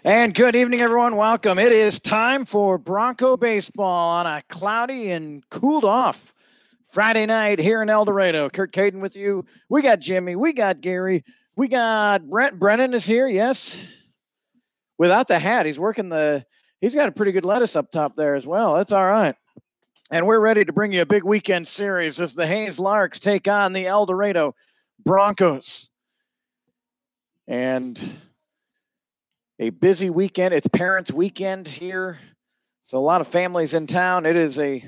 And good evening, everyone. Welcome. It is time for Bronco baseball on a cloudy and cooled off Friday night here in El Dorado. Kurt Caden with you. We got Jimmy. We got Gary. We got Brent. Brennan is here. Yes. Without the hat, he's got a pretty good lettuce up top there as well. That's all right. And we're ready to bring you a big weekend series as the Hayes Larks take on the El Dorado Broncos. And a busy weekend. It's Parents' Weekend here. So a lot of families in town. It is a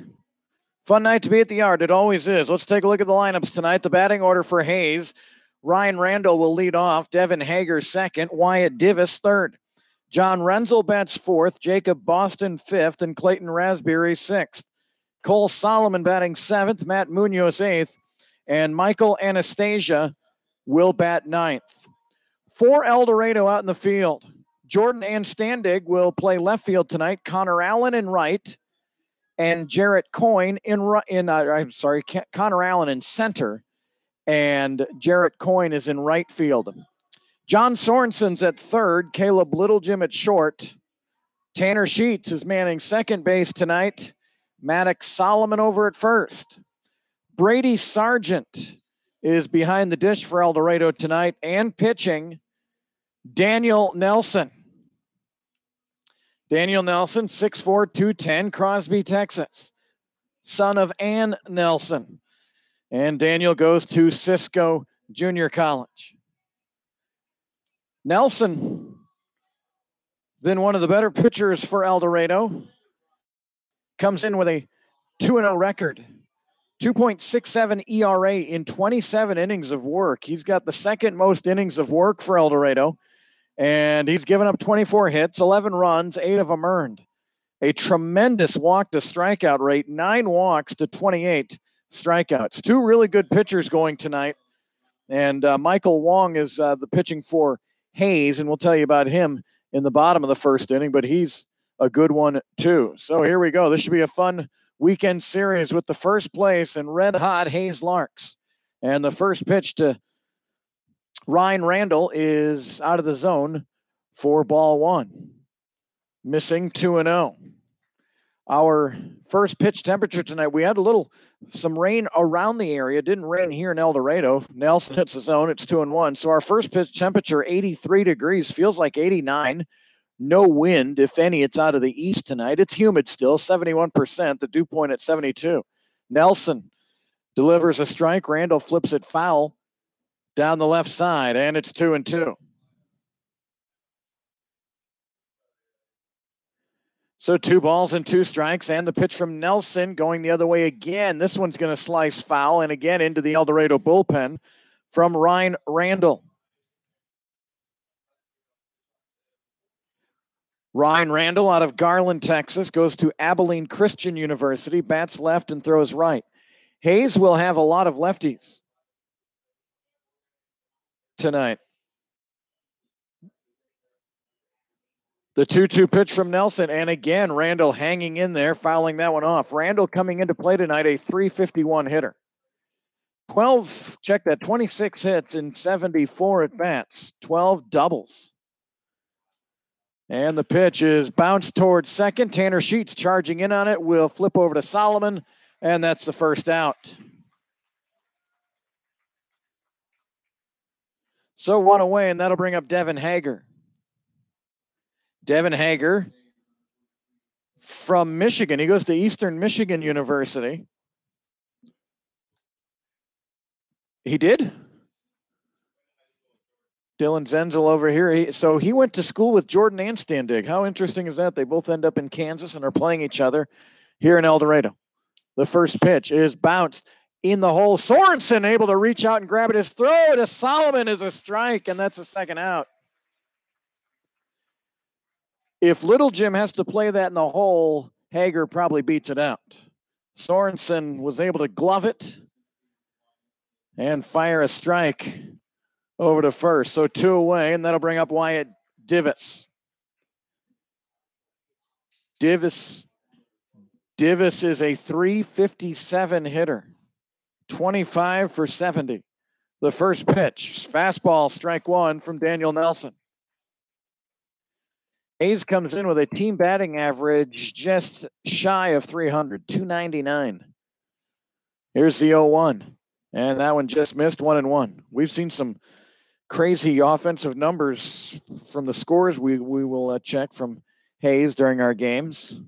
fun night to be at the yard. It always is. Let's take a look at the lineups tonight. The batting order for Hayes. Ryan Randall will lead off. Devin Hager second. Wyatt Divis third. John Renzel bats fourth. Jacob Boston fifth. And Clayton Raspberry sixth. Cole Solomon batting seventh. Matt Munoz eighth. And Michael Anastasia will bat ninth. For El Dorado out in the field. Jordan Anstandig will play left field tonight. Connor Allen in right, and Jarrett Coyne Connor Allen in center, and Jarrett Coyne is in right field. John Sorensen's at third. Caleb Littlejim at short. Tanner Sheets is manning second base tonight. Maddox Solomon over at first. Brady Sargent is behind the dish for El Dorado tonight, and pitching Daniel Nelson. Daniel Nelson, 6'4", 210, Crosby, Texas. Son of Ann Nelson. And Daniel goes to Cisco Junior College. Nelson, been one of the better pitchers for El Dorado. Comes in with a 2-0 record. 2.67 ERA in 27 innings of work. He's got the second most innings of work for El Dorado. And he's given up 24 hits, 11 runs, 8 of them earned. A tremendous walk-to-strikeout rate, 9 walks to 28 strikeouts. Two really good pitchers going tonight. And Michael Wong is the pitching for Hayes, and we'll tell you about him in the bottom of the first inning, but he's a good one too. So here we go. This should be a fun weekend series with the first place and red-hot Hayes Larks. And the first pitch to Ryan Randall is out of the zone for ball one. Missing 2-0. Our first pitch temperature tonight, we had some rain around the area. Didn't rain here in El Dorado. Nelson hits the zone. It's 2-1. So our first pitch temperature, 83 degrees, feels like 89. No wind, if any. It's out of the east tonight. It's humid still, 71%. The dew point at 72. Nelson delivers a strike. Randall flips it foul down the left side, and it's 2-2. So 2 balls and 2 strikes, and the pitch from Nelson going the other way again. This one's going to slice foul, and again into the El Dorado bullpen from Ryan Randall. Ryan Randall out of Garland, Texas, goes to Abilene Christian University, bats left and throws right. Hayes will have a lot of lefties tonight. The 2-2 pitch from Nelson, and again, Randall hanging in there, fouling that one off. Randall coming into play tonight, a .351 hitter. 26 hits in 74 at-bats, 12 doubles. And the pitch is bounced towards second. Tanner Sheets charging in on it, will flip over to Solomon, and that's the first out. So 1 away, and that'll bring up Devin Hager. Devin Hager from Michigan. He goes to Eastern Michigan University. He did? Dylan Zenzel over here. So he went to school with Jordan Anstandig. How interesting is that? They both end up in Kansas and are playing each other here in El Dorado. The first pitch is bounced in the hole. Sorensen able to reach out and grab it. His throw to Solomon is a strike, and that's a second out. If Little Jim has to play that in the hole, Hager probably beats it out. Sorensen was able to glove it and fire a strike over to first. So 2 away, and that'll bring up Wyatt Divis. Divis is a .357 hitter. 25 for 70. The first pitch, fastball, strike 1 from Daniel Nelson. Hayes comes in with a team batting average just shy of 300, 299. Here's the 0-1, and that one just missed 1-1. We've seen some crazy offensive numbers from the scores we will check from Hayes during our games.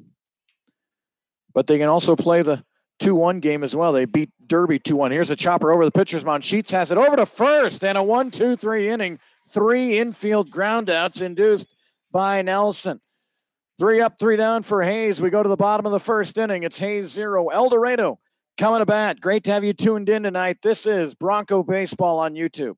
But they can also play the 2-1 game as well. They beat Derby 2-1. Here's a chopper over the pitcher's mound. Sheets has it over to first, and a 1-2-3 inning. 3 infield groundouts induced by Nelson. 3 up, 3 down for Hayes. We go to the bottom of the first inning. It's Hayes 0, El Dorado coming to bat. Great to have you tuned in tonight. This is Bronco Baseball on YouTube.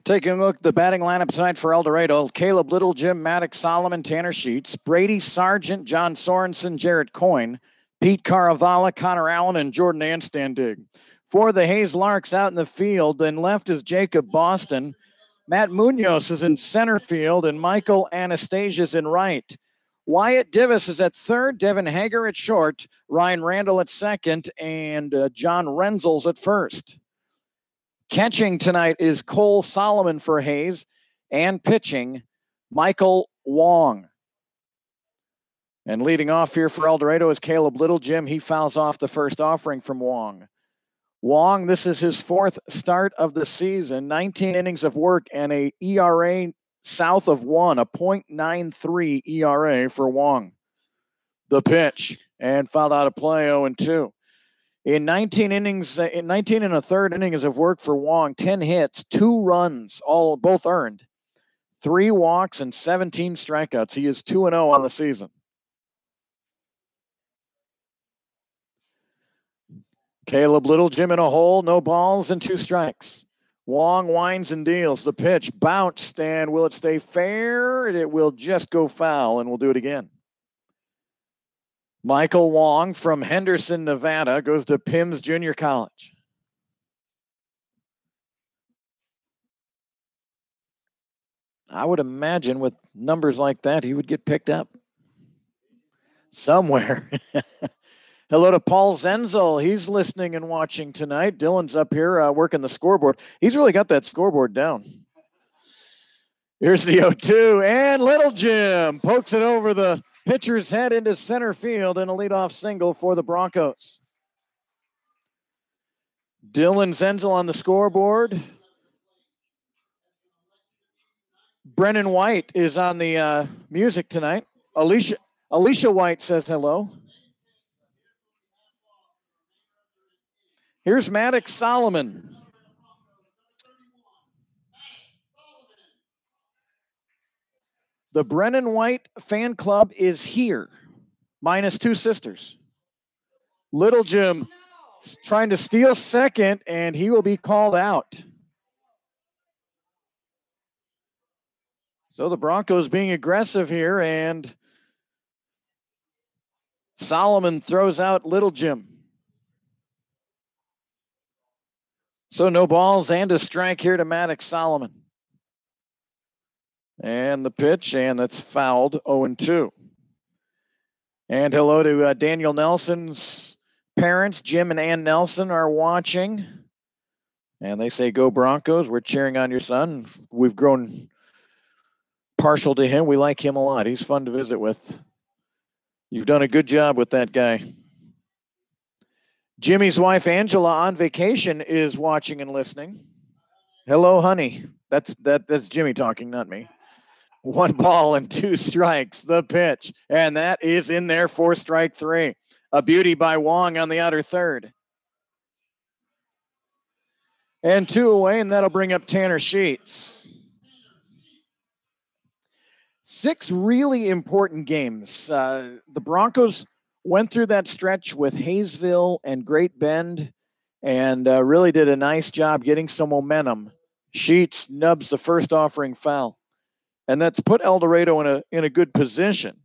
Taking a look at the batting lineup tonight for El Dorado: Caleb Little, Jim Maddox, Solomon, Tanner Sheets, Brady Sargent, John Sorensen, Jarrett Coyne, Pete Caravala, Connor Allen, and Jordan Anstandig. For the Hayes Larks out in the field, and left is Jacob Boston. Matt Munoz is in center field, and Michael Anastasia is in right. Wyatt Divis is at third, Devin Hager at short, Ryan Randall at second, and John Renzel's at first. Catching tonight is Cole Solomon for Hayes, and pitching Michael Wong. And leading off here for El Dorado is Caleb Little. Jim, he fouls off the first offering from Wong. Wong, this is his 4th start of the season, 19 innings of work and a ERA south of 1, a .93 ERA for Wong. The pitch, and fouled out of play, 0-2. In 19 innings, 19 and a third innings of work for Wong, 10 hits, 2 runs, both earned, 3 walks, and 17 strikeouts. He is 2-0 on the season. Caleb Little, Jim in a hole, no balls and 2 strikes. Wong winds and deals. The pitch bounced, and will it stay fair? It will just go foul, and we'll do it again. Michael Wong from Henderson, Nevada, goes to Pims Junior College. I would imagine with numbers like that, he would get picked up somewhere. Hello to Paul Zenzel. He's listening and watching tonight. Dylan's up here working the scoreboard. He's really got that scoreboard down. Here's the 0-2, and Little Jim pokes it over the pitcher's head into center field, and a leadoff single for the Broncos. Dylan Zenzel on the scoreboard. Brennan White is on the music tonight. Alicia White says hello. Here's Maddox Solomon. The Brennan White fan club is here, minus 2 sisters. Little Jim trying to steal second, and he will be called out. So the Broncos being aggressive here, and Solomon throws out Little Jim. So no balls and a strike here to Maddox Solomon. And the pitch, and that's fouled, 0-2. And hello to Daniel Nelson's parents, Jim and Ann Nelson, are watching. And they say, go Broncos. We're cheering on your son. We've grown partial to him. We like him a lot. He's fun to visit with. You've done a good job with that guy. Jimmy's wife, Angela, on vacation, is watching and listening. Hello, honey. That's Jimmy talking, not me. 1 ball and 2 strikes, the pitch. And that is in there for strike 3. A beauty by Wong on the outer third. And 2 away, and that'll bring up Tanner Sheets. 6 really important games. The Broncos went through that stretch with Hayesville and Great Bend and really did a nice job getting some momentum. Sheets nubs the first offering foul. And that's put El Dorado in a good position,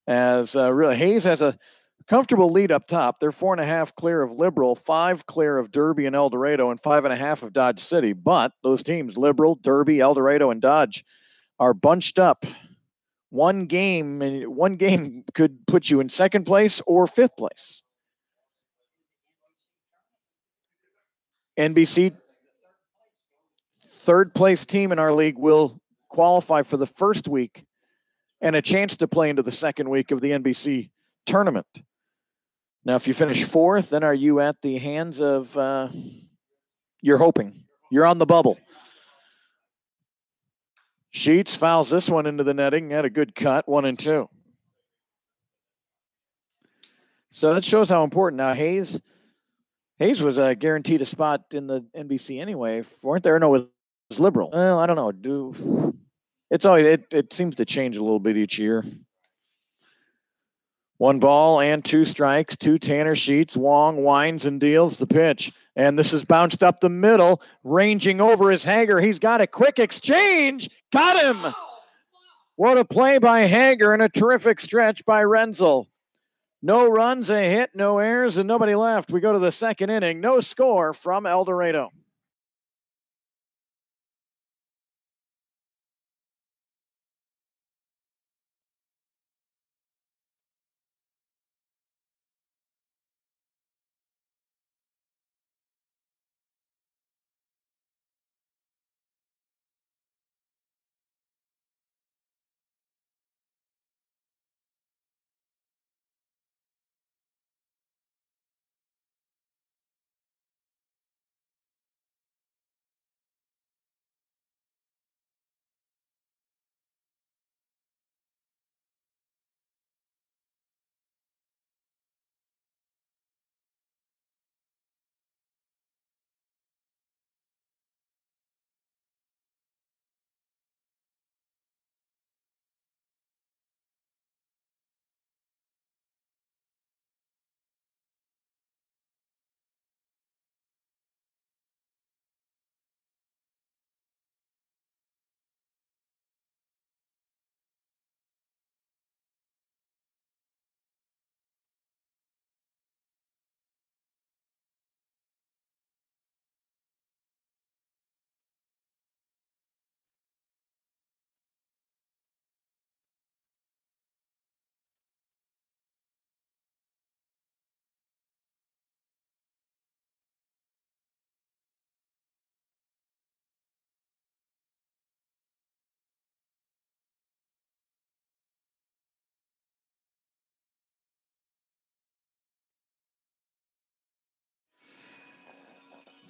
as really Hayes has a comfortable lead up top. They're 4.5 clear of Liberal, 5 clear of Derby and El Dorado, and 5.5 of Dodge City. But those teams, Liberal, Derby, El Dorado, and Dodge, are bunched up. One game could put you in 2nd place or 5th place. NBC 3rd place team in our league will qualify for the first week and a chance to play into the 2nd week of the NBC tournament. Now, if you finish 4th, then are you at the hands of, you're hoping. You're on the bubble. Sheets fouls this one into the netting. Had a good cut, 1 and 2. So that shows how important. Now, Hayes was guaranteed a spot in the NBC anyway, weren't there? No, it was Liberal. Well, I don't know. It's always it seems to change a little bit each year. 1 ball and 2 strikes. 2 Tanner Sheets. Wong winds and deals the pitch, and this is bounced up the middle, ranging over is Hager. He's got a quick exchange. Got him. What a play by Hager and a terrific stretch by Renzel. No runs, a hit, no errors, and nobody left. We go to the 2nd inning. No score from El Dorado.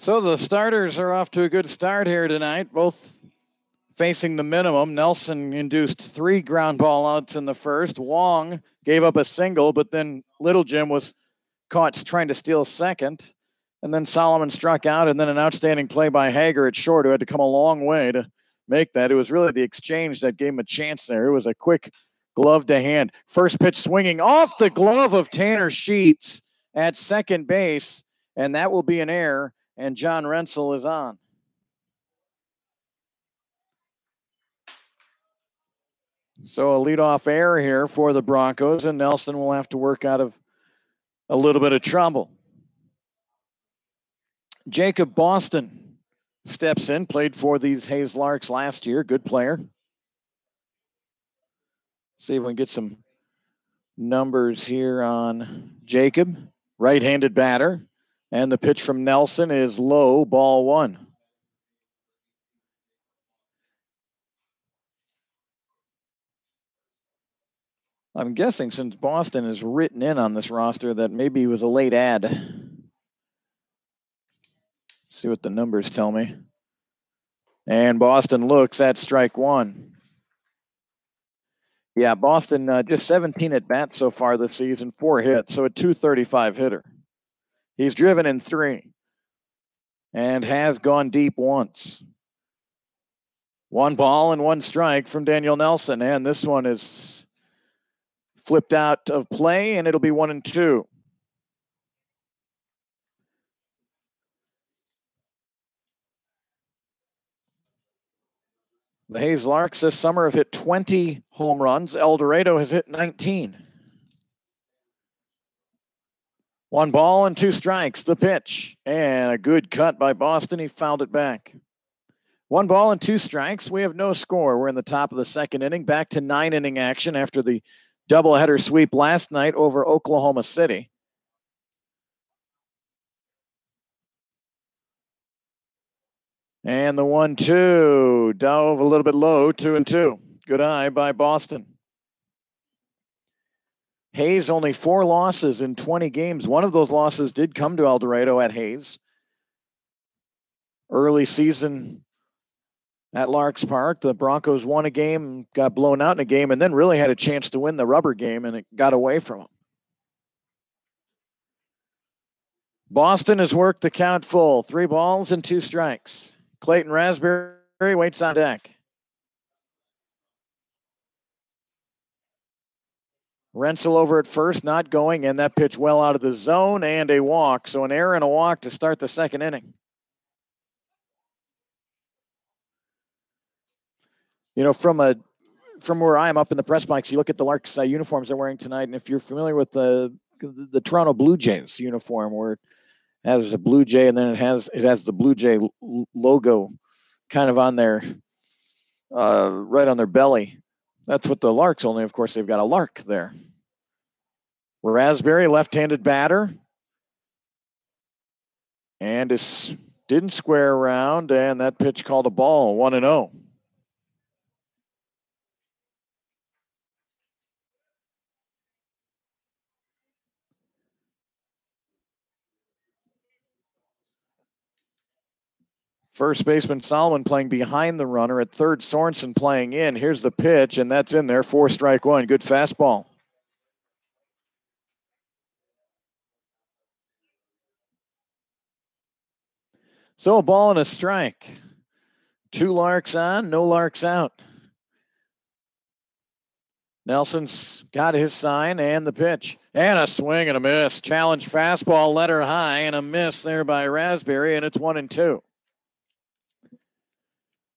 So the starters are off to a good start here tonight, both facing the minimum. Nelson induced 3 ground ball outs in the first. Wong gave up a single, but then Little Jim was caught trying to steal second. And then Solomon struck out, and then an outstanding play by Hager at short, who had to come a long way to make that. It was really the exchange that gave him a chance there. It was a quick glove to hand. First pitch swinging off the glove of Tanner Sheets at second base, and that will be an error, and John Renzel is on. So a leadoff error here for the Broncos, and Nelson will have to work out of a little bit of trouble. Jacob Boston steps in, played for these Hayes Larks last year. Good player. See if we can get some numbers here on Jacob. Right-handed batter. And the pitch from Nelson is low, ball one. I'm guessing since Boston is written in on this roster that maybe it was a late ad. See what the numbers tell me. And Boston looks at strike one. Yeah, Boston just 17 at bats so far this season, 4 hits, so a .235 hitter. He's driven in 3 and has gone deep once. 1 ball and 1 strike from Daniel Nelson, and this one is flipped out of play, and it'll be 1-2. The Hayes Larks this summer have hit 20 home runs. El Dorado has hit 19. 1 ball and 2 strikes, the pitch, and a good cut by Boston. He fouled it back. 1 ball and 2 strikes. We have no score. We're in the top of the second inning, back to 9-inning action after the doubleheader sweep last night over Oklahoma City. And the 1-2 dove a little bit low, 2-2. Good eye by Boston. Hayes only 4 losses in 20 games. One of those losses did come to El Dorado at Hayes. Early season at Larks Park, the Broncos won a game, got blown out in a game, and then really had a chance to win the rubber game, and it got away from them. Boston has worked the count full. 3 balls and 2 strikes. Clayton Raspberry waits on deck. Rensel over at first, not going, and that pitch well out of the zone, and a walk. So an error and a walk to start the second inning. You know, from where I am up in the press box, you look at the Larks uniforms they're wearing tonight, and if you're familiar with the Toronto Blue Jays uniform, where it has a Blue Jay and then it has the Blue Jay logo kind of on their right on their belly. That's what the Larks, only of course they've got a lark there. Raspberry, left-handed batter, and didn't square around, and that pitch called a ball, 1-0. First baseman Solomon playing behind the runner. At third, Sorensen playing in. Here's the pitch, and that's in there. 4-1. Good fastball. So a ball and a strike. 2 Larks on, no Larks out. Nelson's got his sign and the pitch. And a swing and a miss. Challenge fastball, let her high, and a miss there by Raspberry, and it's 1-2.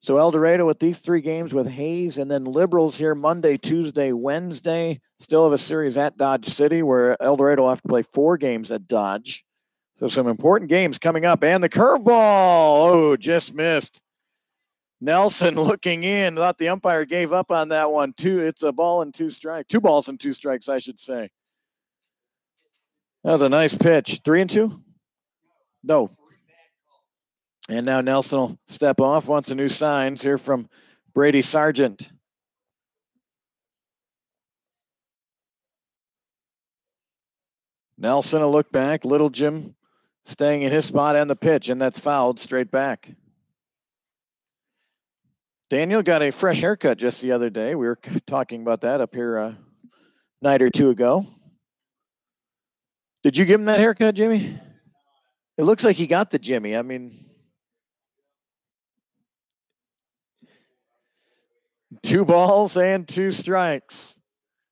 So El Dorado with these 3 games with Hayes, and then Liberals here Monday, Tuesday, Wednesday. Still have a series at Dodge City where El Dorado will have to play 4 games at Dodge. So some important games coming up. And the curveball, oh, just missed. Nelson looking in, thought the umpire gave up on that one. It's a ball and 2 strikes. 2 balls and 2 strikes, I should say. That was a nice pitch. 3-2? No. And now Nelson will step off. Wants a new signs here from Brady Sargent. Nelson a look back. Little Jim staying in his spot and the pitch, and that's fouled straight back. Daniel got a fresh haircut just the other day. We were talking about that up here a night or 2 ago. Did you give him that haircut, Jimmy? It looks like he got the Jimmy. I mean, 2 balls and 2 strikes.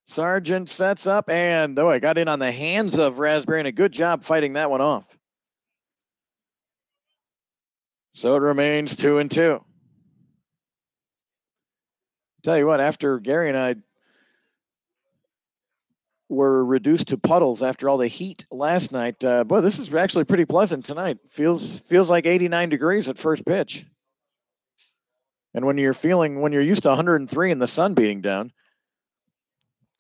Sargent sets up, and it got in on the hands of Raspberry, and a good job fighting that one off. So it remains 2-2. Tell you what, after Gary and I were reduced to puddles after all the heat last night, boy, this is actually pretty pleasant tonight. Feels like 89 degrees at first pitch. And when you're used to 103 and the sun beating down,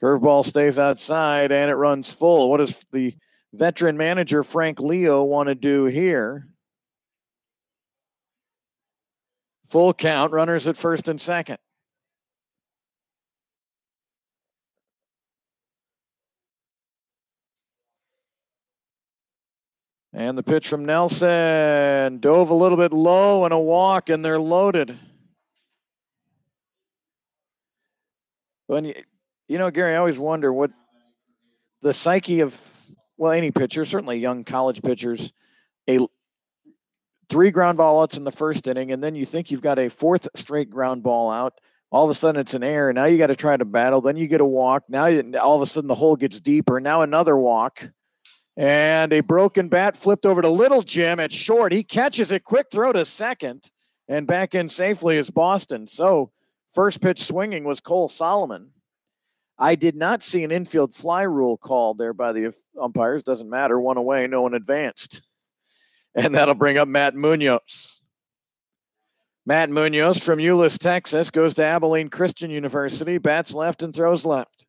curveball stays outside and it runs full. What does the veteran manager Frank Leo want to do here. Full count, runners at first and second. And the pitch from Nelson dove a little bit low and a walk, and they're loaded. When you know, Gary, I always wonder what the psyche of, well, any pitcher, certainly young college pitchers, 3 ground ball outs in the first inning, and then you think you've got a 4th straight ground ball out. All of a sudden it's an error. Now you got to try to battle. Then you get a walk. Now all of a sudden the hole gets deeper. Now another walk. And a broken bat flipped over to Little Jim at short. He catches it, quick throw to second, and back in safely is Boston. So first pitch swinging was Cole Solomon. I did not see an infield fly rule called there by the umpires. Doesn't matter. One away, no one advanced. And that'll bring up Matt Munoz. Matt Munoz from Euless, Texas, goes to Abilene Christian University, bats left and throws left.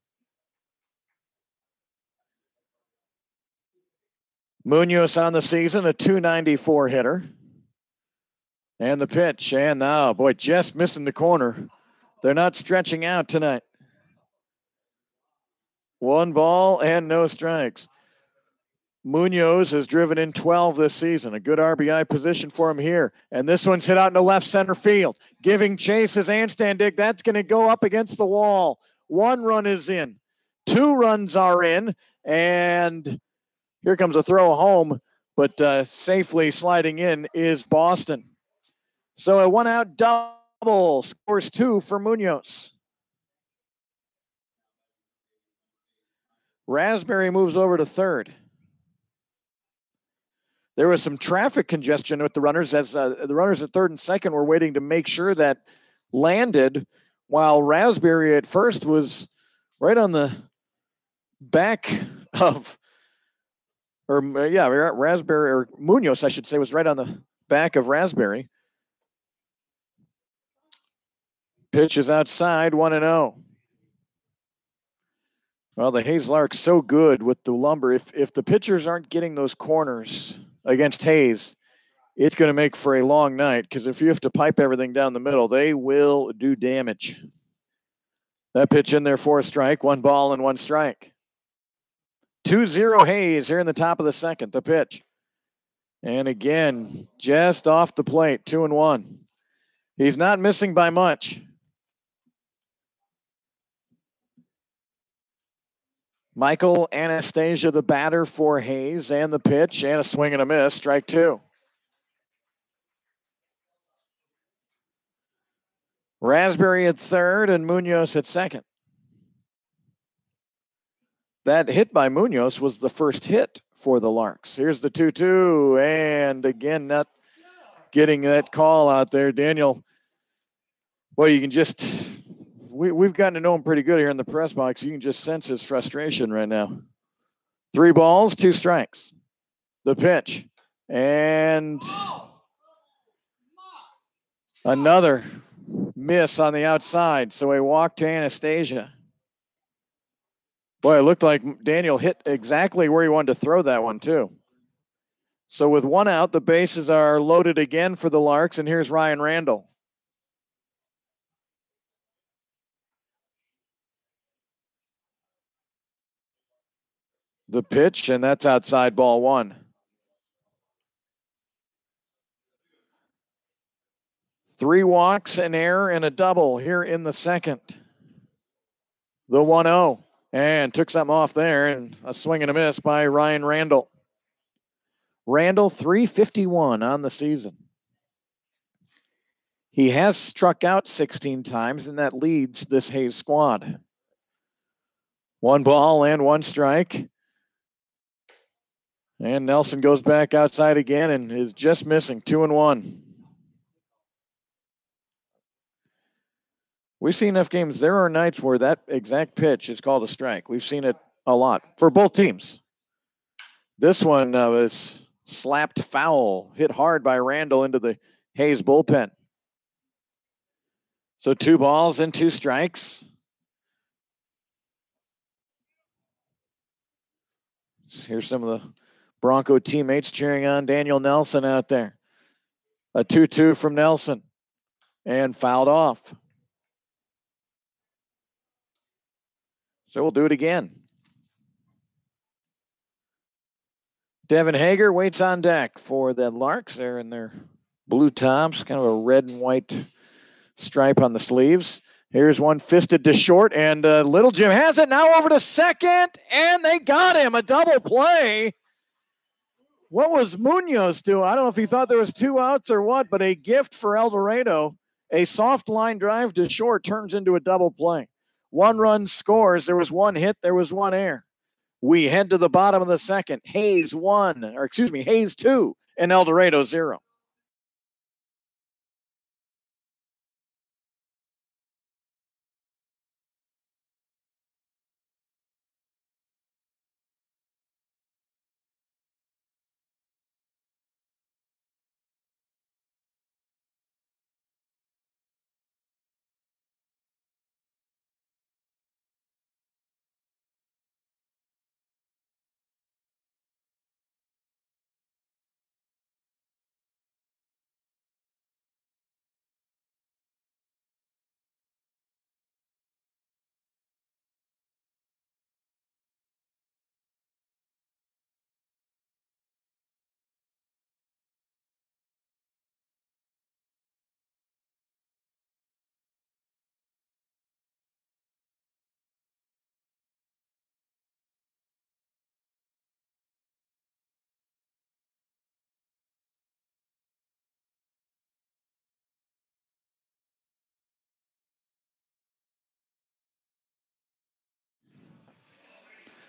Munoz on the season, a .294 hitter. And the pitch, and now, boy, just missing the corner. They're not stretching out tonight. 1 ball and no strikes. Munoz has driven in 12 this season. A good RBI position for him here. And this one's hit out into left center field. Giving chase is Anstand Dick. That's going to go up against the wall. 1 run is in. 2 runs are in. And here comes a throw home. But safely sliding in is Boston. So a 1-out double scores 2 for Munoz. Raspberry moves over to third. There was some traffic congestion with the runners as the runners at third and second were waiting to make sure that landed, while Raspberry at first was right on the back of, Raspberry, or Munoz, I should say, was right on the back of Raspberry. Pitch is outside, 1-0. Well, the Hayes Larks so good with the lumber. If the pitchers aren't getting those corners against Hayes, it's going to make for a long night, because if you have to pipe everything down the middle, they will do damage. That pitch in there for a strike, 1 ball and 1 strike. 2-0 Hayes here in the top of the second, the pitch. And again, just off the plate, 2-1. He's not missing by much. Michael Anastasia, the batter for Hayes, and the pitch, and a swing and a miss, strike 2. Raspberry at third and Munoz at second. That hit by Munoz was the first hit for the Larks. Here's the 2-2, and again, not getting that call out there. Daniel, well, you can just, we've gotten to know him pretty good here in the press box. You can just sense his frustration right now. 3 balls, 2 strikes. The pitch, and another miss on the outside. So a walk to Anastasia. Boy, it looked like Daniel hit exactly where he wanted to throw that one too. So with 1 out, the bases are loaded again for the Larks, and here's Ryan Randall. The pitch, and that's outside, ball 1. 3 walks, an error, and a double here in the second. The 1-0, and took something off there, and a swing and a miss by Ryan Randall. Randall, .351 on the season. He has struck out 16 times, and that leads this Hayes squad. 1 ball and 1 strike. And Nelson goes back outside again and is just missing, 2-1. We've seen enough games. There are nights where that exact pitch is called a strike. We've seen it a lot for both teams. This one was slapped foul, hit hard by Randall into the Hayes bullpen. So 2 balls and 2 strikes. Here's some of the Bronco teammates cheering on Daniel Nelson out there. A 2-2 from Nelson and fouled off. So we'll do it again. Devin Hager waits on deck for the Larks. They're in their blue tops, kind of a red and white stripe on the sleeves. Here's one fisted to short, and Little Jim has it now over to second, and they got him. A double play. What was Munoz doing? I don't know if he thought there was 2 outs or what, but a gift for El Dorado. A soft line drive to short turns into a double play. 1 run scores. There was 1 hit. There was 1 error. We head to the bottom of the second. Hayes 2, and El Dorado 0.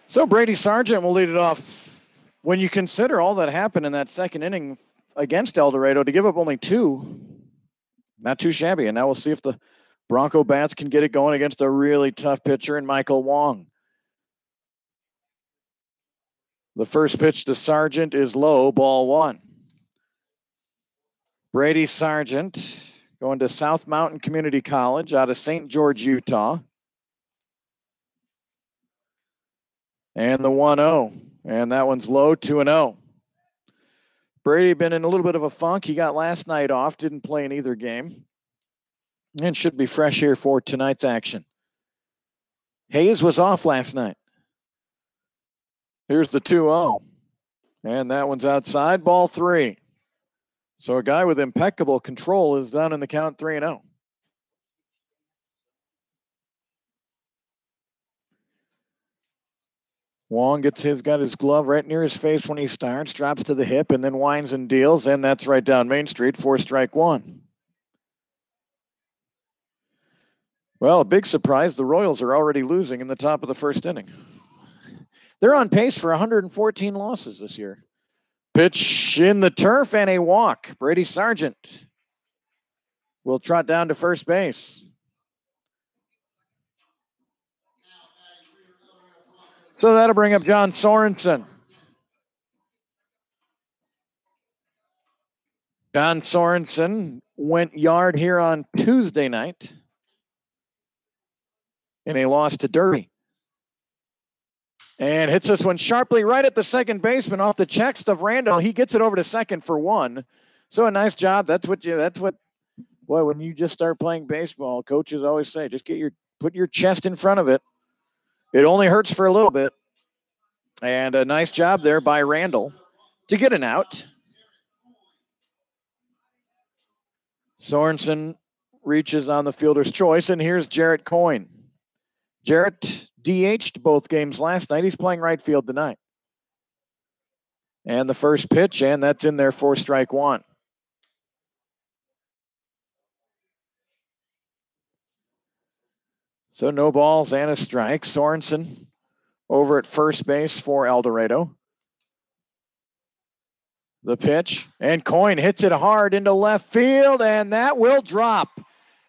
So Brady Sargent will lead it off. When you consider all that happened in that second inning against El Dorado, to give up only 2, not too shabby. And now we'll see if the Bronco bats can get it going against a really tough pitcher in Michael Wong. The first pitch to Sargent is low, ball 1. Brady Sargent going to South Mountain Community College out of St. George, Utah. And the 1-0. And that one's low, 2-0. Brady been in a little bit of a funk. He got last night off, didn't play in either game. And should be fresh here for tonight's action. Hayes was off last night. Here's the 2-0. And that one's outside, ball 3. So a guy with impeccable control is down in the count 3-0. Wong got his glove right near his face when he starts, drops to the hip, and then winds and deals, and that's right down Main Street for strike 1. Well, a big surprise, the Royals are already losing in the top of the first inning. They're on pace for 114 losses this year. Pitch in the turf and a walk. Brady Sargent will trot down to first base. So that'll bring up John Sorensen. John Sorensen went yard here on Tuesday night in a loss to Derby. And hits this one sharply right at the second baseman off the checks of Randall. He gets it over to second for 1. So a nice job. Boy, when you just start playing baseball, coaches always say, just put your chest in front of it. It only hurts for a little bit. And a nice job there by Randall to get an out. Sorensen reaches on the fielder's choice, and here's Jarrett Coyne. Jarrett DH'd both games last night. He's playing right field tonight. And the first pitch, and that's in there for strike 1. So no balls and a strike. Sorensen over at first base for El Dorado. The pitch, and Coyne hits it hard into left field, and that will drop.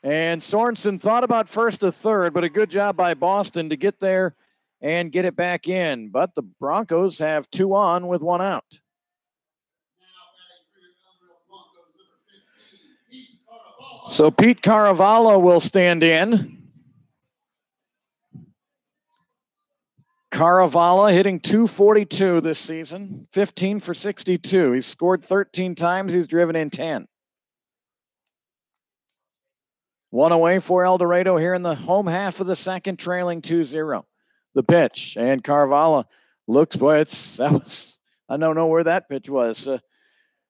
And Sorensen thought about first to third, but a good job by Boston to get there and get it back in. But the Broncos have 2 on with 1 out. So Pete Caravallo will stand in. Caravala hitting .242 this season, 15 for 62. He's scored 13 times. He's driven in 10. One away for El Dorado here in the home half of the second, trailing 2-0. The pitch, and Caravala looks, boy, I don't know where that pitch was.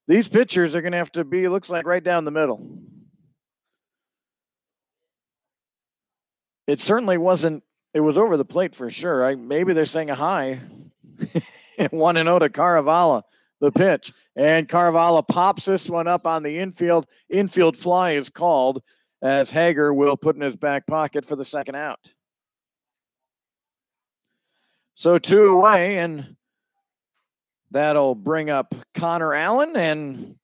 These pitchers are going to have to be, looks like right down the middle. It certainly wasn't, it was over the plate for sure. Maybe they're saying a high. 1-0 to Caravala, the pitch. And Caravala pops this one up on the infield. Infield fly is called as Hager will put in his back pocket for the second out. So 2 away, and that'll bring up Connor Allen. And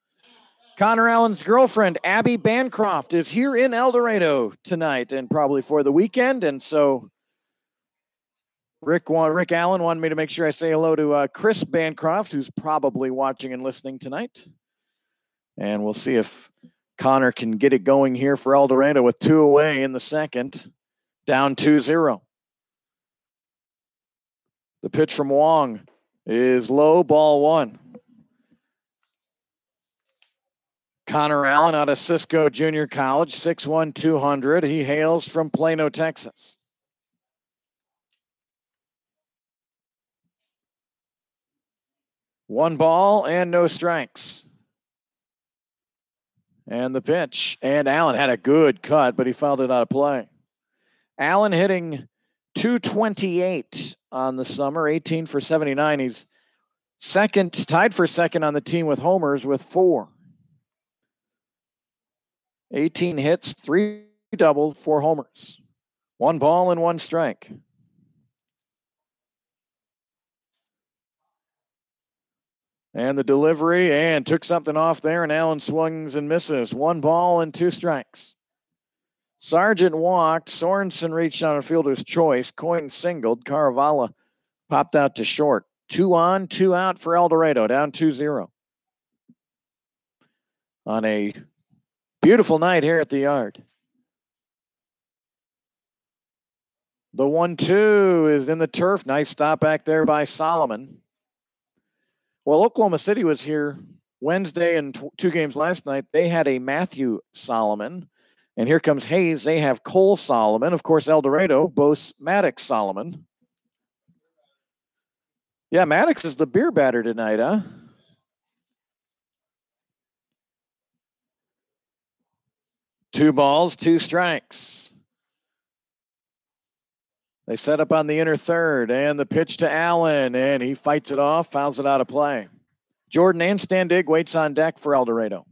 Connor Allen's girlfriend, Abby Bancroft, is here in El Dorado tonight and probably for the weekend. And so Rick Allen wanted me to make sure I say hello to Chris Bancroft, who's probably watching and listening tonight. And we'll see if Connor can get it going here for El Dorado with 2 away in the second, down 2-0. The pitch from Wong is low, ball 1. Connor Allen out of Cisco Junior College, 6'1", 200. He hails from Plano, Texas. One ball and no strikes. And the pitch. And Allen had a good cut, but he fouled it out of play. Allen hitting .228 on the summer, 18 for 79. He's tied for second on the team with homers with 4. 18 hits, 3 doubles, 4 homers. 1 ball and 1 strike. And the delivery, and took something off there, and Allen swings and misses. 1 ball and 2 strikes. Sargent walked. Sorensen reached on a fielder's choice. Coyne singled. Caravala popped out to short. 2 on, 2 out for El Dorado, down 2-0. On a beautiful night here at the yard. The 1-2 is in the turf. Nice stop back there by Solomon. Well, Oklahoma City was here Wednesday and 2 games last night. They had a Matthew Solomon. And here comes Hayes. They have Cole Solomon. Of course, El Dorado boasts Maddox Solomon. Yeah, Maddox is the beer batter tonight, huh? Two balls, 2 strikes. They set up on the inner third, and the pitch to Allen, and he fights it off, fouls it out of play. Jordan and Standig waits on deck for El Dorado.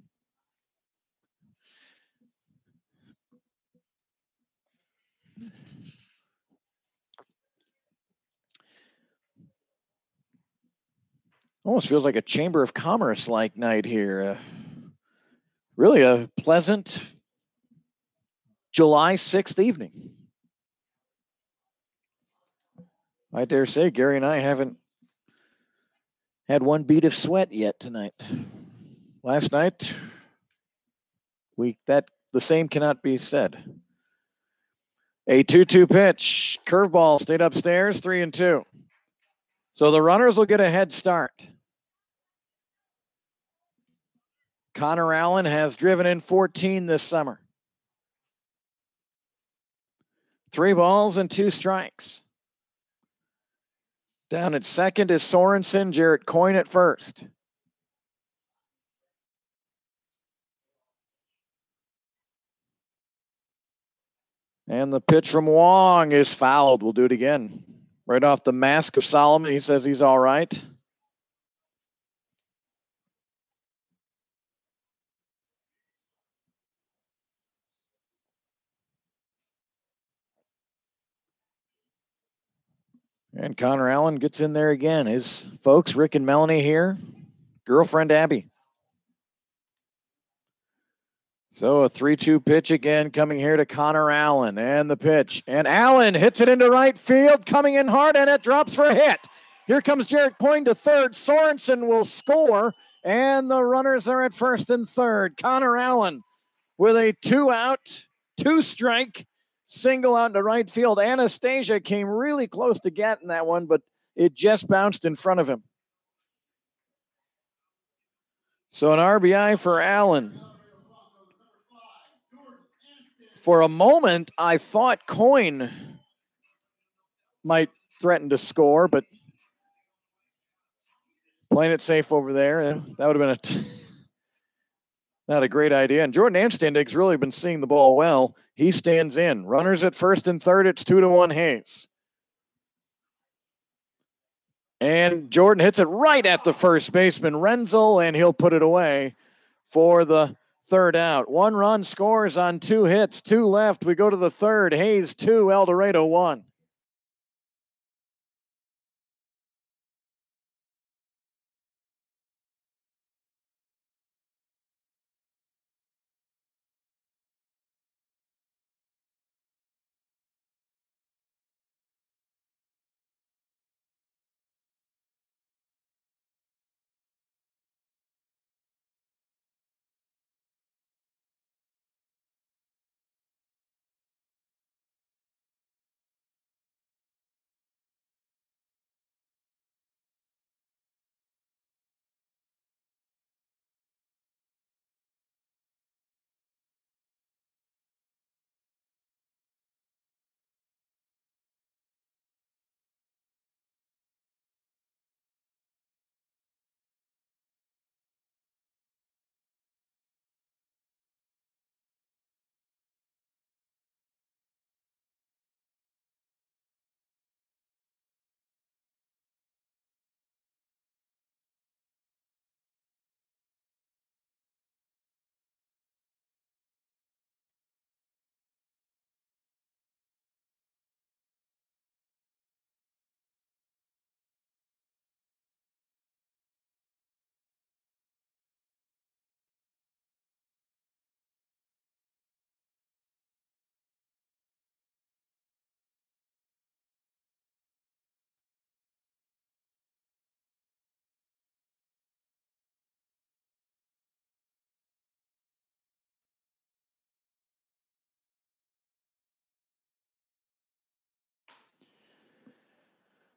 Almost feels like a Chamber of Commerce-like night here. Really a pleasant July 6th evening. I dare say Gary and I haven't had one bead of sweat yet tonight. Last night, the same cannot be said. A 2-2 pitch. Curveball stayed upstairs, 3-2. So the runners will get a head start. Connor Allen has driven in 14 this summer. 3 balls and 2 strikes. Down at second is Sorensen, Jarrett Coyne at first. And the pitch from Wong is fouled. We'll do it again. Right off the mask of Solomon, he says he's all right. And Connor Allen gets in there again. His folks, Rick and Melanie here. Girlfriend, Abby. So a 3-2 pitch again coming here to Connor Allen. And the pitch. And Allen hits it into right field, coming in hard, and it drops for a hit. Here comes Jarrett Coyne to third. Sorensen will score, and the runners are at first and third. Connor Allen with a 2-out, 2-strike Single out into right field. Anastasia came really close to getting that one, but it just bounced in front of him. So an RBI for Allen. For a moment, I thought Coyne might threaten to score, but playing it safe over there, that would have been not a great idea. And Jordan Anstandig's really been seeing the ball well. He stands in. Runners at first and third. It's 2-1 Hayes. And Jordan hits it right at the first baseman, Renzel, and he'll put it away for the third out. 1 run scores on 2 hits, 2 left. We go to the third. Hayes 2, El Dorado 1.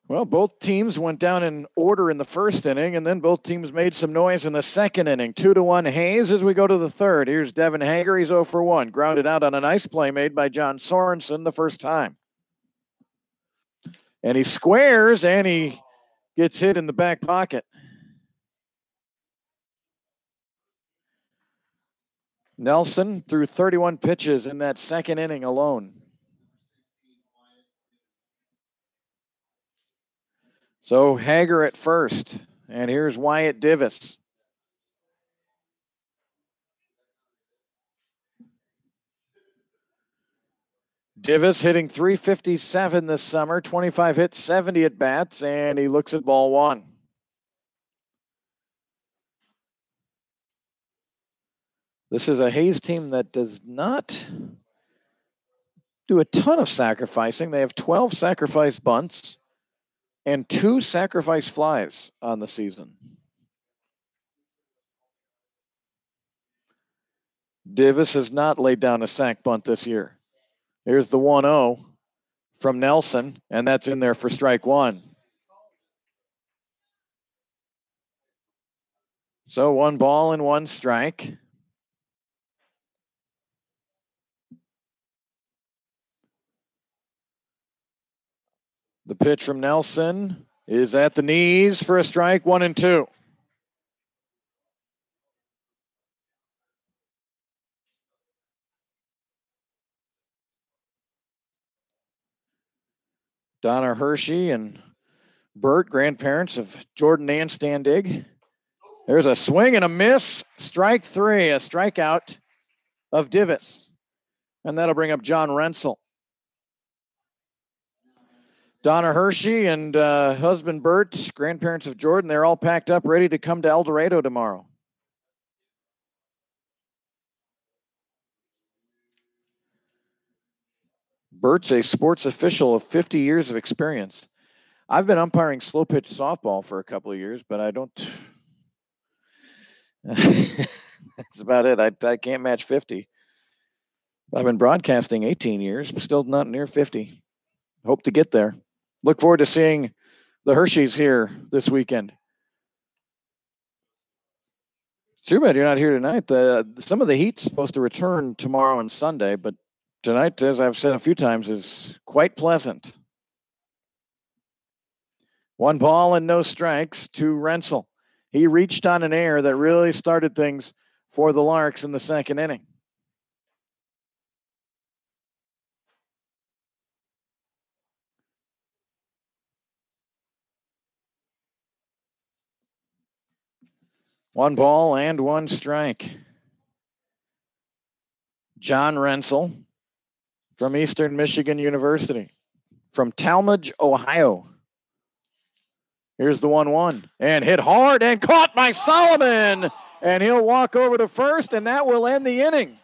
Well, both teams went down in order in the first inning, and then both teams made some noise in the second inning. 2-1 Hayes as we go to the third. Here's Devin Hager. He's 0 for 1. Grounded out on a nice play made by John Sorensen the first time. And he squares, and he gets hit in the back pocket. Nelson threw 31 pitches in that second inning alone. So Hager at first, and here's Wyatt Divis. Divis hitting .357 this summer, 25 hits, 70 at bats, and he looks at ball 1. This is a Hayes team that does not do a ton of sacrificing. They have 12 sacrifice bunts and 2 sacrifice flies on the season. Divis has not laid down a sac bunt this year. Here's the 1-0 from Nelson, and that's in there for strike 1. So 1 ball and 1 strike. The pitch from Nelson is at the knees for a strike, 1-2. Donna Hershey and Bert, grandparents of Jordan Anstandig. There's a swing and a miss. Strike 3, a strikeout of Divis. And that'll bring up John Renzel. Donna Hershey and husband Bert, grandparents of Jordan, they're all packed up, ready to come to El Dorado tomorrow. Bert's a sports official of 50 years of experience. I've been umpiring slow pitch softball for a couple of years, but I don't. That's about it. I can't match 50. I've been broadcasting 18 years, but still not near 50. Hope to get there. Look forward to seeing the Hershey's here this weekend. Too bad you're not here tonight. Some of the heat's supposed to return tomorrow and Sunday, but tonight, as I've said a few times, is quite pleasant. 1 ball and no strikes to Rensel. He reached on an error that really started things for the Larks in the second inning. One ball and one strike. John Rensel from Eastern Michigan University, from Talmadge, Ohio. Here's the 1-1, and hit hard and caught by Solomon, and he'll walk over to first, and that will end the inning.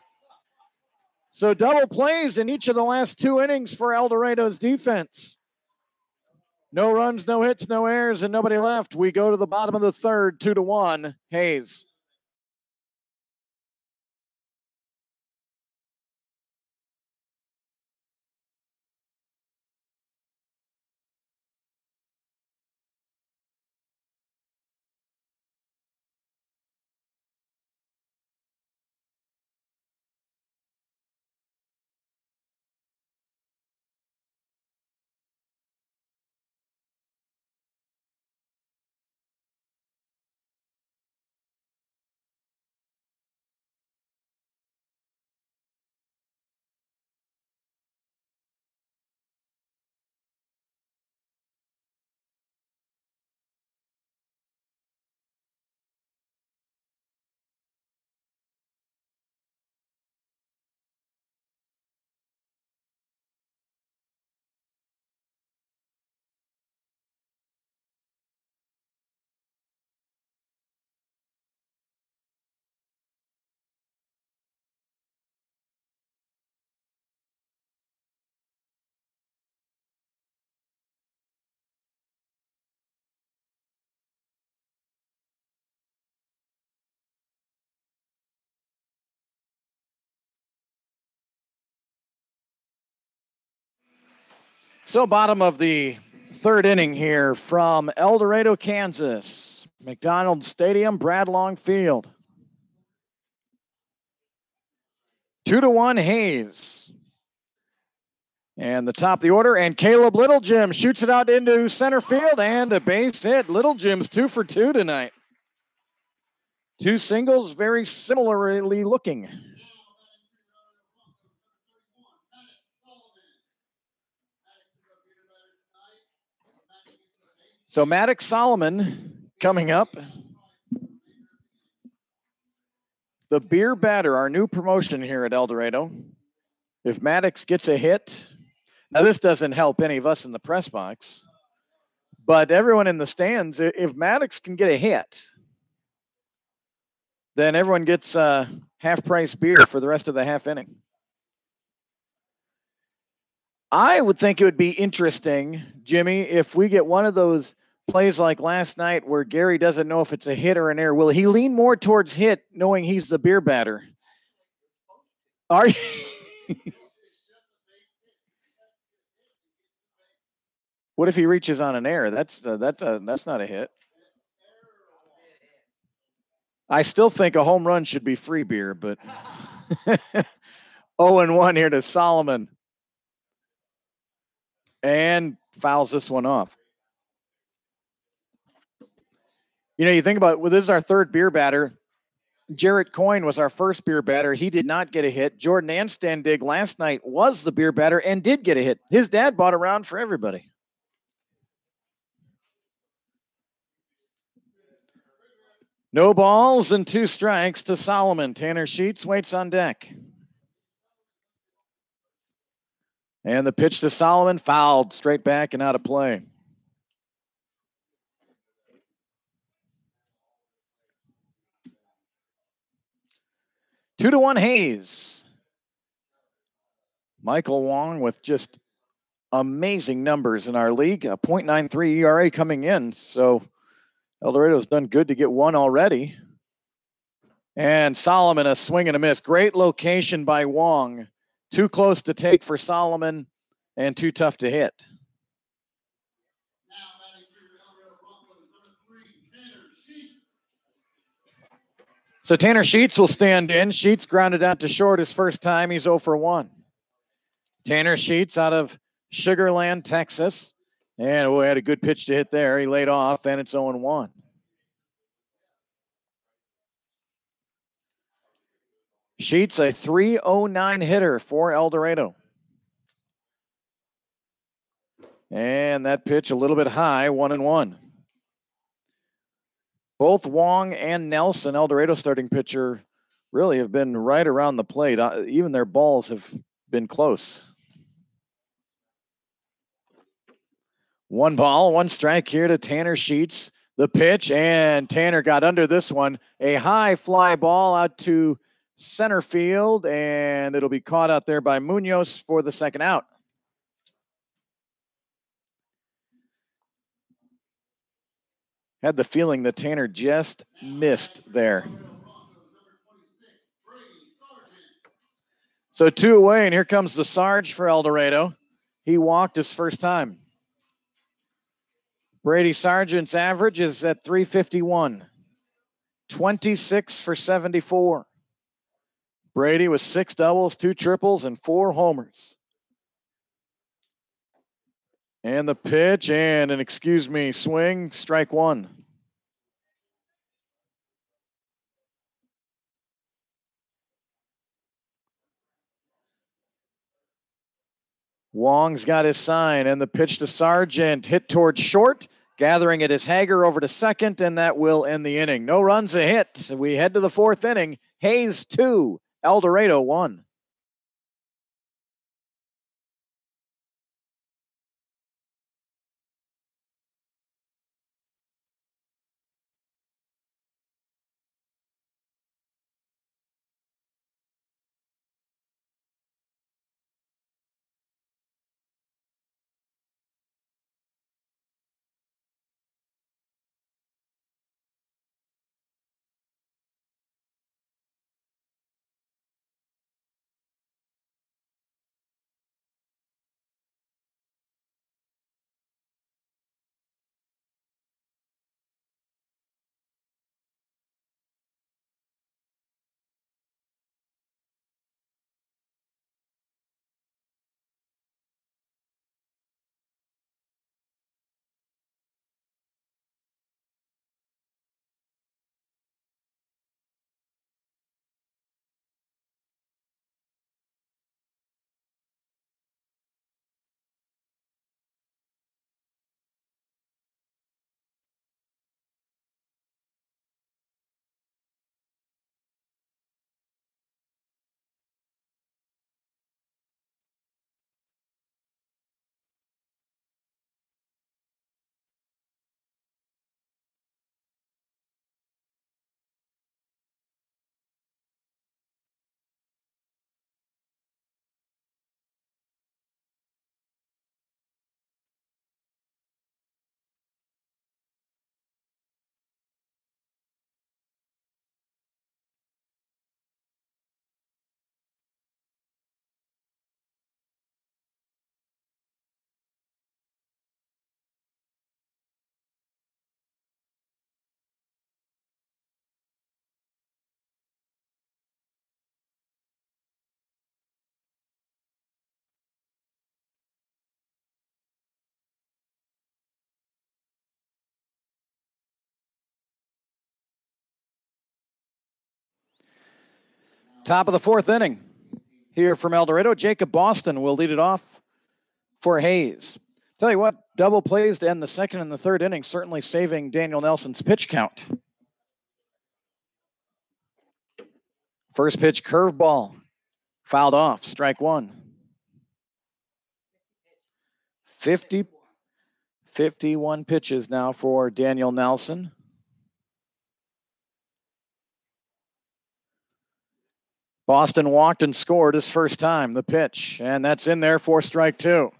So double plays in each of the last 2 innings for El Dorado's defense. No runs, no hits, no errors, and nobody left. We go to the bottom of the third, 2-1, Hayes. So bottom of the third inning here from El Dorado, Kansas. McDonald Stadium, Bradlong Field. 2-1 Hayes. And the top of the order, and Caleb Littlejim shoots it out into center field, and a base hit. Littlejim's 2 for 2 tonight. 2 singles, very similarly looking. So Maddox Solomon coming up. The beer batter, our new promotion here at El Dorado. If Maddox gets a hit, now this doesn't help any of us in the press box, but everyone in the stands, if Maddox can get a hit, then everyone gets half-price beer for the rest of the half inning. I would think it would be interesting, Jimmy, if we get one of those plays like last night where Gary doesn't know if it's a hit or an error. Will he lean more towards hit knowing he's the beer batter? Are you? What if he reaches on an error? That's not a hit. I still think a home run should be free beer, but 0-1 here to Solomon. And fouls this one off. You know, you think about, well, this is our third beer batter. Jarrett Coyne was our first beer batter. He did not get a hit. Jordan Anstandig last night was the beer batter and did get a hit. His dad bought around for everybody. No balls and 2 strikes to Solomon. Tanner Sheets waits on deck. And the pitch to Solomon, fouled straight back and out of play. Two to 1 Hayes. Michael Wong with just amazing numbers in our league. A .93 ERA coming in. So El Dorado's done good to get one already. And Solomon, a swing and a miss. Great location by Wong Too close to take for Solomon and too tough to hit. So Tanner Sheets will stand in. Sheets grounded out to short his first time. He's 0 for 1. Tanner Sheets out of Sugar Land, Texas. And we had a good pitch to hit there. He laid off, and it's 0-1. Sheets, a .309 hitter for El Dorado. And that pitch a little bit high, 1-1. Both Wong and Nelson, El Dorado starting pitcher, really have been right around the plate. Even their balls have been close. 1 ball, 1 strike here to Tanner Sheets. The pitch, and Tanner got under this one. A high fly ball out to center field, and it'll be caught out there by Munoz for the second out. Had the feeling that Tanner just missed there. So 2 away, and here comes the Sarge for El Dorado. He walked his first time. Brady Sargent's average is at .351. 26 for 74. Brady with 6 doubles, 2 triples, and 4 homers. And the pitch and an swing, strike 1. Wong's got his sign, and the pitch to Sargent, hit towards short. Gathering it is Hager over to second, and that will end the inning. No runs, a hit. We head to the 4th inning. Hayes 2, El Dorado 1. Top of the 4th inning. Here from El Dorado, Jacob Boston will lead it off for Hayes. Tell you what, double plays to end the 2nd and the 3rd inning, certainly saving Daniel Nelson's pitch count. First pitch, curveball, fouled off, strike 1. 51 pitches now for Daniel Nelson. Boston walked and scored his first time. The pitch, and that's in there for strike 2.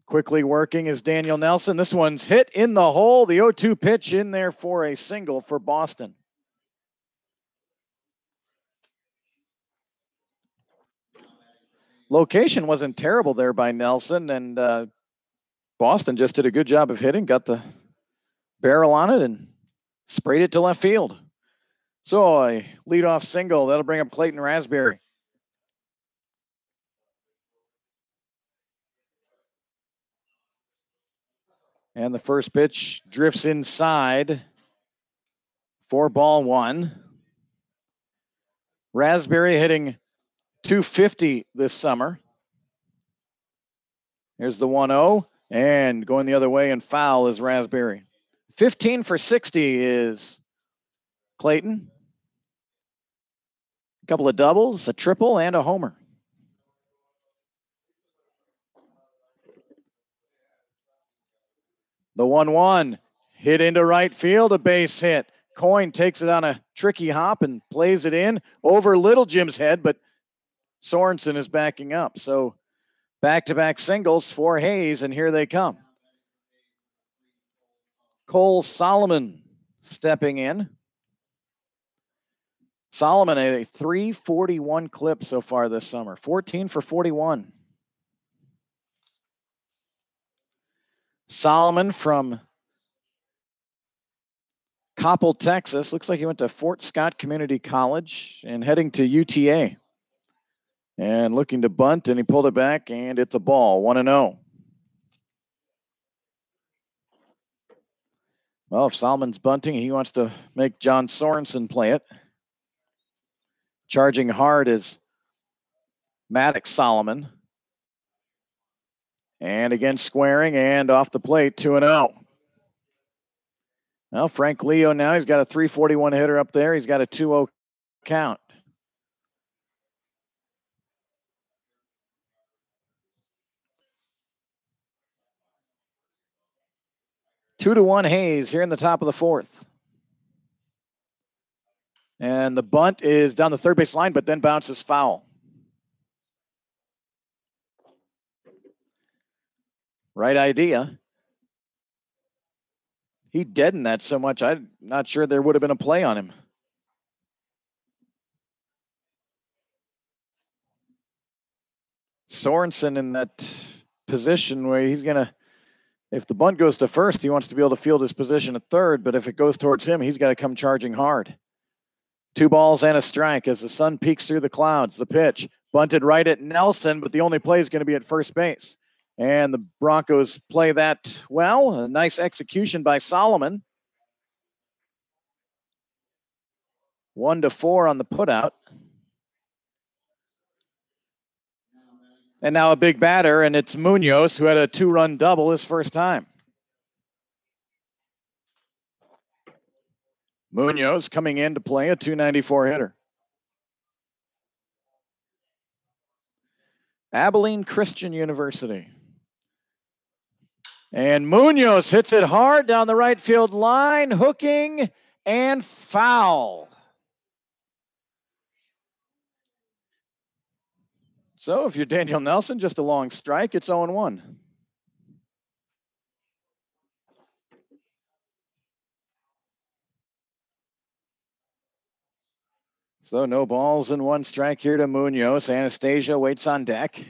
Quickly working is Daniel Nelson. This one's hit in the hole. The 0-2 pitch in there for a single for Boston. location wasn't terrible there by Nelson, and Boston just did a good job of hitting, got the barrel on it, and sprayed it to left field. So a leadoff single. That'll bring up Clayton Raspberry. And the first pitch drifts inside for ball one. Raspberry hitting .250 this summer. Here's the 1-0, and going the other way and foul is Raspberry. 15 for 60 is Clayton. A couple of doubles, a triple, and a homer. The 1-1 hit into right field, a base hit. Coyne takes it on a tricky hop and plays it in over Little Jim's head, but Sorensen is backing up. So back-to-back singles for Hayes, and here they come. Cole Solomon stepping in. Solomon a .341 clip so far this summer, 14 for 41. Solomon from Coppell, Texas. Looks like he went to Fort Scott Community College and heading to UTA. And looking to bunt, and he pulled it back, and it's a ball, 1-0. Well, if Solomon's bunting, he wants to make John Sorensen play it. Charging hard is Maddox Solomon. And again, squaring and off the plate, 2-0. Well, Frank Leo now, he's got a .341 hitter up there. He's got a 2-0 count. Two to one Hayes here in the top of the fourth. And the bunt is down the third base line, but then bounces foul. Right idea. He deadened that so much, I'm not sure there would have been a play on him. Sorensen in that position where he's going to, if the bunt goes to first, he wants to be able to field his position at third, but if it goes towards him, he's got to come charging hard. 2 balls and a strike as the sun peeks through the clouds. The pitch bunted right at Nelson, but the only play is going to be at first base. And the Broncos play that well. A nice execution by Solomon. 1-4 on the putout. And now a big batter, and it's Munoz, who had a 2-run double his first time. Munoz coming in to play a .294 hitter. Abilene Christian University. And Munoz hits it hard down the right field line, hooking and foul. So if you're Daniel Nelson, just a long strike, it's 0-1. So no balls and 1 strike here to Munoz. Anastasia waits on deck.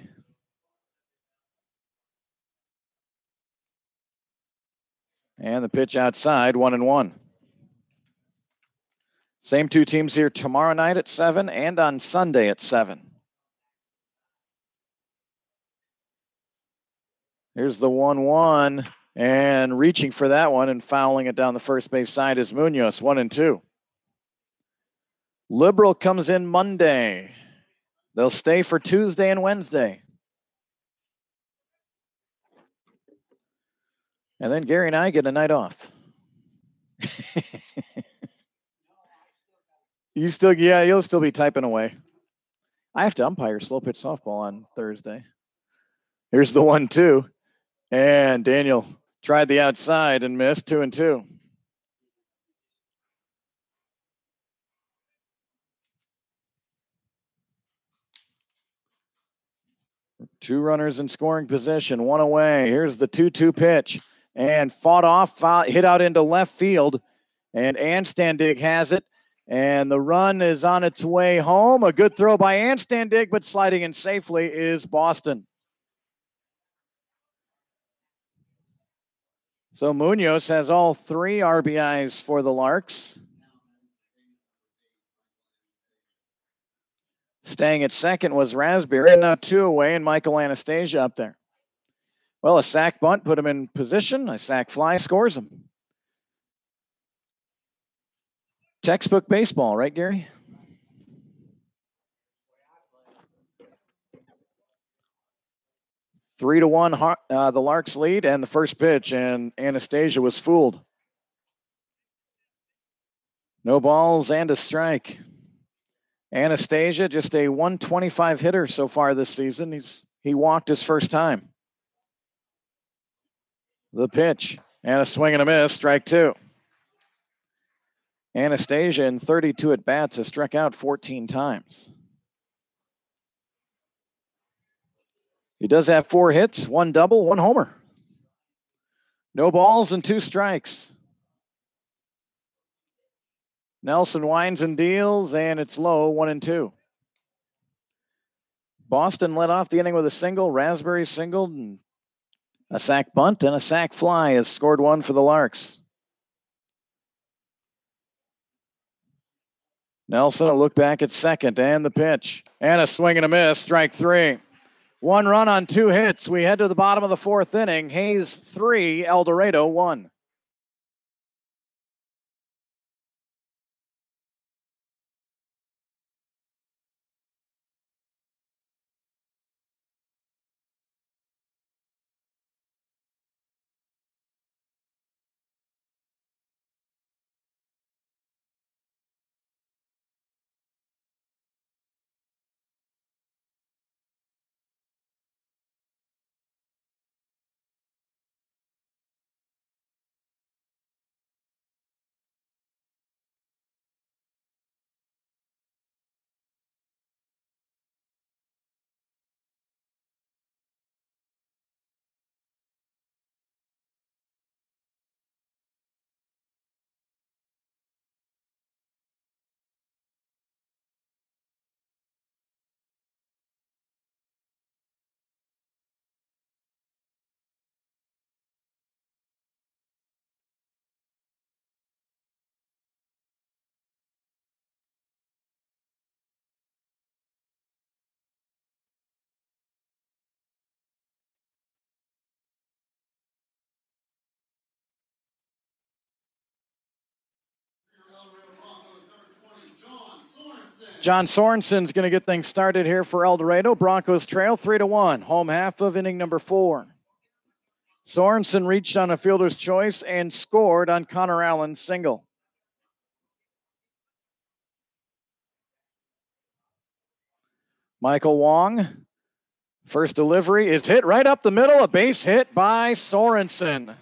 And the pitch outside, 1-1. Same 2 teams here tomorrow night at 7 and on Sunday at 7. Here's the 1-1, and reaching for that one and fouling it down the first base side is Munoz, 1-2. Liberal comes in Monday. They'll stay for Tuesday and Wednesday. And then Gary and I get a night off. You'll still be typing away. I have to umpire slow pitch softball on Thursday. Here's the 1-2. And Daniel tried the outside and missed, 2-2. Two runners in scoring position, 1 away. Here's the 2-2 pitch. And fought off, hit out into left field. And Anstandig has it. And the run is on its way home. A good throw by Anstandig, but sliding in safely is Boston. So Munoz has all 3 RBIs for the Larks. Staying at second was Raspberry, and now 2 away, and Michael Anastasia up there. Well, a sac bunt put him in position. A sac fly scores him. Textbook baseball, right, Gary? Three to 1, the Larks lead, and the first pitch, and Anastasia was fooled. No balls and a strike. Anastasia, just a 125 hitter so far this season. He walked his first time. The pitch, and a swing and a miss, strike 2. Anastasia in 32 at-bats has struck out 14 times. He does have 4 hits, 1 double, 1 homer. No balls and 2 strikes. Nelson winds and deals, and it's low, 1-2. Boston led off the inning with a single. Raspberry singled, and a sac bunt and a sac fly has scored 1 for the Larks. Nelson a look back at second, and the pitch, and a swing and a miss, strike 3. 1 run on 2 hits. We head to the bottom of the 4th inning. Hayes 3, El Dorado 1. John Sorensen's going to get things started here for El Dorado. Broncos trail 3-1. Home half of inning number 4. Sorensen reached on a fielder's choice and scored on Connor Allen's single. Michael Wong, first delivery is hit right up the middle. A base hit by Sorensen.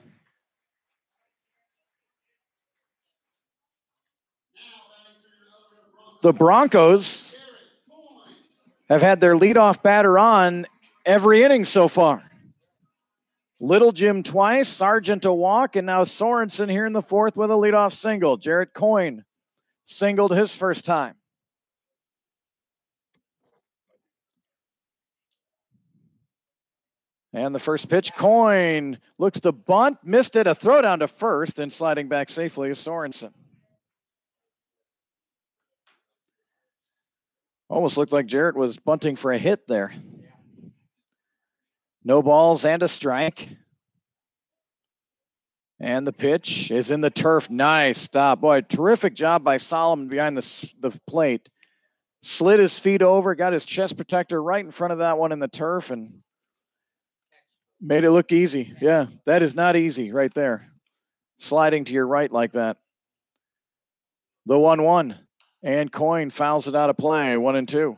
The Broncos have had their leadoff batter on every inning so far. Little Jim twice, Sargent a walk, and now Sorensen here in the 4th with a leadoff single. Jarrett Coyne singled his first time. And the first pitch, Coyne looks to bunt, missed it, a throw down to first, and sliding back safely is Sorensen. Almost looked like Jarrett was bunting for a hit there. No balls and a strike. And the pitch is in the turf. Nice stop. Boy, terrific job by Solomon behind the plate. Slid his feet over, got his chest protector right in front of that one in the turf, and made it look easy. Yeah, that is not easy right there. Sliding to your right like that. The 1-1. And Coyne fouls it out of play. 1-2.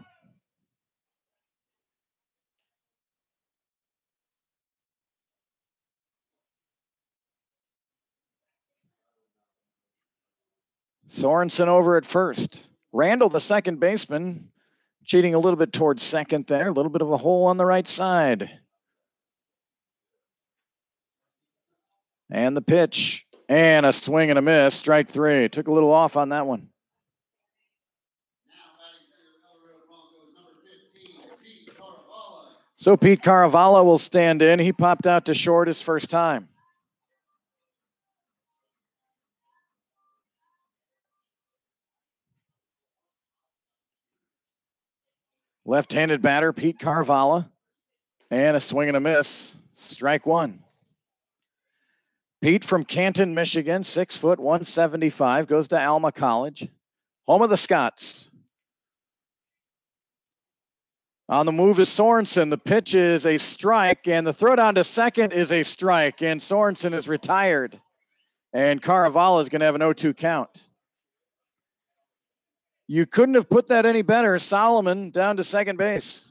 Sorensen over at first. Randall, the second baseman, cheating a little bit towards second there. A little bit of a hole on the right side. And the pitch. And a swing and a miss. Strike 3. Took a little off on that one. So Pete Caravala will stand in. He popped out to short his first time. Left-handed batter, Pete Caravala. And a swing and a miss. Strike one. Pete from Canton, Michigan, 6 foot, 175, goes to Alma College, home of the Scots. On the move is Sorensen. The pitch is a strike, and the throw down to second is a strike, and Sorensen is retired. And Caravala is going to have an 0-2 count. You couldn't have put that any better. Solomon down to second base.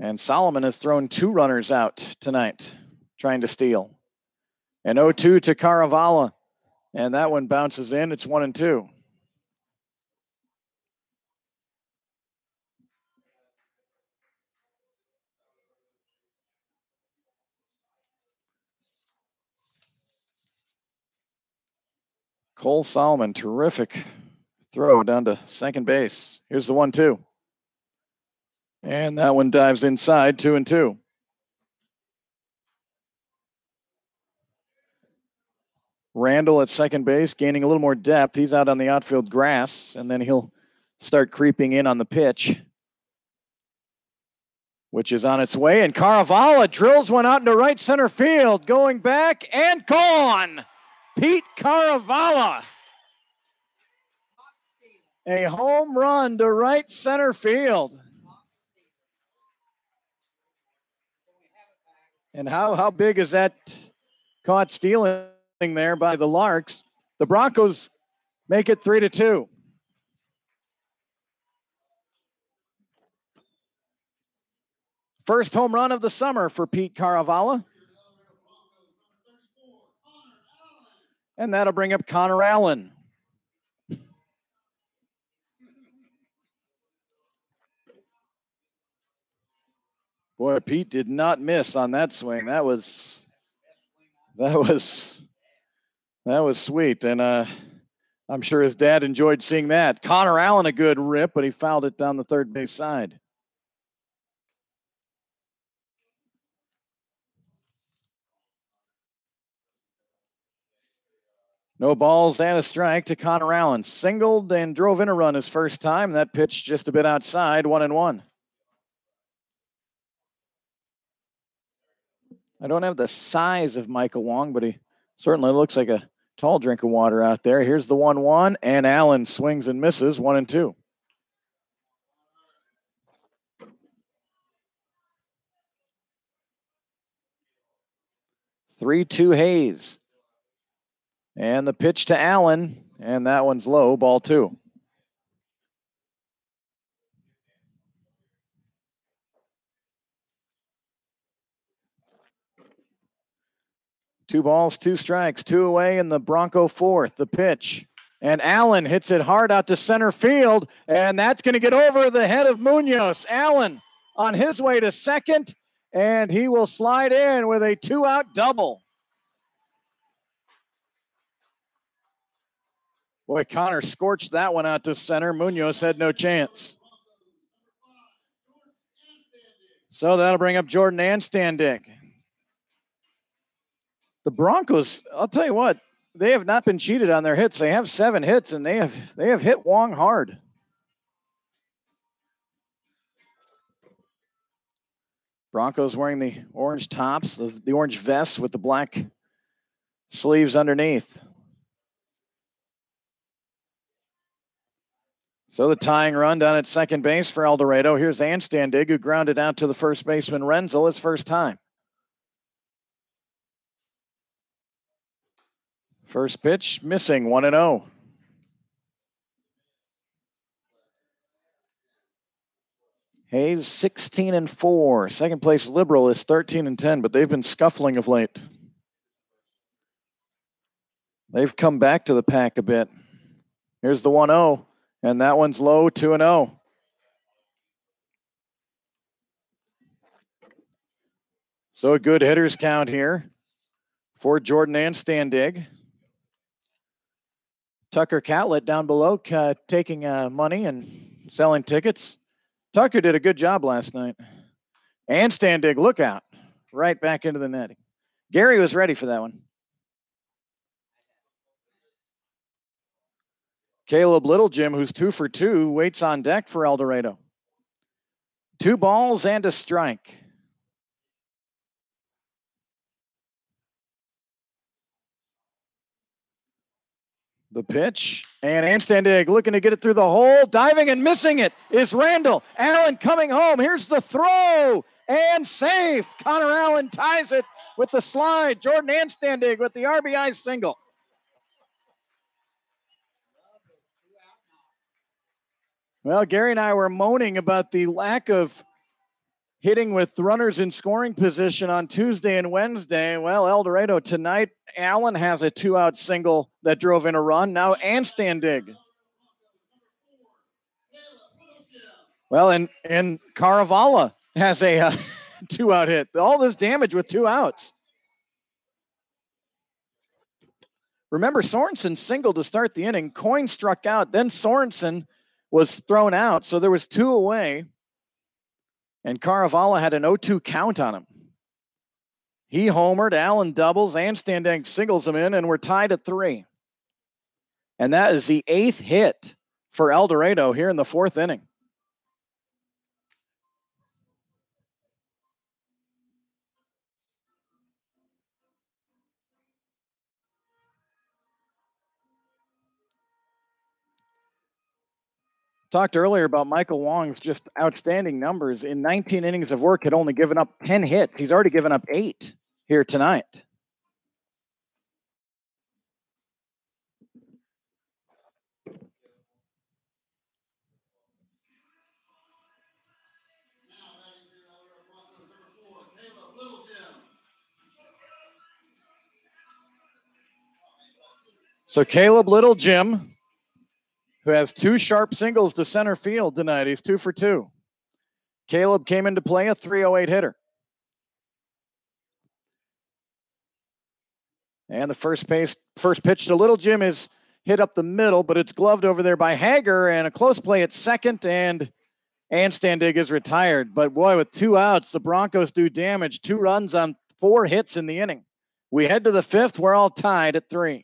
And Solomon has thrown 2 runners out tonight, trying to steal. An 0-2 to Caravala. And that one bounces in. It's 1-2. Cole Solomon, terrific throw down to second base. Here's the 1-2. And that one dives inside, 2-2. Randall at second base, gaining a little more depth. He's out on the outfield grass, and then he'll start creeping in on the pitch, which is on its way. And Caravala drills one out into right center field, going back and gone. Pete Caravala. A home run to right center field. And how big is that caught stealing there by the Larks? The Broncos make it 3-2. First home run of the summer for Pete Caravala. And that'll bring up Connor Allen. Boy, Pete did not miss on that swing. That was sweet. And I'm sure his dad enjoyed seeing that. Connor Allen, a good rip, but he fouled it down the third base side. No balls and a strike to Connor Allen. Singled and drove in a run his first time. That pitch just a bit outside, 1-1. I don't have the size of Michael Wong, but he certainly looks like a tall drink of water out there. Here's the 1-1, and Allen swings and misses, 1-2. Three-two Hayes. And the pitch to Allen, and that one's low, ball 2. Two balls, 2 strikes, 2 away in the Bronco fourth. The pitch. And Allen hits it hard out to center field, and that's going to get over the head of Munoz. Allen on his way to second, and he will slide in with a 2-out double. Boy, Connor scorched that one out to center. Munoz had no chance. So that'll bring up Jordan Anstandig. The Broncos, I'll tell you what, they have not been cheated on their hits. They have 7 hits, and they have hit Wong hard. Broncos wearing the orange tops, the orange vests with the black sleeves underneath. So the tying run down at second base for El Dorado. Here's Anstandig, who grounded out to the first baseman Renzel his first time. First pitch missing, 1-0. Hayes 16-4. Second place Liberal is 13-10, but they've been scuffling of late. They've come back to the pack a bit. Here's the 1-0, and that one's low, 2-0. So a good hitters count here for Jordan Anstandig. Tucker Catlett down below taking money and selling tickets. Tucker did a good job last night. And Standig, look out. Right back into the netting. Gary was ready for that one. Caleb Little-Jim, who's 2 for 2, waits on deck for El Dorado. 2 balls and a strike. The pitch, and Anstandig looking to get it through the hole, diving and missing it is Randall. Allen coming home. Here's the throw, and safe. Connor Allen ties it with the slide. Jordan Anstandig with the RBI single. Well, Gary and I were moaning about the lack of hitting with runners in scoring position on Tuesday and Wednesday. Well, El Dorado tonight, Allen has a 2-out single that drove in a run. Now Anstandig. Well, and Caravala has a 2-out hit. All this damage with 2 outs. Remember, Sorensen singled to start the inning. Coyne struck out. Then Sorensen was thrown out. So there was 2 away. And Caravala had an 0-2 count on him. He homered, Allen doubles, Anstandig singles him in, and we're tied at 3. And that is the 8th hit for El Dorado here in the 4th inning. Talked earlier about Michael Wong's just outstanding numbers. In 19 innings of work, had only given up 10 hits. He's already given up 8 here tonight. So Caleb Little-Jim, who has 2 sharp singles to center field tonight. He's 2 for 2. Caleb came into play, a 308 hitter. And the first pitch to Little-Jim is hit up the middle, but it's gloved over there by Hager, and a close play at second, and Anstandig is retired. But boy, with 2 outs, the Broncos do damage. 2 runs on 4 hits in the inning. We head to the 5th. We're all tied at 3.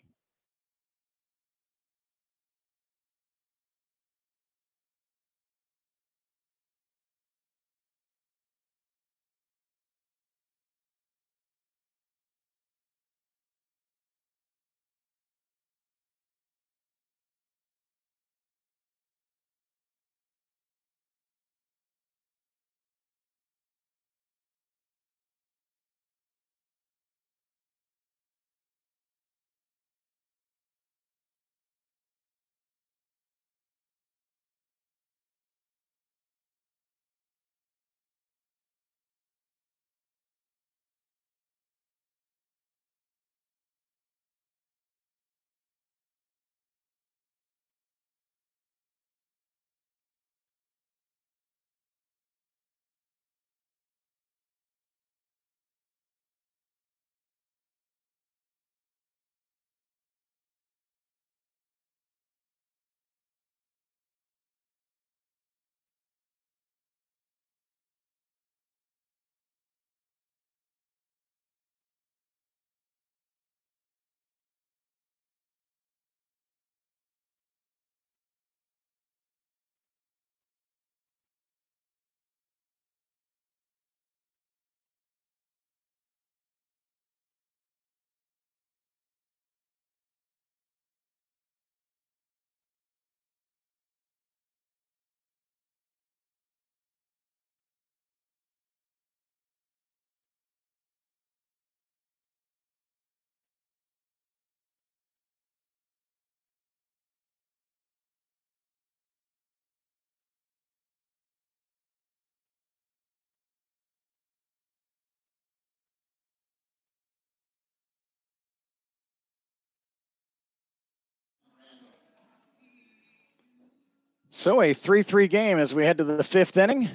So a 3-3 game as we head to the 5th inning.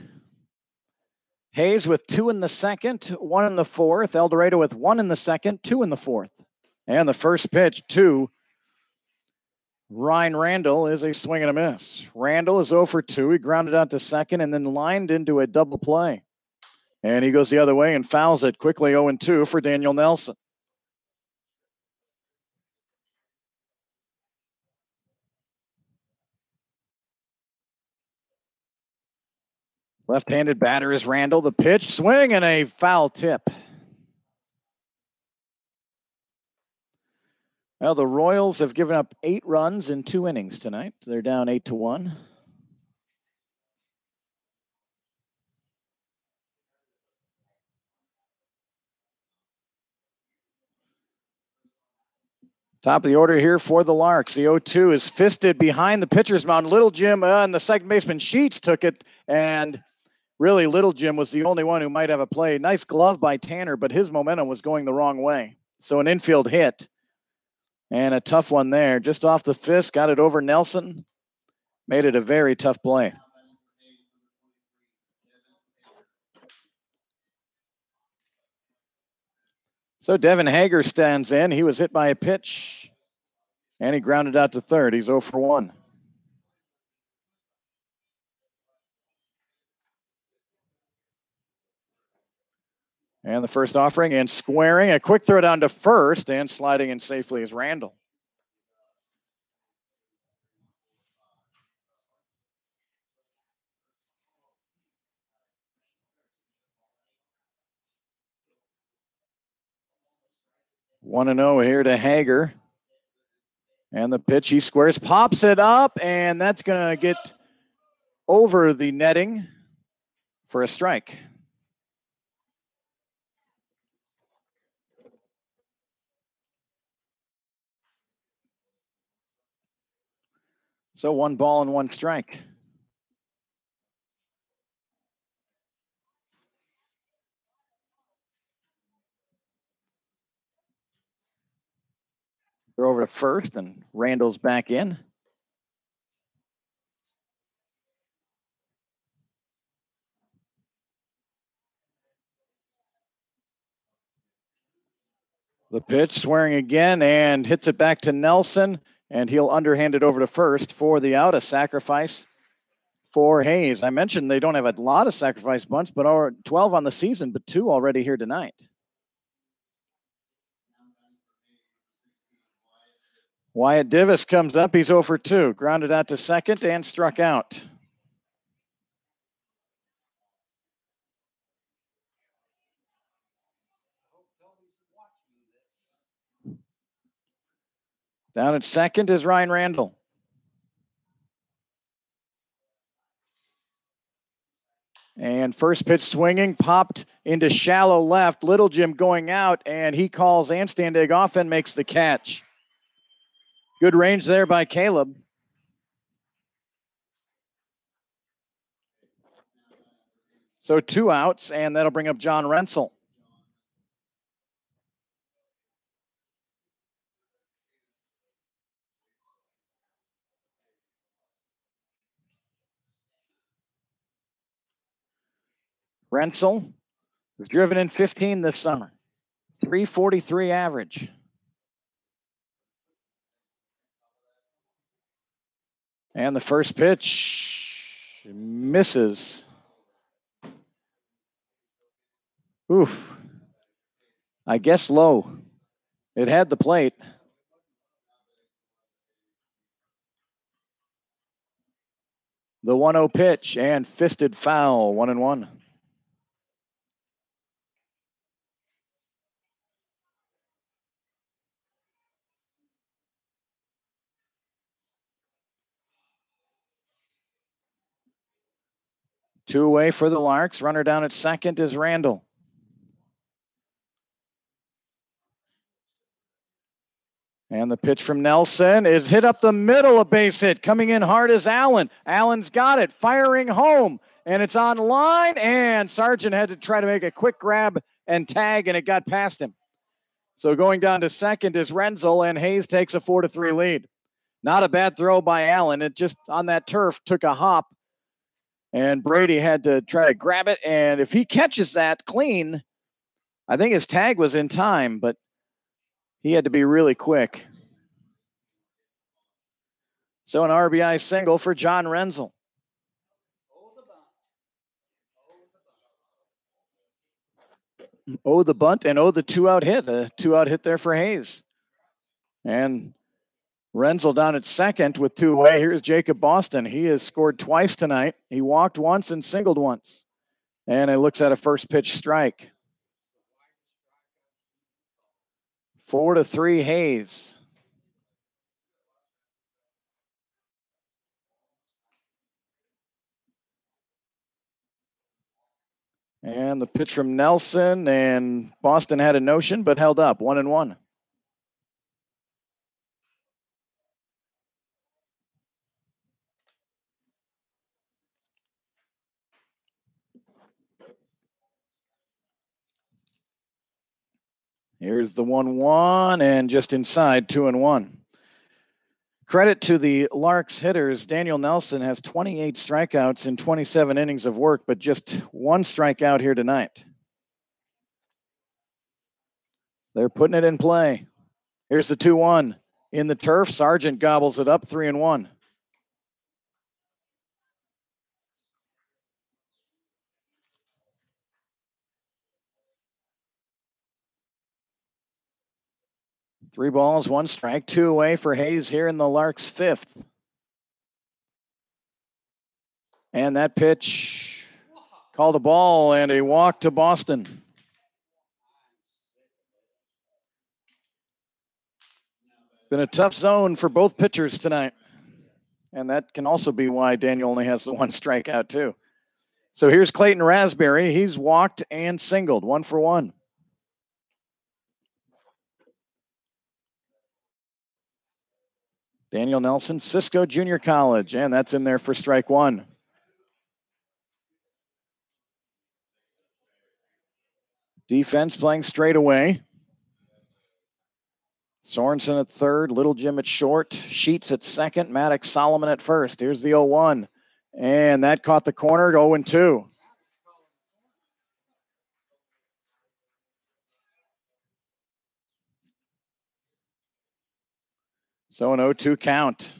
Hayes with 2 in the 2nd, 1 in the 4th. El Dorado with 1 in the 2nd, 2 in the 4th. And the first pitch to Ryan Randall is a swing and a miss. Randall is 0 for 2. He grounded out to second and then lined into a double play. And he goes the other way and fouls it quickly. 0-2 for Daniel Nelson. Left-handed batter is Randall. The pitch, swing, and a foul tip. Well, the Royals have given up 8 runs in 2 innings tonight. They're down 8-1. Top of the order here for the Larks. The 0-2 is fisted behind the pitcher's mound. Little Jim and the second baseman Sheets took it, and really Little Jim was the only one who might have a play. Nice glove by Tanner, but his momentum was going the wrong way. So an infield hit and a tough one there. Just off the fist, got it over Nelson. Made it a very tough play. So Devin Hager stands in. He was hit by a pitch, and he grounded out to third. He's 0 for 1. And the first offering and squaring. A quick throw down to first, and sliding in safely is Randall. One and 0 here to Hager. And the pitch, he squares, pops it up, and that's going to get over the netting for a strike. So 1 ball and 1 strike. They're over to first, and Randall's back in. The pitch, swearing again, and hits it back to Nelson, and he'll underhand it over to first for the out, a sacrifice for Hayes. I mentioned they don't have a lot of sacrifice bunts, but are 12 on the season, but 2 already here tonight. Wyatt Divis comes up. He's 0 for 2. Grounded out to second and struck out. Down at second is Ryan Randall. And first pitch swinging, popped into shallow left. Little Jim going out, and he calls Anstandig off and makes the catch. Good range there by Caleb. So 2 outs, and that'll bring up John Rensel. Rensel was driven in 15 this summer. 343 average. And the first pitch misses. Oof. I guess low. It had the plate. The 1-0 pitch and fisted foul, 1-1. Two away for the Larks. Runner down at second is Randall. And the pitch from Nelson is hit up the middle, a base hit. Coming in hard is Allen. Allen's got it, firing home. And it's on line, and Sargent had to try to make a quick grab and tag, and it got past him. So going down to second is Rensel, and Hayes takes a 4-3 lead. Not a bad throw by Allen. It just, on that turf, took a hop. And Brady had to try to grab it. And if he catches that clean, I think his tag was in time, but he had to be really quick. So an RBI single for John Renzel. Oh, the bunt and the 2-out hit. A 2-out hit there for Hayes. And Renzel down at second with 2 away. Here's Jacob Boston. He has scored twice tonight. He walked once and singled once. And it looks at a first pitch strike. 4-3 Hayes. And the pitch from Nelson, and Boston had a notion but held up 1-1. Here's the 1-1 and just inside 2-1. Credit to the Larks hitters. Daniel Nelson has 28 strikeouts in 27 innings of work, but just 1 strikeout here tonight. They're putting it in play. Here's the 2-1 in the turf. Sargent gobbles it up 3-1. Three balls, 1 strike, 2 away for Hayes here in the Larks' 5th. And that pitch called a ball and a walk to Boston. Been a tough zone for both pitchers tonight. And that can also be why Daniel only has the 1 strikeout, too. So here's Clayton Raspberry. He's walked and singled, 1 for 1. Daniel Nelson, Cisco Junior College, and that's in there for strike 1. Defense playing straight away. Sorensen at third, Little Jim at short, Sheets at second, Maddox Solomon at first. Here's the 0-1, and that caught the corner, 0-2. So an 0-2 count.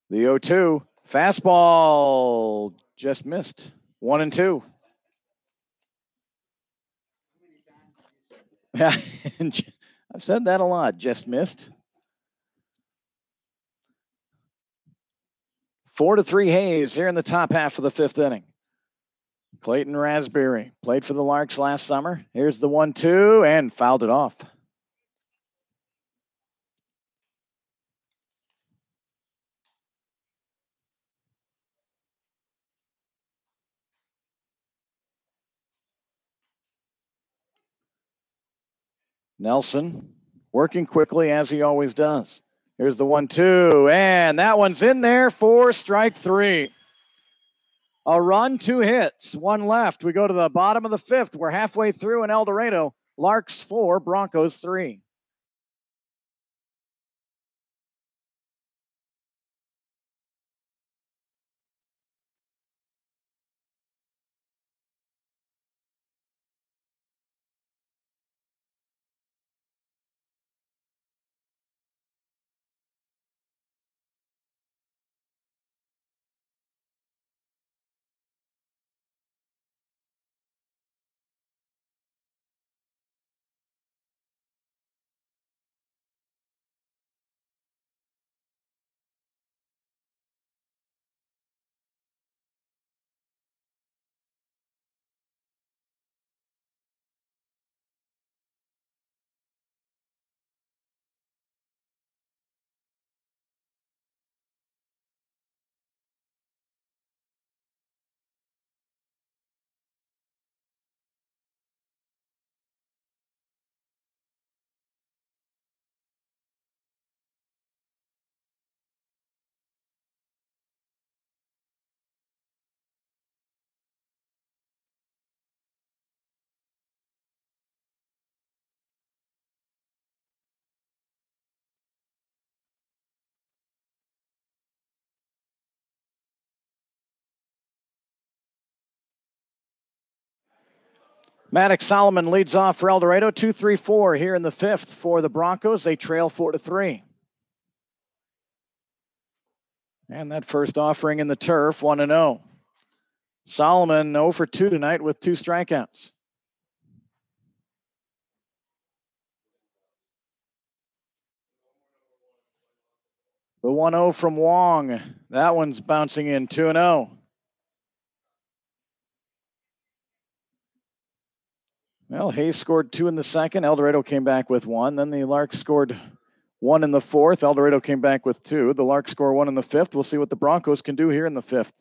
The 0-2, fastball just missed, 1-2. Yeah, I've said that a lot, just missed. 4-3 Hayes here in the top half of the 5th inning. Clayton Raspberry played for the Larks last summer. Here's the 1-2 and fouled it off. Nelson working quickly as he always does. Here's the 1-2, and that one's in there for strike 3. A run, 2 hits, 1 left. We go to the bottom of the 5th. We're halfway through in El Dorado. Larks 4, Broncos 3. Maddox Solomon leads off for El Dorado, 2-3-4 here in the fifth for the Broncos. They trail 4-3. And that first offering in the turf, 1-0. Solomon 0 for 2 tonight with 2 strikeouts. The 1-0 from Wong. That one's bouncing in, 2-0. Well, Hayes scored 2 in the second. El Dorado came back with 1. Then the Larks scored 1 in the fourth. El Dorado came back with 2. The Larks score 1 in the fifth. We'll see what the Broncos can do here in the fifth.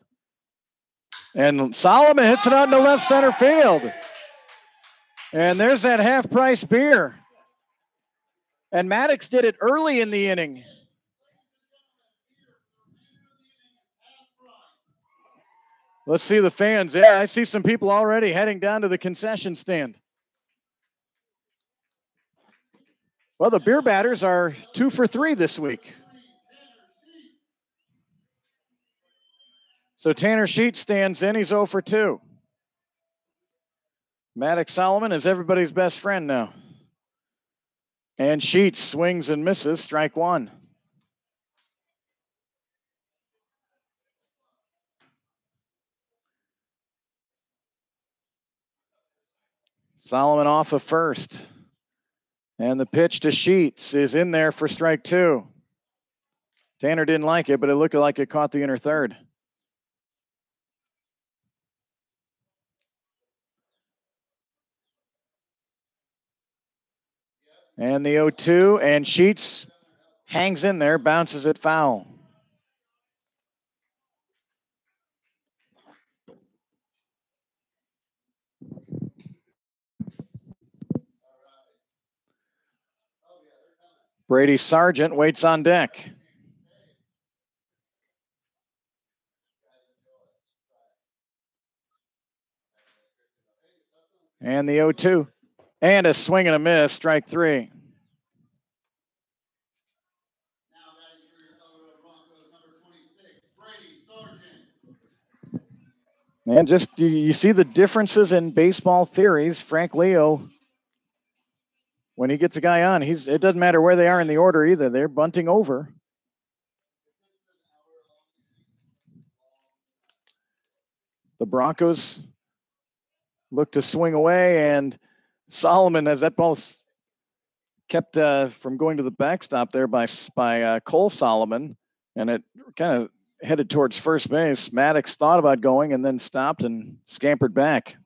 And Solomon hits it out into left center field. And there's that half-price beer. And Maddox did it early in the inning. Let's see the fans. Yeah, I see some people already heading down to the concession stand. Well, the beer batters are 2 for 3 this week. So Tanner Sheets stands in. He's 0 for 2. Maddox Solomon is everybody's best friend now. And Sheets swings and misses, strike 1. Solomon off of first. And the pitch to Sheets is in there for strike 2. Tanner didn't like it, but it looked like it caught the inner third. And the 0-2, and Sheets hangs in there, bounces it foul. Brady Sargent waits on deck. And the 0-2. And a swing and a miss, strike 3. And just you see the differences in baseball theories. Frank Leo, when he gets a guy on, it doesn't matter where they are in the order either. They're bunting over. The Broncos look to swing away, and Solomon, as that ball kept from going to the backstop there by Cole Solomon, and it kind of headed towards first base. Maddox thought about going and then stopped and scampered back.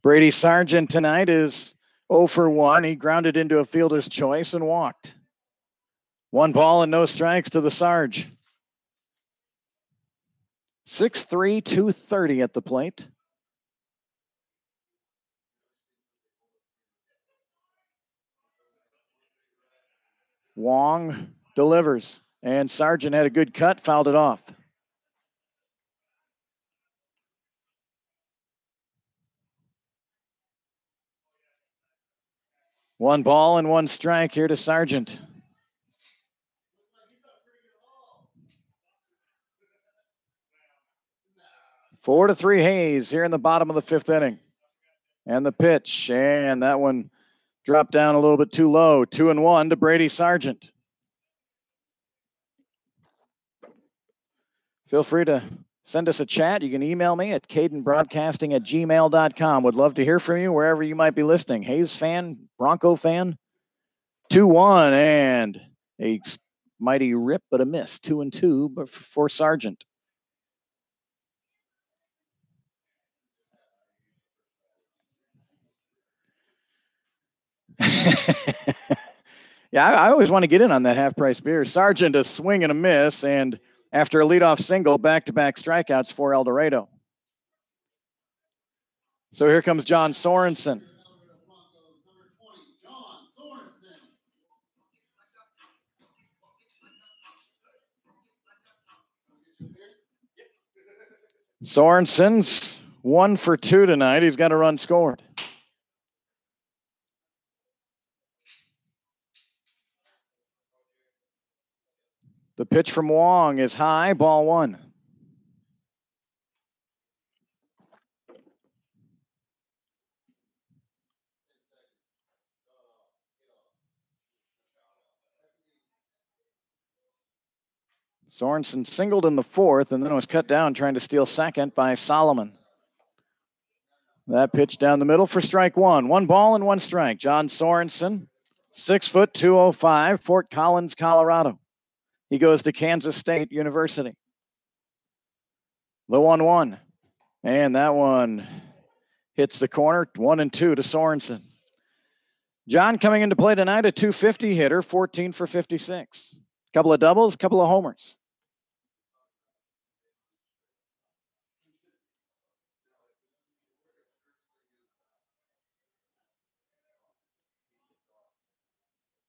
Brady Sargent tonight is 0 for 1. He grounded into a fielder's choice and walked. 1 ball and no strikes to the Sarge. 6'3", 230 at the plate. Wong delivers, and Sargent had a good cut, fouled it off. One ball and 1 strike here to Sargent. Four to 3 Hayes here in the bottom of the 5th inning. And the pitch, and that one dropped down a little bit too low. 2-1 to Brady Sargent. Feel free to send us a chat. You can email me at cadenbroadcasting@gmail.com. Would love to hear from you wherever you might be listening. Hayes fan, Bronco fan. 2-1, and a mighty rip, but a miss. 2-2 but for Sargent. Yeah, I always want to get in on that half-price beer. Sargent a swing and a miss, and after a leadoff single, back-to-back strikeouts for El Dorado. So here comes John Sorensen. Sorensen's 1 for 2 tonight. He's got a run scored. The pitch from Wong is high, ball 1. Sorensen singled in the fourth and then was cut down trying to steal second by Solomon. That pitch down the middle for strike one. 1 ball and 1 strike. John Sorensen, 6 foot 205, Fort Collins, Colorado. He goes to Kansas State University. The 1-1. And that one hits the corner. 1-2 to Sorensen. John coming into play tonight, a .250 hitter, 14 for 56. Couple of doubles, couple of homers.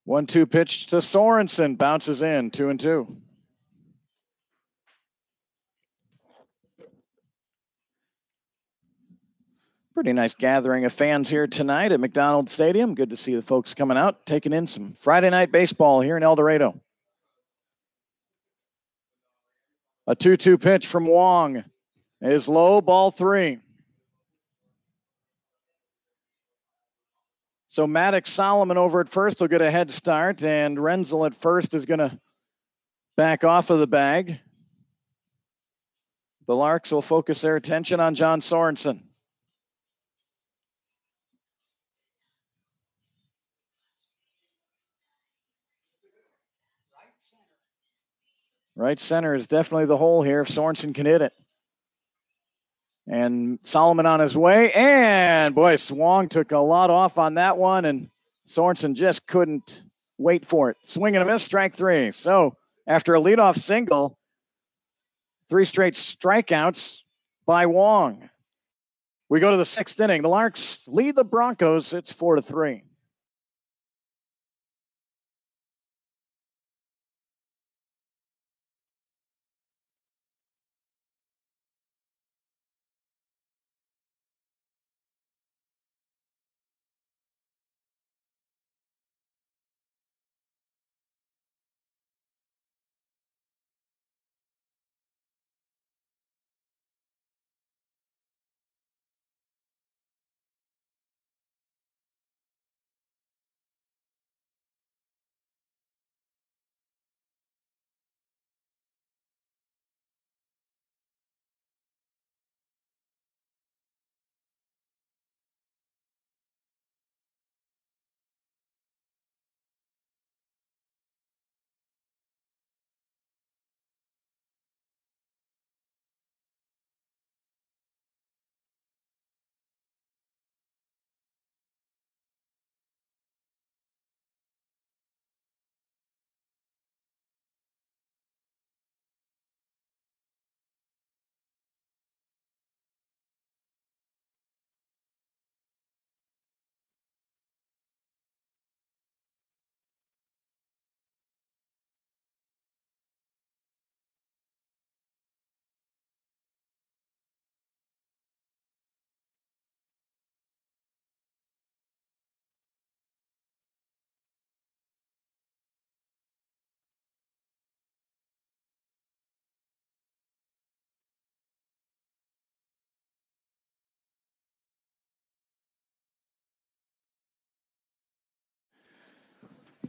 One-two pitch to Sorensen, bounces in, 2-2. Pretty nice gathering of fans here tonight at McDonald Stadium. Good to see the folks coming out, taking in some Friday night baseball here in El Dorado. A 2-2 pitch from Wong is low, ball 3. So Maddox Solomon over at first will get a head start, and Renzel at first is going to back off of the bag. The Larks will focus their attention on John Sorensen. Right center is definitely the hole here if Sorensen can hit it. And Solomon on his way. And, boy, Swong took a lot off on that one, and Sorensen just couldn't wait for it. Swing and a miss, strike 3. So after a leadoff single, 3 straight strikeouts by Wong. We go to the 6th inning. The Larks lead the Broncos. It's 4-3.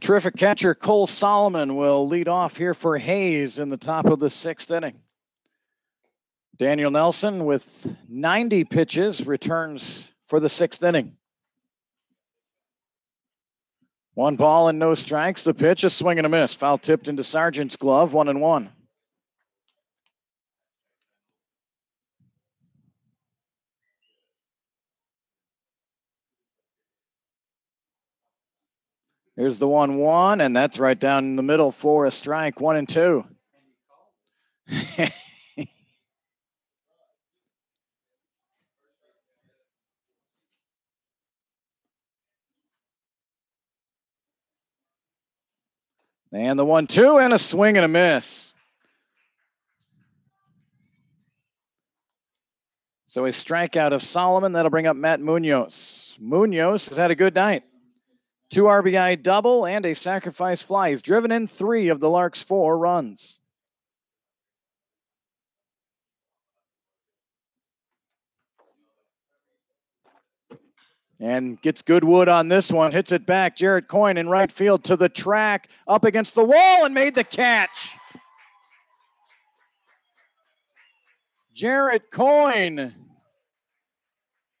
Terrific catcher Cole Solomon will lead off here for Hayes in the top of the 6th inning. Daniel Nelson with 90 pitches returns for the 6th inning. 1 ball and no strikes. The pitch, a swing and a miss. Foul tipped into Sargent's glove, 1-1. Here's the 1-1, and that's right down in the middle for a strike, 1-2. And the 1-2 and a swing and a miss. So a strikeout of Solomon. That'll bring up Matt Munoz. Munoz has had a good night. 2 RBI double and a sacrifice fly. He's driven in 3 of the Larks' 4 runs. And gets good wood on this one. Hits it back. Jarrett Coyne in right field to the track. Up against the wall and made the catch. Jarrett Coyne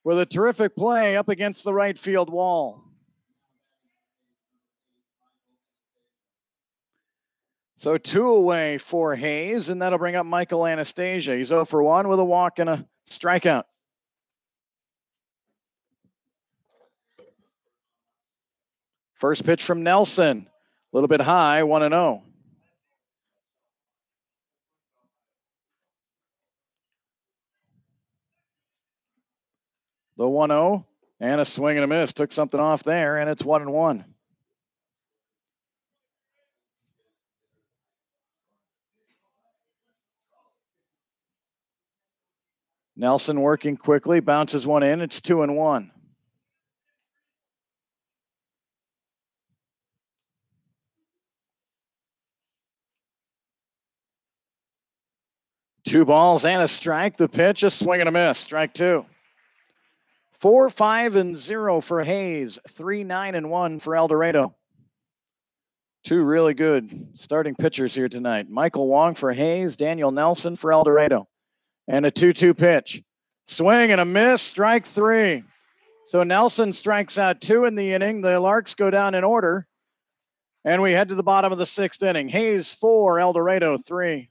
with a terrific play up against the right field wall. So 2 away for Hayes, and that'll bring up Michael Anastasia. He's 0 for 1 with a walk and a strikeout. First pitch from Nelson. A little bit high, 1-0. The 1-0 and a swing and a miss. Took something off there, and it's 1-1. Nelson working quickly, bounces one in. It's 2-1. Two balls and a strike. The pitch, a swing and a miss. Strike 2. 4-5-0 for Hayes. 3-9-1 for El Dorado. Two really good starting pitchers here tonight. Michael Wong for Hayes, Daniel Nelson for El Dorado. And a 2-2 pitch. Swing and a miss, strike 3. So Nelson strikes out 2 in the inning. The Larks go down in order. And we head to the bottom of the 6th inning. Hayes 4, El Dorado 3.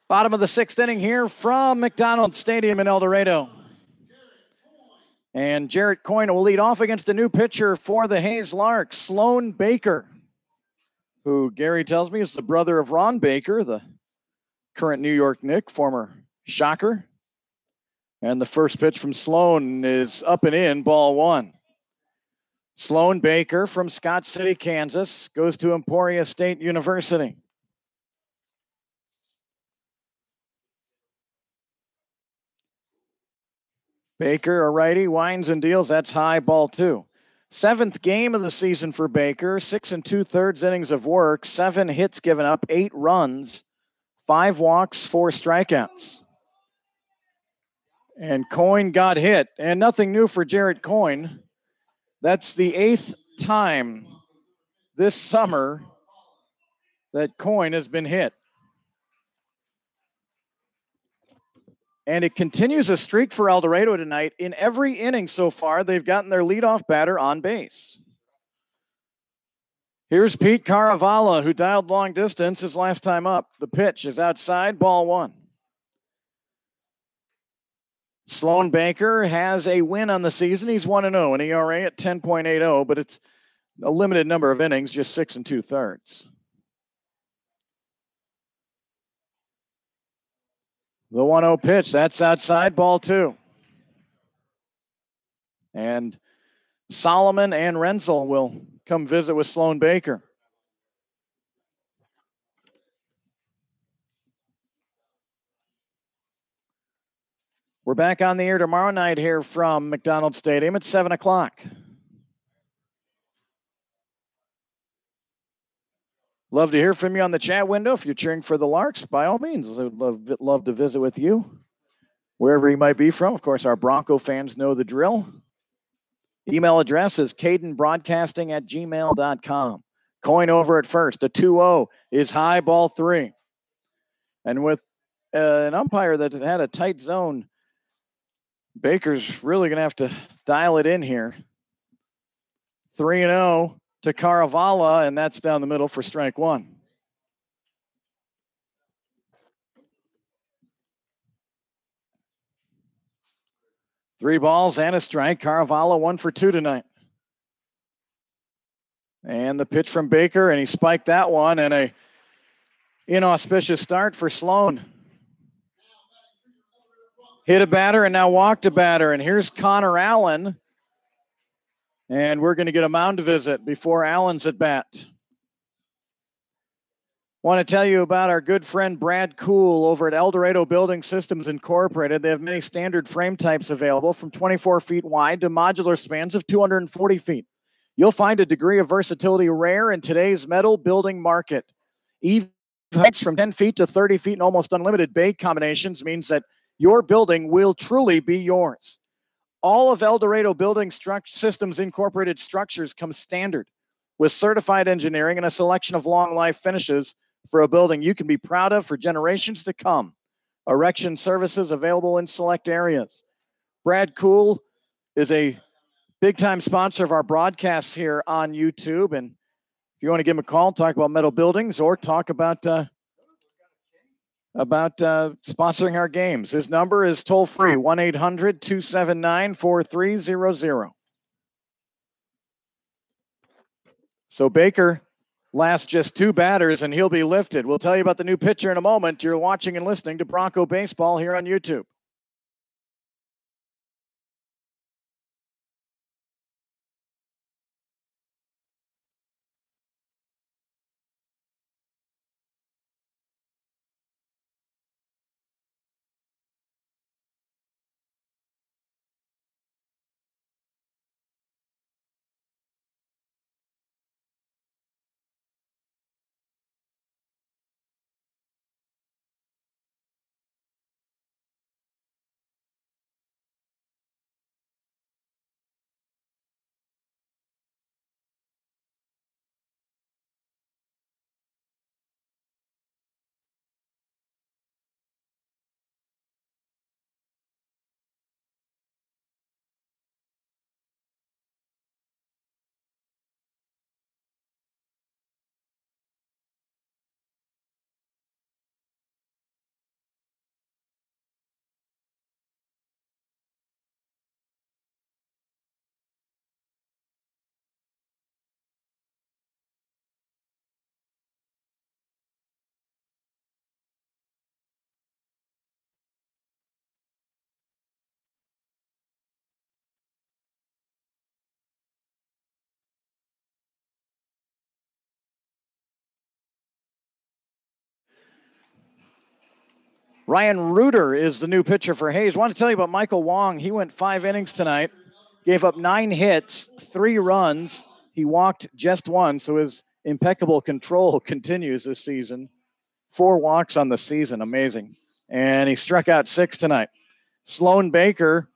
Bottom of the 6th inning here from McDonald Stadium in El Dorado. And Jarrett Coyne will lead off against a new pitcher for the Hayes Larks, Sloan Baker, who Gary tells me is the brother of Ron Baker, the current New York Knick, former Shocker. And the first pitch from Sloan is up and in, ball 1. Sloan Baker from Scott City, Kansas, goes to Emporia State University. Baker, a righty, winds and deals. That's high, ball 2. 7th game of the season for Baker. 6 2/3 innings of work. 7 hits given up, 8 runs, 5 walks, 4 strikeouts. And Coyne got hit. And nothing new for Jarrett Coyne. That's the 8th time this summer that Coyne has been hit. And it continues a streak for El Dorado tonight. In every inning so far, they've gotten their leadoff batter on base. Here's Pete Caravala, who dialed long distance his last time up. The pitch is outside, ball 1. Sloan Baker has a win on the season. He's 1-0, an ERA at 10.80, but it's a limited number of innings, just 6 2/3. The 1-0 pitch, that's outside, ball 2. And Solomon and Renzel will come visit with Sloan Baker. We're back on the air tomorrow night here from McDonald Stadium at 7 o'clock. Love to hear from you on the chat window. If you're cheering for the Larks, by all means, I would love to visit with you, wherever you might be from. Of course, our Bronco fans know the drill. Email address is cadenbroadcasting@gmail.com. Coin over at first. A 2-0 is high, ball 3. And with an umpire that had a tight zone, Baker's really going to have to dial it in here. 3-0 to Caravala, and that's down the middle for strike 1. Three balls and a strike. Caravala 1 for 2 tonight. And the pitch from Baker, and he spiked that one, and a inauspicious start for Sloan. Hit a batter and now walked a batter, and here's Connor Allen. And we're going to get a mound visit before Allen's at bat. Want to tell you about our good friend Brad Cool over at El Dorado Building Systems Incorporated. They have many standard frame types available from 24 feet wide to modular spans of 240 feet. You'll find a degree of versatility rare in today's metal building market. Even heights from 10 feet to 30 feet and almost unlimited bay combinations means that your building will truly be yours. All of El Dorado Building Systems Incorporated structures come standard with certified engineering and a selection of long life finishes for a building you can be proud of for generations to come. Erection services available in select areas. Brad Cool is a big-time sponsor of our broadcasts here on YouTube. And if you want to give him a call, talk about metal buildings or talk about sponsoring our games, his number is toll-free, 1-800-279-4300. So Baker lasts just 2 batters, and he'll be lifted. We'll tell you about the new pitcher in a moment. You're watching and listening to Bronco Baseball here on YouTube. Ryan Reuter is the new pitcher for Hayes. I want to tell you about Michael Wong. He went 5 innings tonight, gave up 9 hits, 3 runs. He walked just 1, so his impeccable control continues this season. 4 walks on the season, amazing. And he struck out 6 tonight. Sloan Baker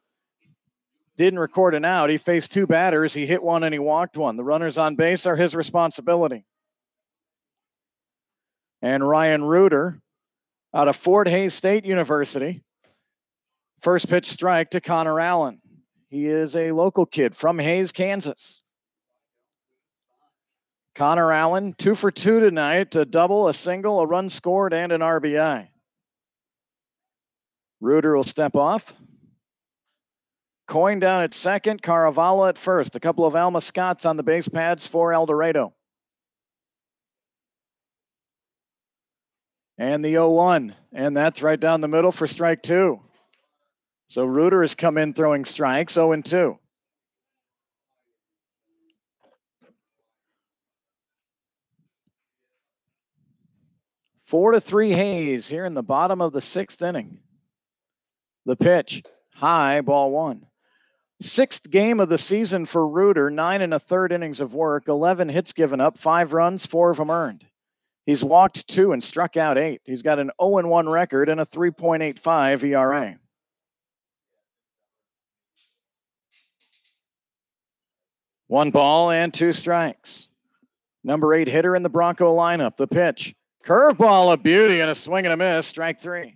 didn't record an out. He faced 2 batters. He hit 1 and he walked 1. The runners on base are his responsibility. And Ryan Reuter, out of Fort Hays State University. First pitch strike to Connor Allen. He is a local kid from Hays, Kansas. Connor Allen, 2 for 2 tonight, a double, a single, a run scored, and an RBI. Reuter will step off. Coin down at second, Caravallo at first. A couple of Alma Scotts on the base pads for El Dorado. And the 0-1, and that's right down the middle for strike two. So Reuter has come in throwing strikes, 0-2. Four to three Hayes here in the bottom of the sixth inning. The pitch, high, ball one. Sixth game of the season for Reuter, 9 1/3 innings of work, 11 hits given up, 5 runs, 4 of them earned. He's walked 2 and struck out 8. He's got an 0-1 record and a 3.85 ERA. One ball and 2 strikes. Number 8 hitter in the Bronco lineup. The pitch, curveball, a beauty, and a swing and a miss, strike 3.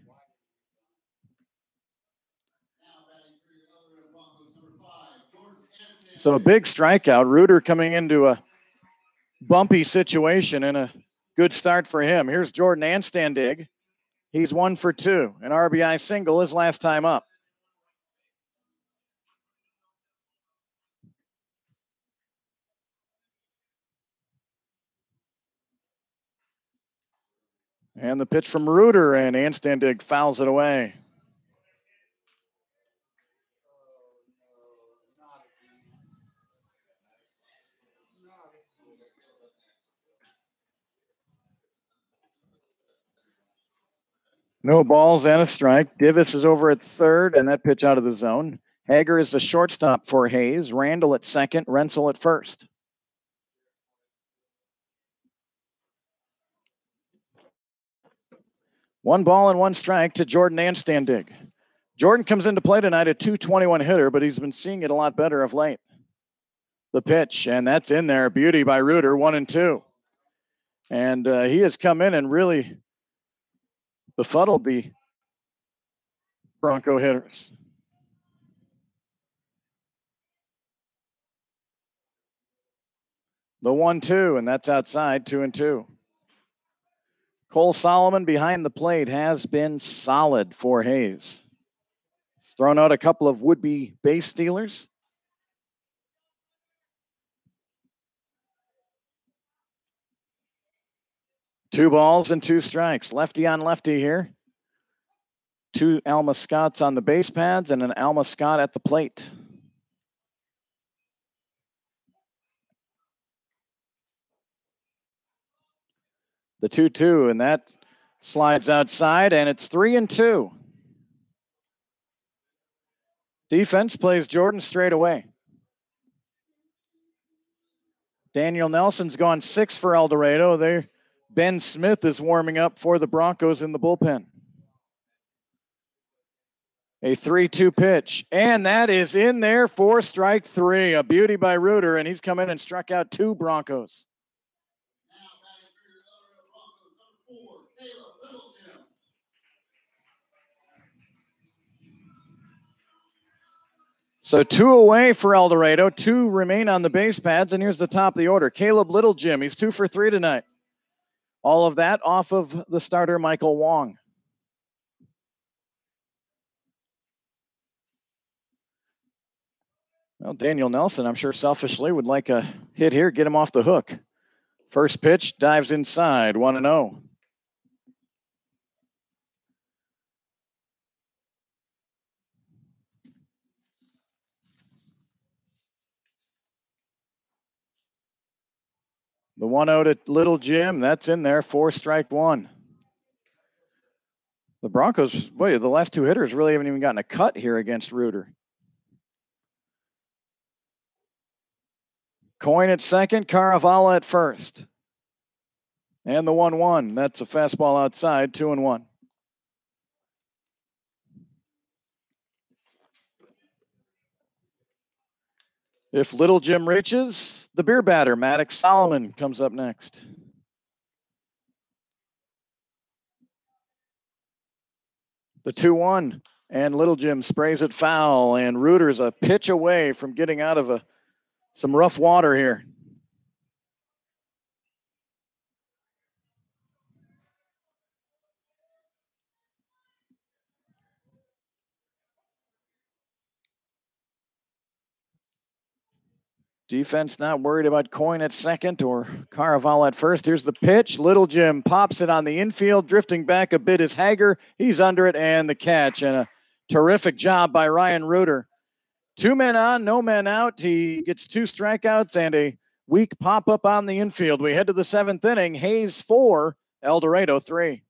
So a big strikeout. Reuter coming into a bumpy situation and a good start for him. Here's Jordan Anstandig. He's 1 for 2. An RBI single his last time up. And the pitch from Reuter, and Anstandig fouls it away. No balls and a strike. Divis is over at third, and that pitch out of the zone. Hager is the shortstop for Hayes. Randall at second. Rensel at first. One ball and 1 strike to Jordan Anstandig. Jordan comes into play tonight, a .221 hitter, but he's been seeing it a lot better of late. The pitch, and that's in there. Beauty by Reuter, 1-2. And he has come in and really befuddled the Bronco hitters. The 1-2, and that's outside, 2-2. Cole Solomon behind the plate has been solid for Hayes. He's thrown out a couple of would-be base stealers. Two balls and 2 strikes. Lefty on lefty here. 2 Alma Scotts on the base pads and an Alma Scott at the plate. The 2-2, and that slides outside, and it's 3-2. Defense plays Jordan straight away. Daniel Nelson's gone 6 for El Dorado. Ben Smith is warming up for the Broncos in the bullpen. A 3-2 pitch, and that is in there for strike 3. A beauty by Reuter, and he's come in and struck out 2 Broncos. So 2 away for El Dorado. 2 remain on the base pads, and here's the top of the order. Caleb Littlejim, he's 2 for 3 tonight. All of that off of the starter, Michael Wong. Well, Daniel Nelson, I'm sure selfishly would like a hit here, get him off the hook. First pitch, dives inside, 1-0. The 1-0 to Littlejim, that's in there for strike 1. The Broncos, boy, the last 2 hitters really haven't even gotten a cut here against Reuter. Coin at second, Caravallo at first. And the 1-1, that's a fastball outside, 2-1. If Littlejim reaches, the beer batter, Maddox Solomon, comes up next. The 2-1, and Littlejim sprays it foul, and Reuter's a pitch away from getting out of some rough water here. Defense not worried about Coyne at second or Caraval at first. Here's the pitch. Little Jim pops it on the infield. Drifting back a bit is Hager. He's under it, and the catch. And a terrific job by Ryan Reuter. 2 men on, no men out. He gets 2 strikeouts and a weak pop-up on the infield. We head to the 7th inning. Hayes 4, El Dorado 3.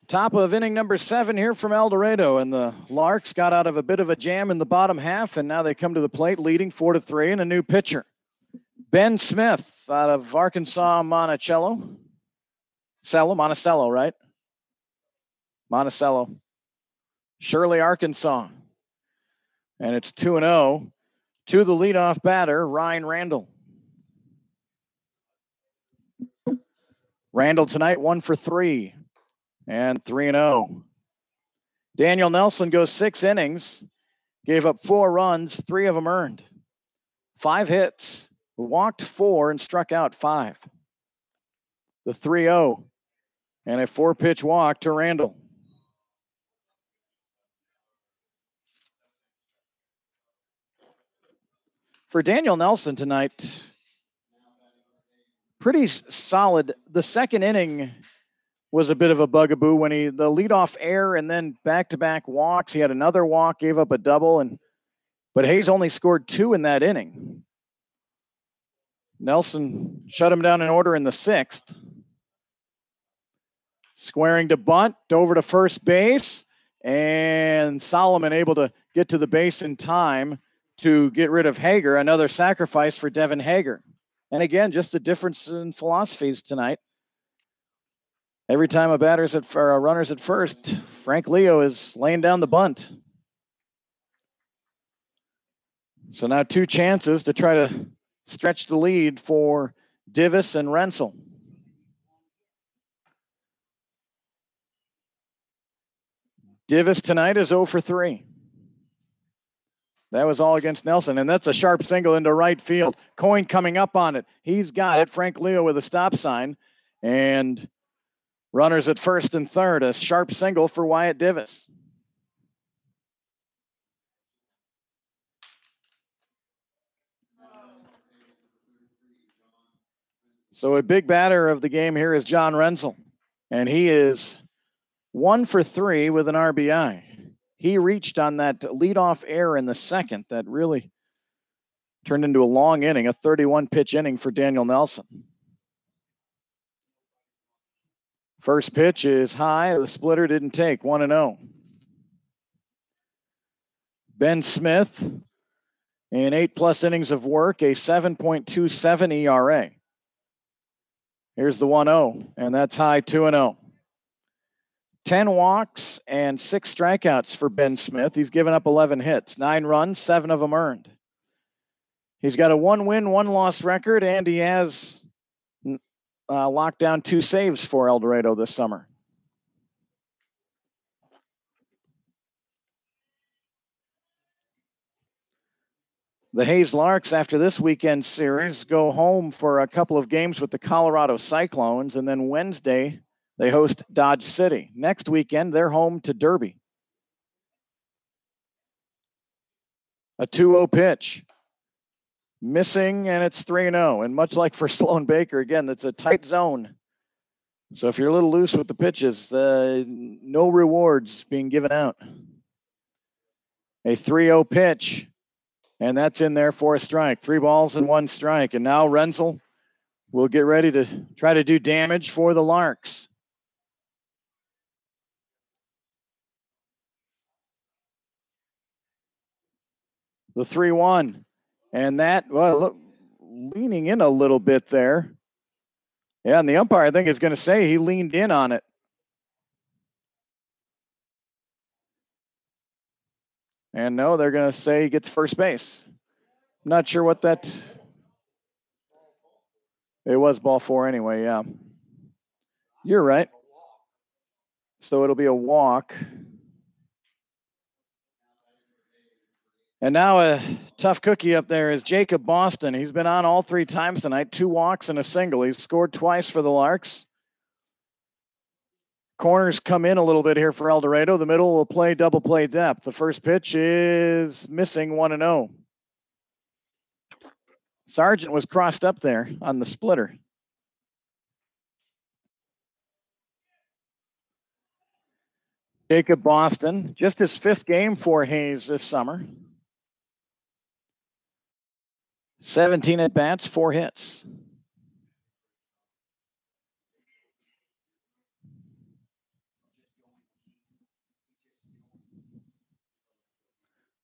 Top of inning number 7 here from El Dorado, and the Larks got out of a bit of a jam in the bottom half, and now they come to the plate leading 4-3 and a new pitcher. Ben Smith out of Arkansas, Monticello, right? Monticello. Shirley, Arkansas. And it's 2-0 to the leadoff batter, Ryan Randall. Randall tonight 1 for 3. And 3-0. Daniel Nelson goes 6 innings, gave up 4 runs, 3 of them earned. 5 hits, walked 4 and struck out 5. The 3-0 and a 4-pitch walk to Randall. For Daniel Nelson tonight, pretty solid. The second inning was a bit of a bugaboo when the leadoff error and then back-to-back walks. He had another walk, gave up a double, but Hayes only scored 2 in that inning. Nelson shut him down in order in the 6th. Squaring to bunt, over to first base, and Solomon able to get to the base in time to get rid of Hager. Another sacrifice for Devin Hager. And again, just the difference in philosophies tonight. Every time a runner's at first, Frank Leo is laying down the bunt. So now 2 chances to try to stretch the lead for Divis and Rensel. Divis tonight is 0 for 3. That was all against Nelson, and that's a sharp single into right field. Coyne coming up on it. He's got it. Frank Leo with a stop sign, and runners at first and third. A sharp single for Wyatt Divis. So a big batter of the game here is John Rensel, and he is 1 for 3 with an RBI. He reached on that leadoff error in the 2nd that really turned into a long inning, a 31-pitch inning for Daniel Nelson. First pitch is high. The splitter didn't take. 1-0. Ben Smith, in 8+ innings of work, a 7.27 ERA. Here's the 1-0, and that's high. 2-0. 10 walks and 6 strikeouts for Ben Smith. He's given up 11 hits, 9 runs, 7 of them earned. He's got a 1-win, 1-loss record, and he has locked down 2 saves for El Dorado this summer. The Hayes Larks, after this weekend series, go home for a couple of games with the Colorado Cyclones, and then Wednesday they host Dodge City. Next weekend, they're home to Derby. A 2-0 pitch. Missing, and it's 3-0. And much like for Sloan Baker, again, that's a tight zone. So if you're a little loose with the pitches, no rewards being given out. A 3-0 pitch, and that's in there for a strike. 3 balls and 1 strike. And now Renzel will get ready to try to do damage for the Larks. The 3-1. And that, well, look, leaning in a little bit there. Yeah, and the umpire, I think, is going to say he leaned in on it. And no, they're going to say he gets first base. I'm not sure what that... It was ball 4 anyway, yeah. You're right. So it'll be a walk. And now a tough cookie up there is Jacob Boston. He's been on all 3 times tonight, 2 walks and a single. He's scored twice for the Larks. Corners come in a little bit here for El Dorado. The middle will play double play depth. The first pitch is missing, 1-0. Sargent was crossed up there on the splitter. Jacob Boston, just his 5th game for Hayes this summer. 17 at-bats, 4 hits.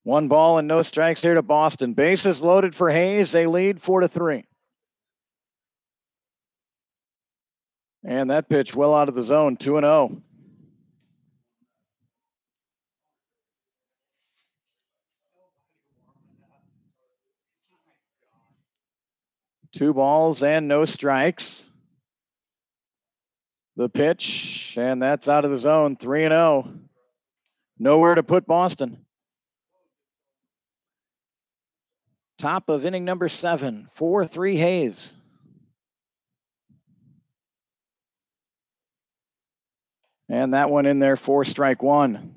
One ball and no strikes here to Boston. Bases loaded for Hayes. They lead 4-3. And that pitch well out of the zone, 2-0. Two balls and no strikes. The pitch, and that's out of the zone, 3-0. Nowhere to put Boston. Top of inning number 7, 4-3 Hayes. And that one in there for strike 1.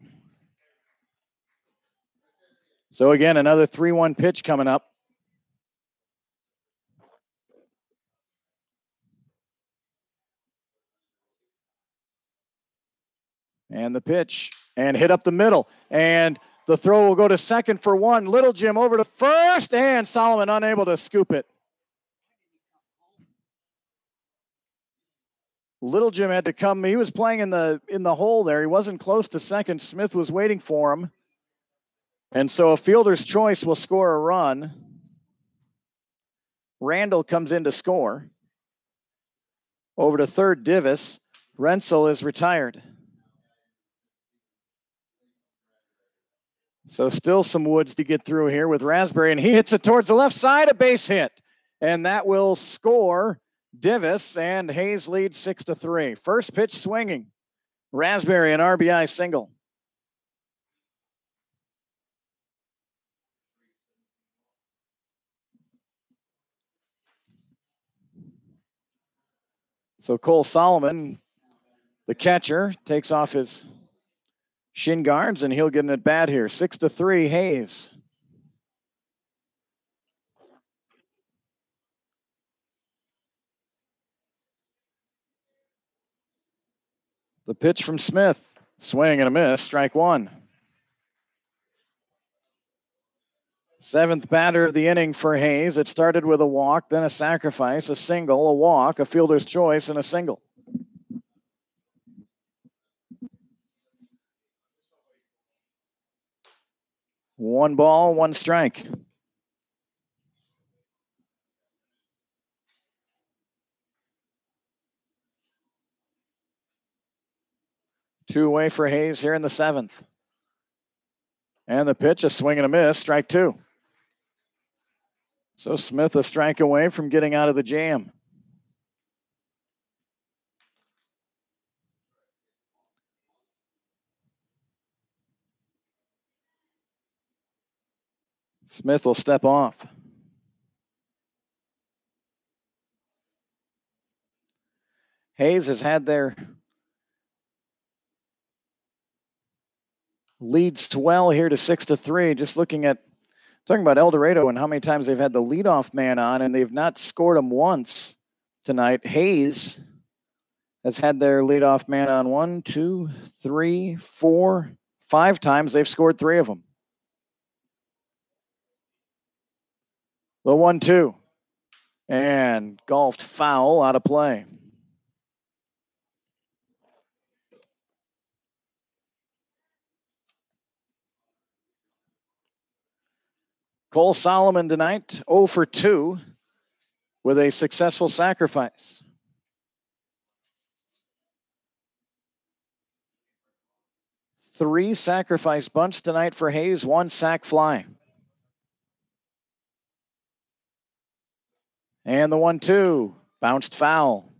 So again, another 3-1 pitch coming up. And the pitch, and hit up the middle. And the throw will go to second for 1. Little Jim over to first, and Solomon unable to scoop it. Little Jim had to come. He was playing in the hole there. He wasn't close to second. Smith was waiting for him. And so a fielder's choice will score a run. Randall comes in to score. Over to third, Divis. Renzel is retired. So still some woods to get through here with Raspberry, and he hits it towards the left side, a base hit. And that will score Divis, and Hayes leads 6-3. First pitch swinging. Raspberry, an RBI single. So Cole Solomon, the catcher, takes off his shin guards, and he'll get an at-bat here. 6-3, Hayes. The pitch from Smith. Swing and a miss, strike 1. 7th batter of the inning for Hayes. It started with a walk, then a sacrifice, a single, a walk, a fielder's choice, and a single. One ball, one strike. Two away for Hayes here in the 7th. And the pitch, a swing and a miss, strike 2. So Smith a strike away from getting out of the jam. Smith will step off. Hayes has had their lead swell here to 6-3. Just talking about El Dorado and how many times they've had the leadoff man on, and they've not scored him once tonight. Hayes has had their leadoff man on 1, 2, 3, 4, 5 times. They've scored 3 of them. The 1-2. And golfed foul, out of play. Cole Solomon tonight, 0 for 2 with a successful sacrifice. Three sacrifice bunts tonight for Hayes, 1 sac fly. And the 1-2, bounced foul.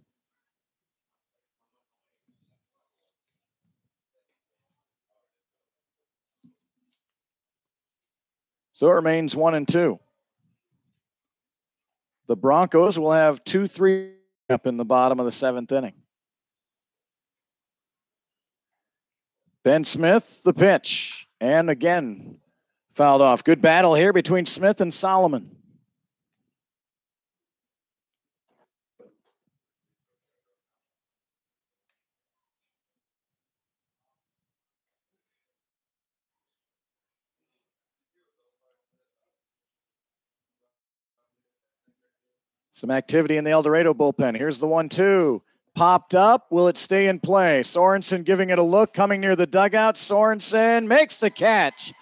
So it remains 1-2. The Broncos will have 2-3 up in the bottom of the 7th inning. Ben Smith, the pitch, and again, fouled off. Good battle here between Smith and Solomon. Some activity in the El Dorado bullpen. Here's the 1-2. Popped up. Will it stay in play? Sorensen giving it a look, coming near the dugout. Sorensen makes the catch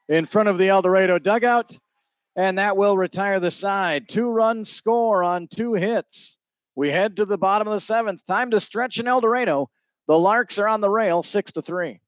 in front of the El Dorado dugout, and that will retire the side. 2-run score on 2 hits. We head to the bottom of the 7th. Time to stretch in El Dorado. The Larks are on the rail, 6-3.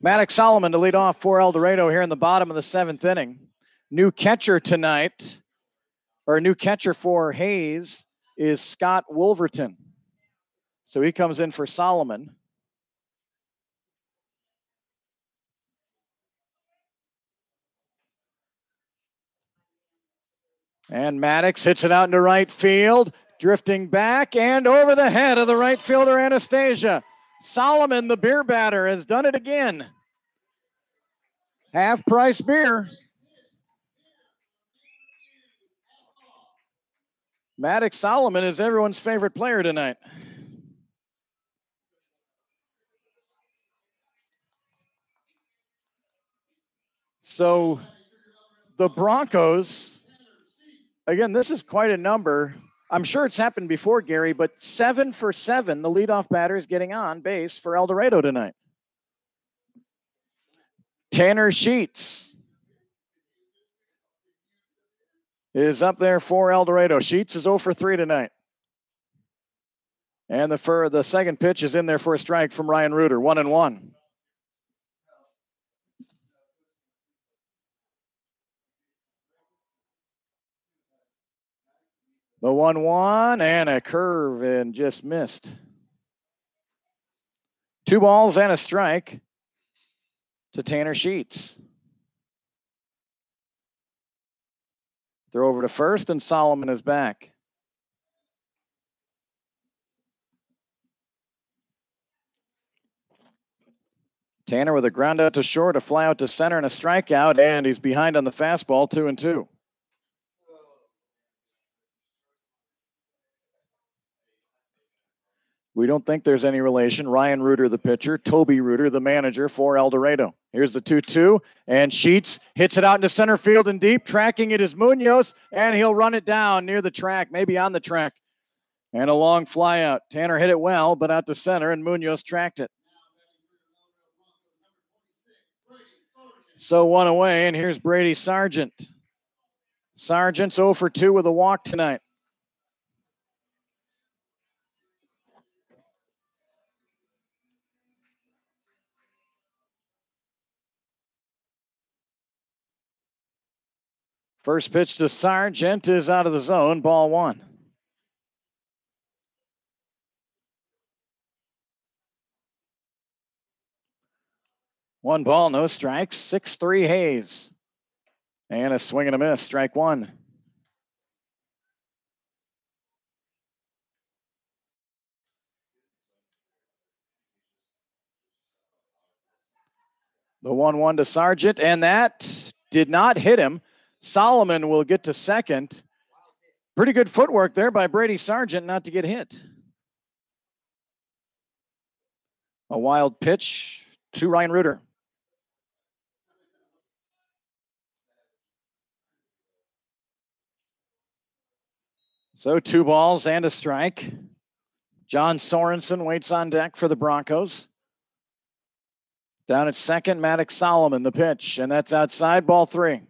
Maddox Solomon to lead off for El Dorado here in the bottom of the 7th inning. New catcher tonight, or new catcher for Hayes, is Scott Wolverton. So he comes in for Solomon. And Maddox hits it out into right field, drifting back and over the head of the right fielder, Anastasia. Solomon, the beer batter, has done it again. Half-price beer. Maddox Solomon is everyone's favorite player tonight. So the Broncos, again, this is quite a number. I'm sure it's happened before, Gary, but 7 for 7, the leadoff batter is getting on base for El Dorado tonight. Tanner Sheets. is up there for El Dorado. Sheets is 0 for 3 tonight. And the second pitch is in there for a strike from Ryan Reuter, 1-1. The 1-1 and a curve and just missed. 2 balls and a strike to Tanner Sheets. Throw over to first, and Solomon is back. Tanner with a ground out to short, a fly out to center, and a strikeout, and he's behind on the fastball, 2-2. We don't think there's any relation. Ryan Reuter, the pitcher, Toby Reuter, the manager for El Dorado. Here's the 2-2, and Sheets hits it out into center field and deep. Tracking it is Munoz, and he'll run it down near the track, maybe on the track. And a long fly out. Tanner hit it well, but out to center, and Munoz tracked it. So 1 away, and here's Brady Sargent. Sargent's 0 for 2 with a walk tonight. First pitch to Sargent is out of the zone, ball 1. One ball, no strikes, 6-3 Hayes. And a swing and a miss, strike 1. The 1-1 to Sargent, and that did not hit him. Solomon will get to second. Pretty good footwork there by Brady Sargent not to get hit. A wild pitch to Ryan Reuter. So 2 balls and a strike. John Sorensen waits on deck for the Broncos. Down at second, Maddox Solomon, the pitch, and that's outside, ball 3.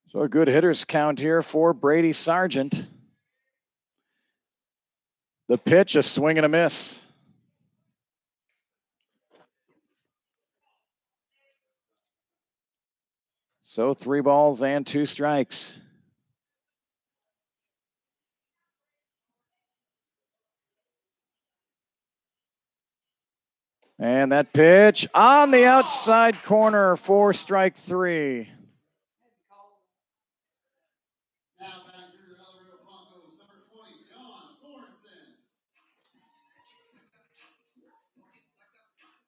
So a good hitters count here for Brady Sargent. The pitch, a swing and a miss. So 3 balls and 2 strikes. And that pitch on the outside corner for strike 3.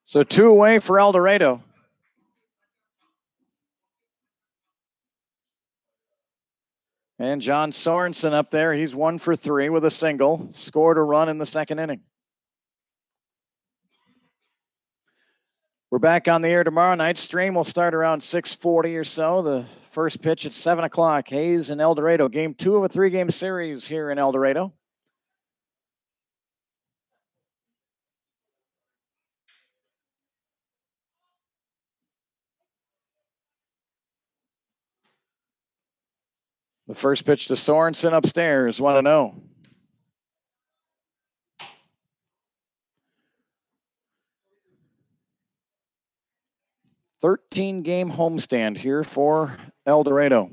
So 2 away for El Dorado. And John Sorensen up there, he's 1 for 3 with a single. Scored a run in the second inning. We're back on the air tomorrow night. Stream will start around 6:40 or so. The first pitch at 7 o'clock. Hayes and El Dorado. Game 2 of a 3-game series here in El Dorado. The first pitch to Sorensen upstairs, 1-0. Thirteen-game homestand here for El Dorado.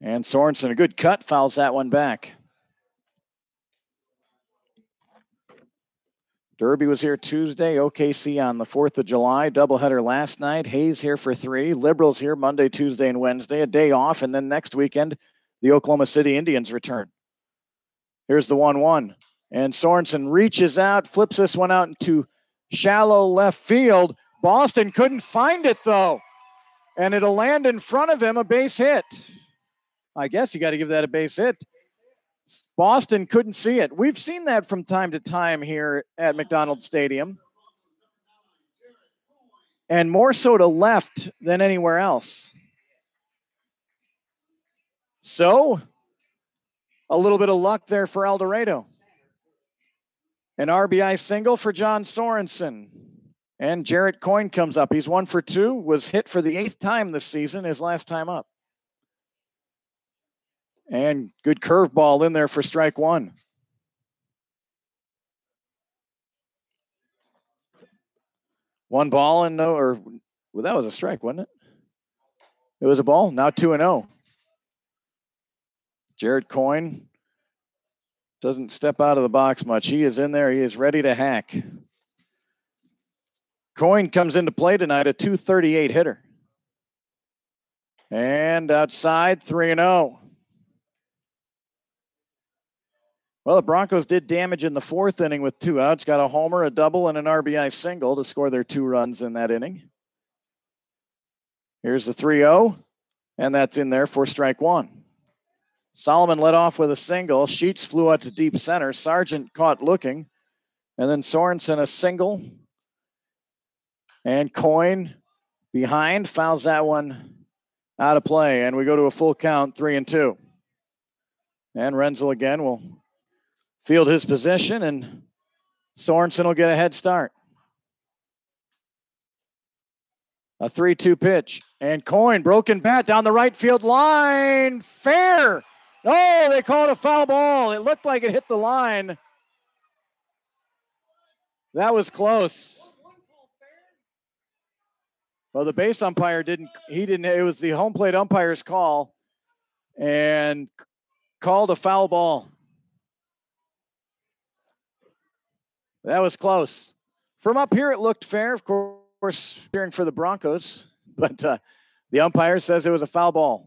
And Sorensen, a good cut, fouls that one back. Derby was here Tuesday, OKC on the 4th of July, doubleheader last night. Hayes here for 3, Liberals here Monday, Tuesday, and Wednesday, a day off, and then next weekend, the Oklahoma City Indians return. Here's the 1-1, and Sorensen reaches out, flips this one out into shallow left field. Boston couldn't find it, though, and it'll land in front of him, a base hit. I guess you got to give that a base hit. Boston couldn't see it. We've seen that from time to time here at McDonald Stadium. And more so to left than anywhere else. So, a little bit of luck there for El Dorado. An RBI single for John Sorensen. And Jarrett Coyne comes up. He's 1 for 2, was hit for the 8th time this season, his last time up. And good curveball in there for strike 1. One ball and no, or well, that was a strike, wasn't it? It was a ball. Now 2-0. Jarrett Coyne doesn't step out of the box much. He is in there. He is ready to hack. Coyne comes into play tonight, a .238 hitter. And outside, 3-0. Well, the Broncos did damage in the 4th inning with 2 outs. Got a homer, a double, and an RBI single to score their 2 runs in that inning. Here's the 3-0, and that's in there for strike 1. Solomon led off with a single. Sheets flew out to deep center. Sargent caught looking. And then Sorensen a single. And Coyne behind, fouls that one out of play. And we go to a full count, 3-2. And Renzel again will field his position, and Sorensen will get a head start. A 3-2 pitch. And Coyne, broken bat down the right field line. Fair. Oh, they called a foul ball. It looked like it hit the line. That was close. Well, the base umpire didn't, it was the home plate umpire's call and called a foul ball. That was close. From up here, it looked fair, of course, cheering for the Broncos, but the umpire says it was a foul ball.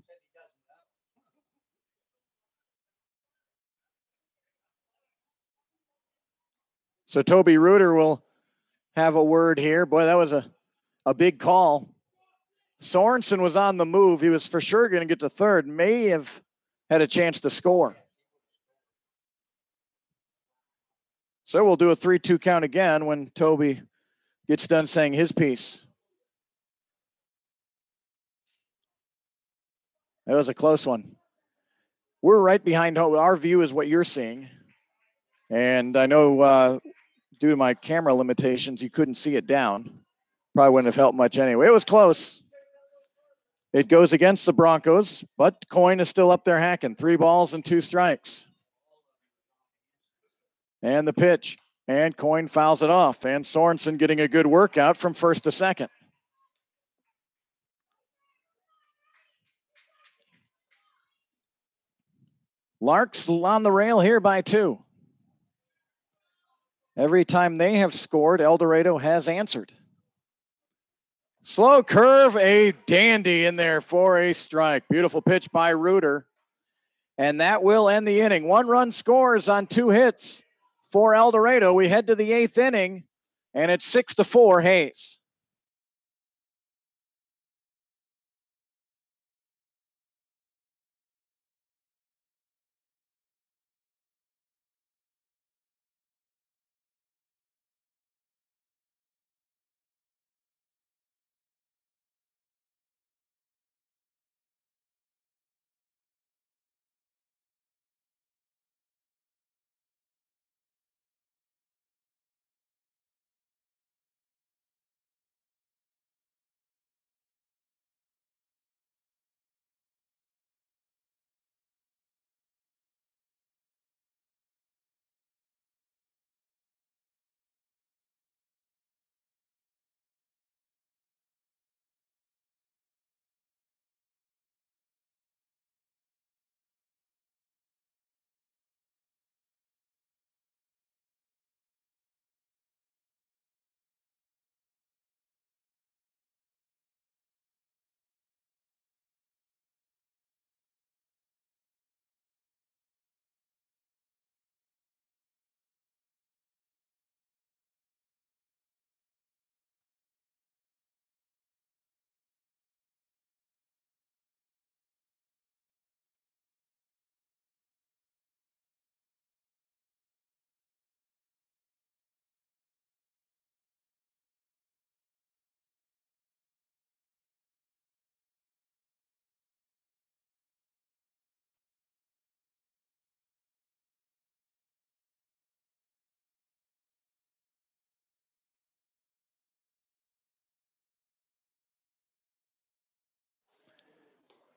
So Toby Reuter will have a word here. Boy, that was a big call. Sorensen was on the move. He was for sure going to get to third, may have had a chance to score. So we'll do a 3-2 count again when Toby gets done saying his piece. That was a close one. We're right behind home. Our view is what you're seeing. And I know due to my camera limitations, you couldn't see it down. Probably wouldn't have helped much anyway. It was close. It goes against the Broncos, but Coyne is still up there hacking. 3 balls and 2 strikes. And the pitch. And Coyne fouls it off. And Sorensen getting a good workout from first to second. Larks on the rail here by 2. Every time they have scored, El Dorado has answered. Slow curve, a dandy in there for a strike. Beautiful pitch by Reuter. And that will end the inning. 1 run scores on 2 hits for El Dorado. We head to the 8th inning, and it's 6-4 Hayes.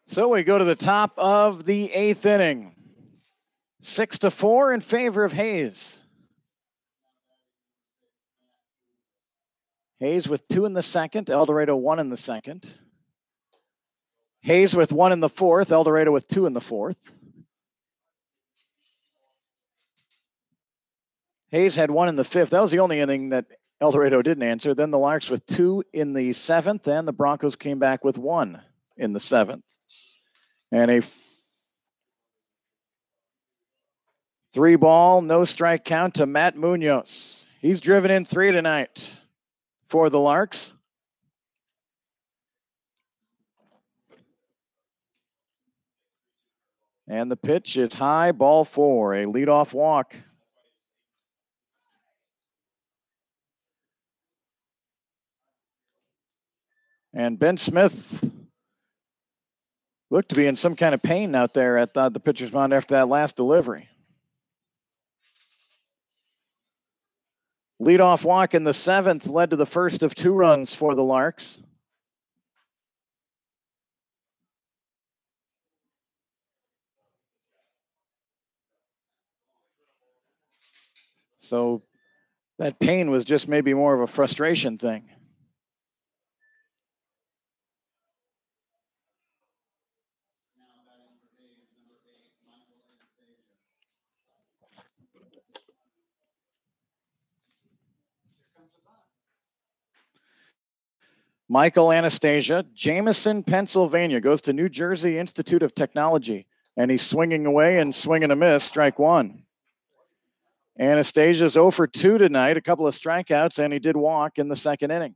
So we go to the top of the 8th inning. 6-4 in favor of Hayes. Hayes with 2 in the second, El Dorado 1 in the second. Hayes with 1 in the fourth, El Dorado with 2 in the fourth. Hayes had 1 in the fifth. That was the only inning that El Dorado didn't answer. Then the Larks with 2 in the seventh, and the Broncos came back with 1 in the seventh. And a 3-ball, no strike count to Matt Munoz. He's driven in 3 tonight for the Larks. And the pitch is high, ball 4, a leadoff walk. And Ben Smith looked to be in some kind of pain out there at the pitcher's mound after that last delivery. Leadoff walk in the 7th led to the first of 2 runs for the Larks. So that pain was just maybe more of a frustration thing. Michael Anastasia, Jameson, Pennsylvania, goes to New Jersey Institute of Technology, and he's swinging away and swinging a miss, strike 1. Anastasia's 0 for 2 tonight, a couple of strikeouts, and he did walk in the second inning.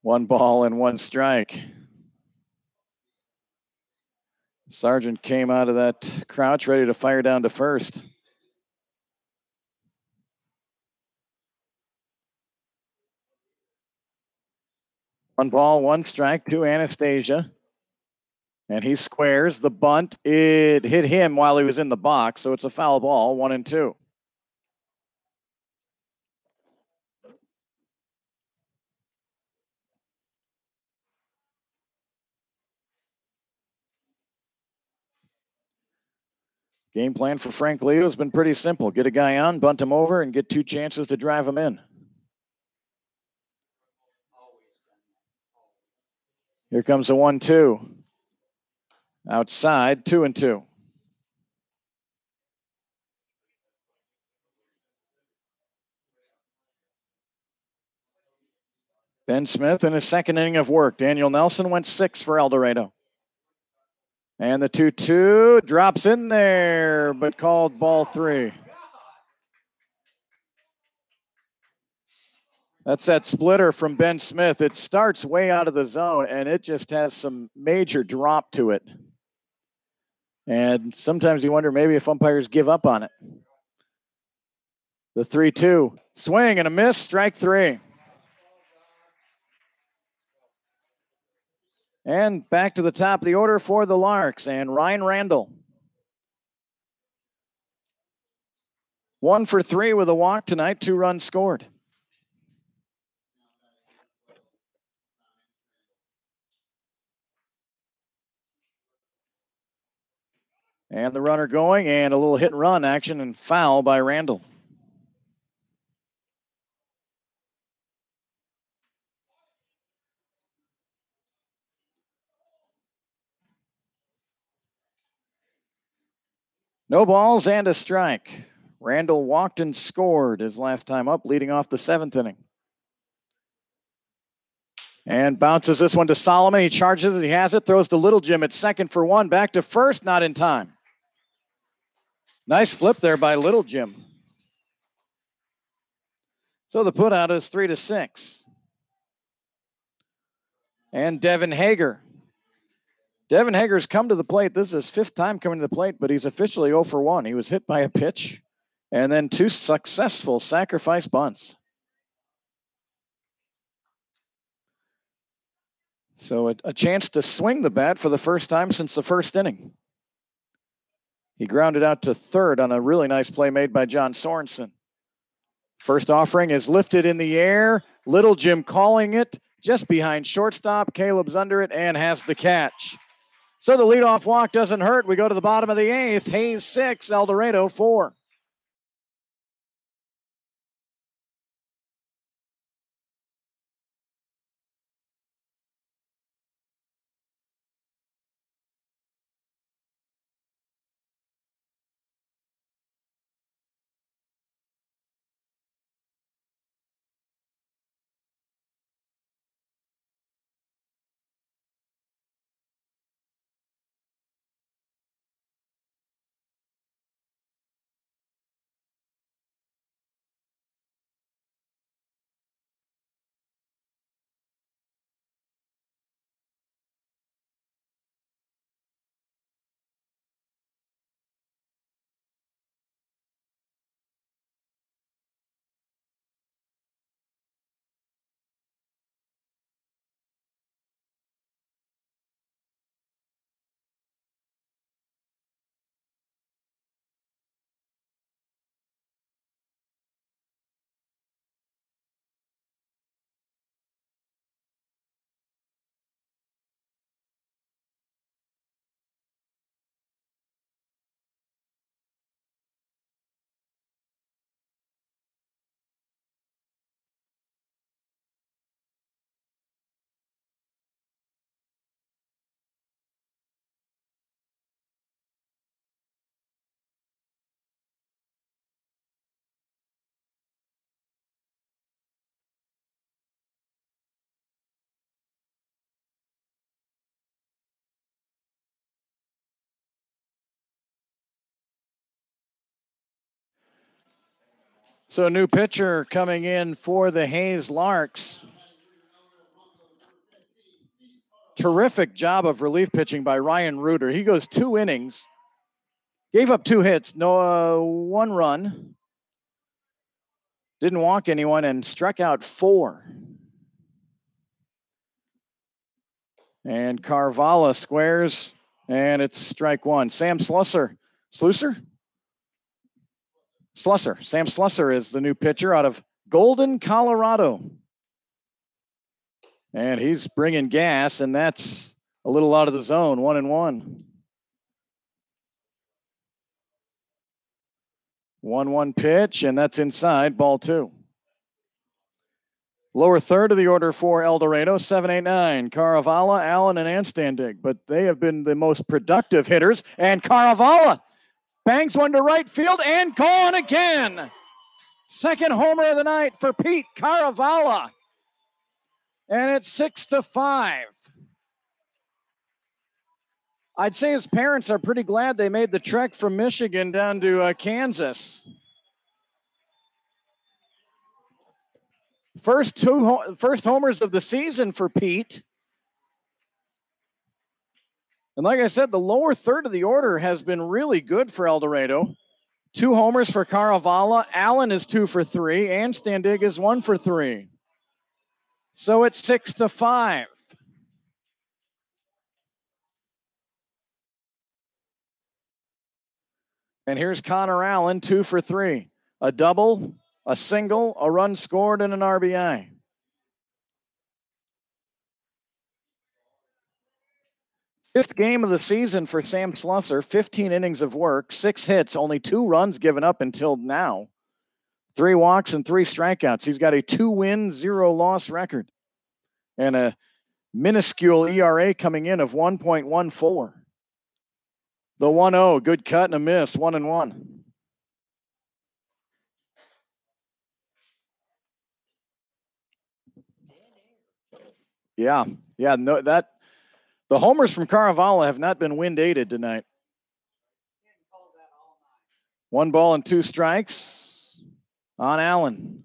One ball and 1 strike. Sargent came out of that crouch ready to fire down to first. One ball, 1 strike to Anastasia. And he squares the bunt. It hit him while he was in the box, so it's a foul ball, 1-2. Game plan for Frank Leo has been pretty simple. Get a guy on, bunt him over, and get 2 chances to drive him in. Here comes a 1-2. Outside, 2-2. Ben Smith in his second inning of work. Daniel Nelson went 6 for El Dorado. And the 2-2 drops in there, but called ball 3. That's that splitter from Ben Smith. It starts way out of the zone, and it just has some major drop to it. And sometimes you wonder maybe if umpires give up on it. The 3-2. Swing and a miss, strike 3. And back to the top of the order for the Larks and Ryan Randall. 1 for 3 with a walk tonight, 2 runs scored. And the runner going, and a little hit and run action and foul by Randall. No balls and a strike. Randall walked and scored his last time up, leading off the 7th inning. And bounces this one to Solomon. He charges it. He has it. Throws to Little Jim at second for 1. Back to first. Not in time. Nice flip there by Little Jim. So the putout is 3-6. And Devin Hager. Devin Hager's come to the plate. This is his 5th time coming to the plate, but he's officially 0 for 1. He was hit by a pitch and then 2 successful sacrifice bunts. So a chance to swing the bat for the first time since the first inning. He grounded out to third on a really nice play made by John Sorensen. First offering is lifted in the air. Little Jim calling it just behind shortstop. Caleb's under it and has the catch. So the leadoff walk doesn't hurt. We go to the bottom of the eighth. Hayes 6, El Dorado 4. So a new pitcher coming in for the Hayes Larks. Terrific job of relief pitching by Ryan Reuter. He goes 2 innings, gave up 2 hits, 1 run, didn't walk anyone, and struck out 4. And Carvalho squares, and it's strike 1. Sam Slusser. Sam Slusser is the new pitcher out of Golden, Colorado. And he's bringing gas, and that's a little out of the zone, 1-1. 1-1 pitch, and that's inside, ball 2. Lower third of the order for El Dorado, 7, 8, 9. Carvalho, Allen, and Anstandig. But they have been the most productive hitters. And Carvalho bangs one to right field and gone again. Second homer of the night for Pete Carvalho. And it's 6-5. I'd say his parents are pretty glad they made the trek from Michigan down to Kansas. First homers of the season for Pete. And like I said, the lower third of the order has been really good for El Dorado. 2 homers for Carvalho. Allen is 2 for 3. Anstandig is 1 for 3. So it's 6-5. And here's Connor Allen, 2 for 3. A double, a single, a run scored, and an RBI. Fifth game of the season for Sam Slusser. 15 innings of work, 6 hits, only 2 runs given up until now. 3 walks and 3 strikeouts. He's got a 2-win, 0-loss record. And a minuscule ERA coming in of 1.14. The 1-0, good cut and a miss, 1-1. Yeah, no, that the homers from Carvalho have not been wind aided tonight. 1 ball and 2 strikes on Allen.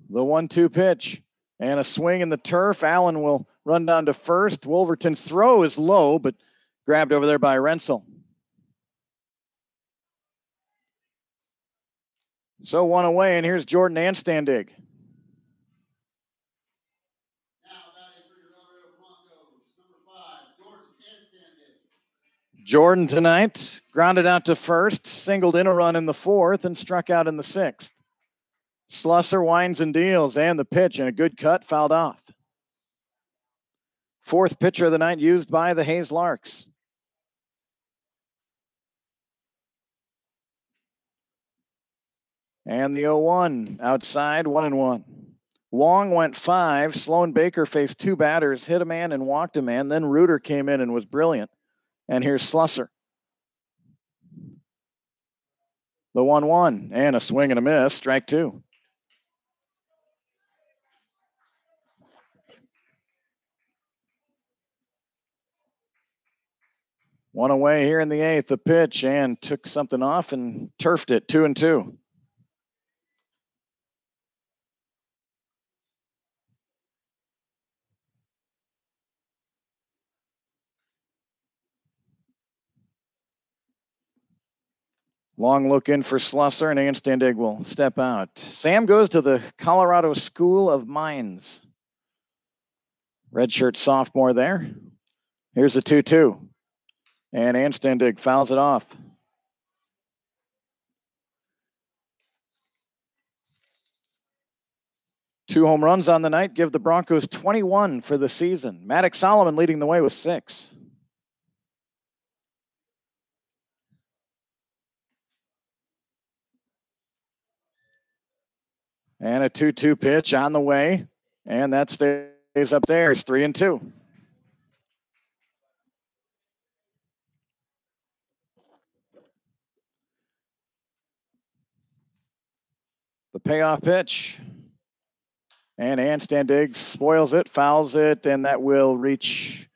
The 1-2 pitch and a swing in the turf. Allen will run down to first. Wolverton's throw is low, but grabbed over there by Rensel. So 1 away, and here's Jordan Anstandig. Now batting for your Dorado Broncos, number 5, Jordan Anstandig. Jordan tonight grounded out to first, singled in a run in the fourth, and struck out in the sixth. Slusser winds and deals, and the pitch, and a good cut, fouled off. Fourth pitcher of the night used by the Hayes Larks. And the 0-1 outside, 1-1. Wong went 5. Sloan Baker faced 2 batters, hit a man and walked a man. Then Reuter came in and was brilliant. And here's Slusser. The 1-1 and a swing and a miss, strike 2. One away here in the 8th, the pitch, and took something off and turfed it, 2-2. Long look in for Slusser, and Anstandig will step out. Sam goes to the Colorado School of Mines. Redshirt sophomore there. Here's a 2-2. And Anstandig fouls it off. Two home runs on the night give the Broncos 21 for the season. Maddox Solomon leading the way with 6. And a 2-2 pitch on the way. And that stays up there. It's 3-2. The payoff pitch. And Anstandig spoils it, fouls it, and that will reach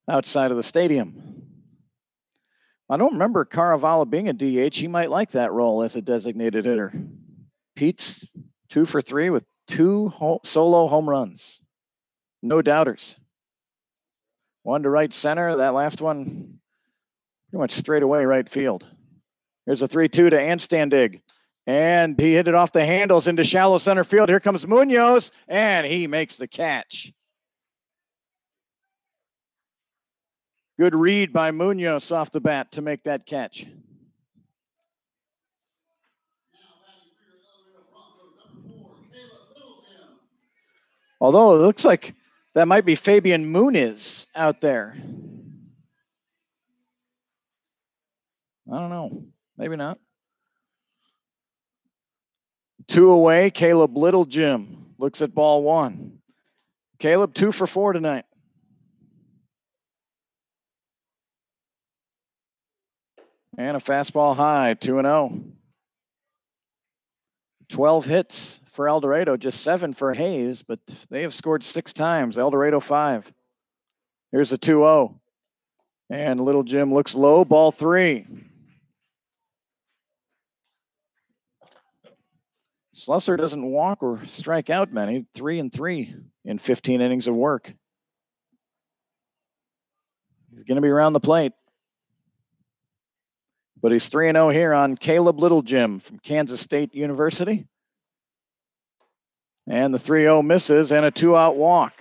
outside of the stadium. I don't remember Caravallo being a DH. He might like that role as a designated hitter. Pete's 2 for 3 with 2 solo home runs. No doubters. One to right center. That last one pretty much straight away right field. Here's a 3-2 to Anstandig. And he hit it off the handles into shallow center field. Here comes Munoz, and he makes the catch. Good read by Munoz off the bat to make that catch. Although it looks like that might be Fabian Muniz out there. I don't know. Maybe not. 2 away, Caleb Littlejim looks at ball 1. Caleb 2 for 4 tonight. And a fastball high, 2-0. 12 hits for El Dorado, just 7 for Hayes, but they have scored 6 times. El Dorado 5. Here's a 2-0. And Littlejim looks low, ball 3. Slusser doesn't walk or strike out many, 3-3 in 15 innings of work. He's going to be around the plate. But he's 3-0 here on Caleb Littlejim from Kansas State University. And the 3-0 misses and a 2-out walk.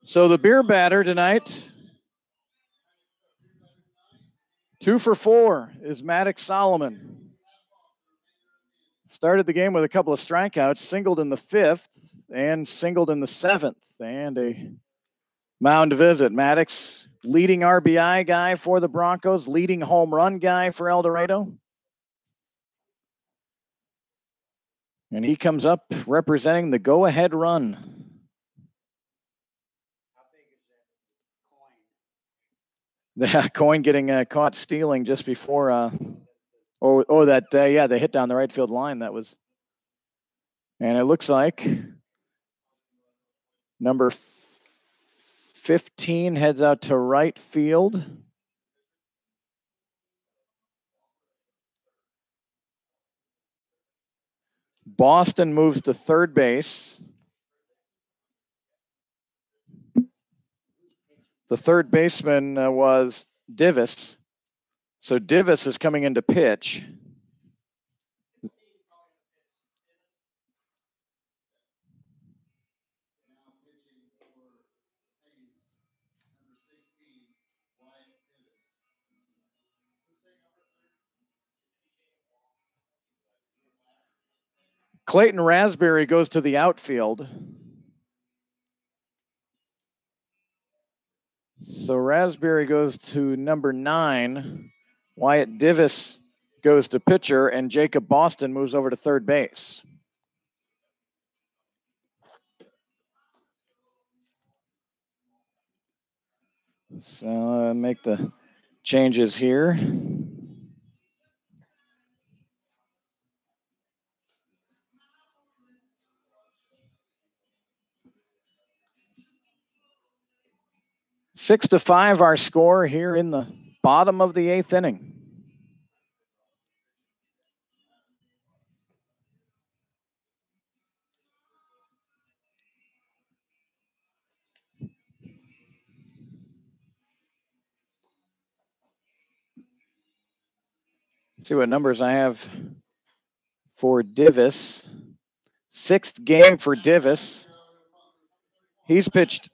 So the beer batter tonight, 2 for 4 is Maddox Solomon. Started the game with a couple of strikeouts, singled in the 5th and singled in the 7th. And a mound visit. Maddox, leading RBI guy for the Broncos, leading home run guy for El Dorado. And he comes up representing the go-ahead run. The coin getting caught stealing just before, they hit down the right field line. That was, and it looks like number 15 heads out to right field. Boston moves to third base. The third baseman was Divis. So Divis is coming in to pitch. Clayton Raspberry goes to the outfield. So Raspberry goes to number 9. Wyatt Divis goes to pitcher, and Jacob Boston moves over to third base. So make the changes here. Six to 5, our score here in the bottom of the 8th inning. See what numbers I have for Divis. 6th game for Divis. He's pitched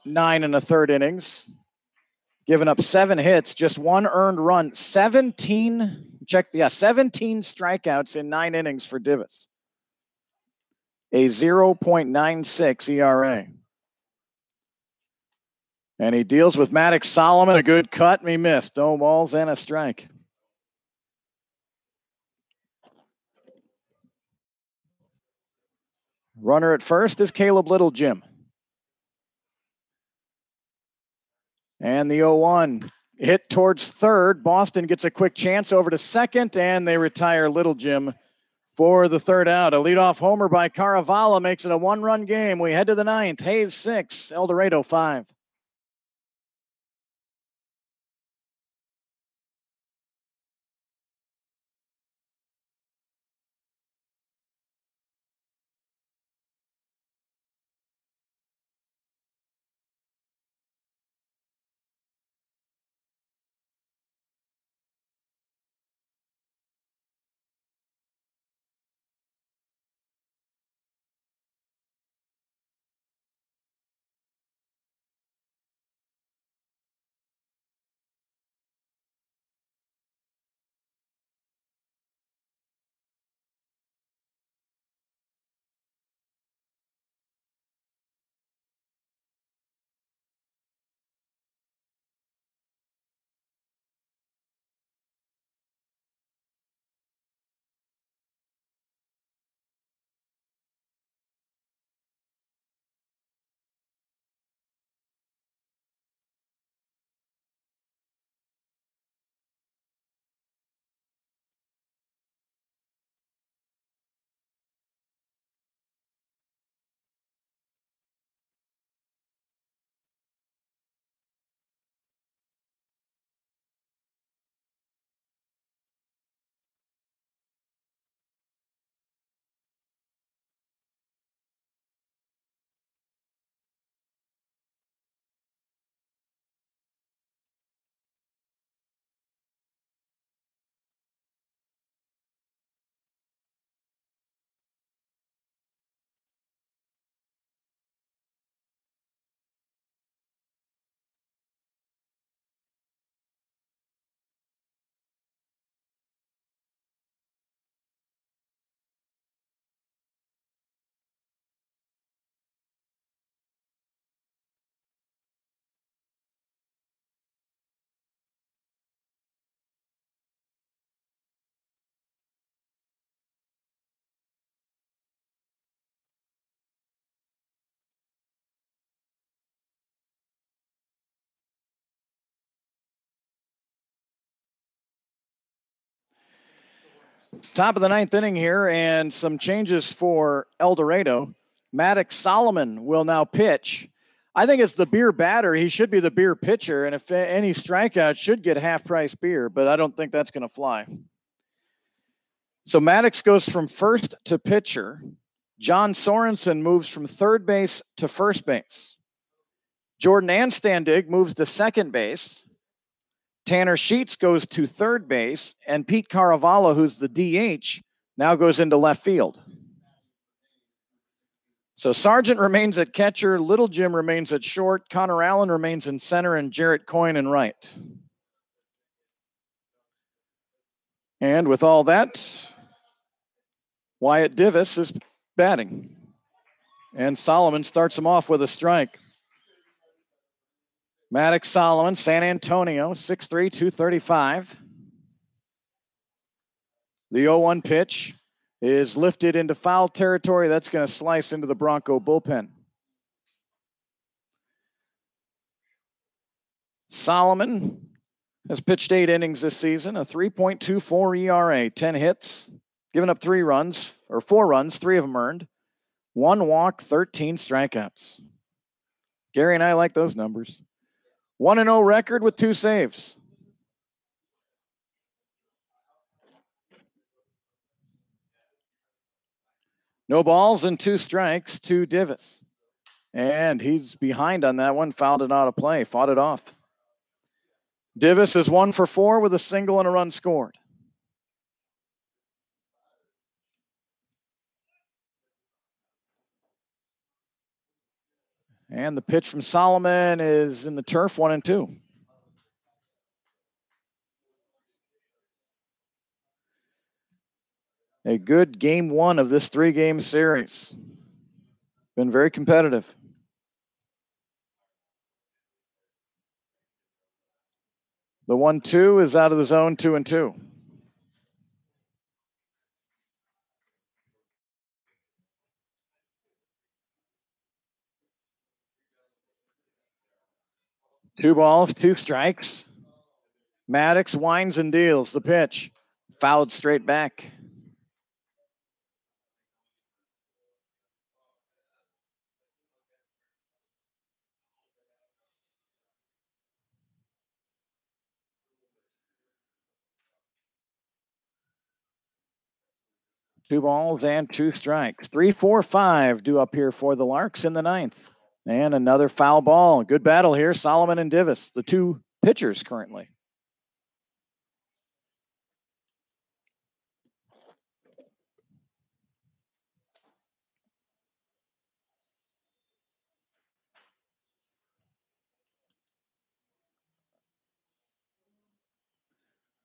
9 1/3 innings, given up 7 hits, just 1 earned run, 17 strikeouts in 9 innings for Divis. A 0.96 ERA. And he deals with Maddox Solomon, a good cut, and he missed. No balls and a strike. Runner at first is Caleb Littlejim. And the 0-1 hit towards third. Boston gets a quick chance over to second, and they retire Littlejim for the third out. A leadoff homer by Caravala makes it a 1-run game. We head to the 9th. Hayes 6, El Dorado 5. Top of the 9th inning here, and some changes for El Dorado. Maddox Solomon will now pitch. I think it's the beer batter. He should be the beer pitcher, and if any strikeout, should get half-price beer, but I don't think that's going to fly. So Maddox goes from first to pitcher. John Sorensen moves from third base to first base. Jordan Anstandig moves to second base. Tanner Sheets goes to third base, and Pete Caravallo, who's the DH, now goes into left field. So Sargent remains at catcher, Littlejim remains at short, Connor Allen remains in center, and Jarrett Coyne in right. And with all that, Wyatt Divis is batting. And Solomon starts him off with a strike. Maddox Solomon, San Antonio, 6'3", 235. The 0-1 pitch is lifted into foul territory. That's going to slice into the Bronco bullpen. Solomon has pitched 8 innings this season, a 3.24 ERA, 10 hits, given up 4 runs, 3 of them earned, 1 walk, 13 strikeouts. Gary and I like those numbers. 1-0 record with 2 saves. No balls and 2 strikes to Divis. And he's behind on that one, fouled it out of play, fought it off. Divis is 1 for 4 with a single and a run scored. And the pitch from Solomon is in the turf, 1-2. A good game 1 of this 3-game series. Been very competitive. The 1-2 is out of the zone, 2-2. Two balls, 2 strikes. Maddox winds and deals the pitch. Fouled straight back. Two balls and 2 strikes. 3-4-5 due up here for the Larks in the 9th. And another foul ball. Good battle here. Solomon and Divis, the 2 pitchers currently.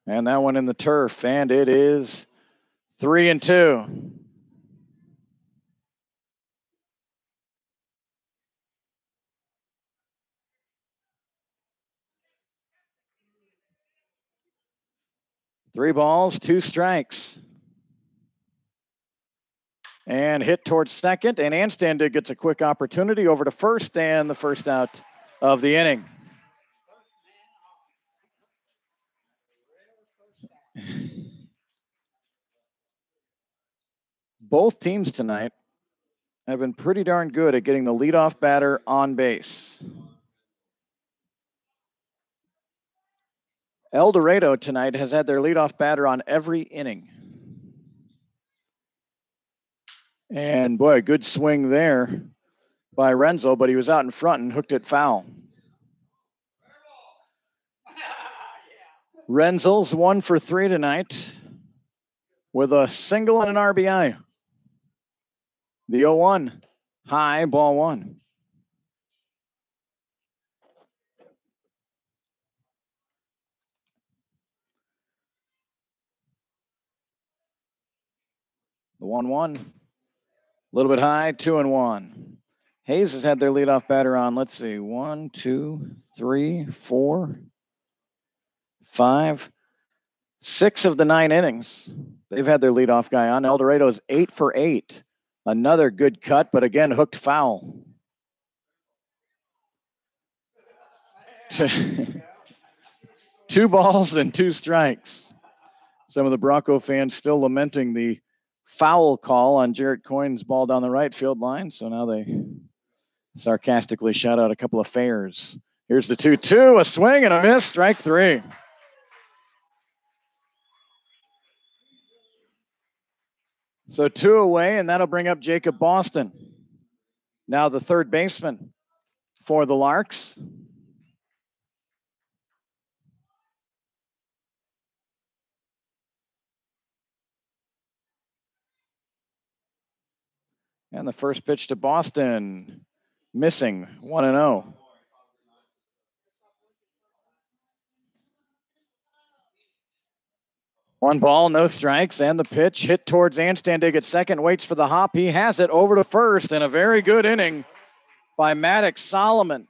And that one in the turf, and it is 3-2. Three balls, 2 strikes. And hit towards second, and Anstandig gets a quick opportunity over to first, and the first out of the inning. Both teams tonight have been pretty darn good at getting the leadoff batter on base. El Dorado tonight has had their leadoff batter on every inning. And boy, a good swing there by Renzo, but he was out in front and hooked it foul. Renzel's 1 for 3 tonight with a single and an RBI. The 0-1, high, ball 1. The 1-1, a little bit high, 2-1. Hayes has had their leadoff batter on, let's see, 1, 2, 3, 4, 5, 6 of the 9 innings. They've had their leadoff guy on. El Dorado's 8 for 8. Another good cut, but again, hooked foul. 2 balls and 2 strikes. Some of the Bronco fans still lamenting the foul call on Jarrett Coyne's ball down the right field line. So now they sarcastically shout out a couple of fairs. Here's the 2-2, a swing and a miss, strike 3. So 2 away, and that'll bring up Jacob Boston. Now the third baseman for the Larks. And the first pitch to Boston, missing, 1-0. 1 ball, no strikes, and the pitch hit towards Anstandig at second, waits for the hop. He has it over to first, and a very good inning by Maddox Solomon.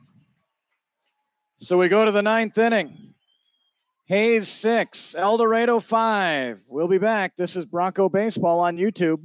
So we go to the 9th inning. Hayes 6, El Dorado 5. We'll be back. This is Bronco Baseball on YouTube.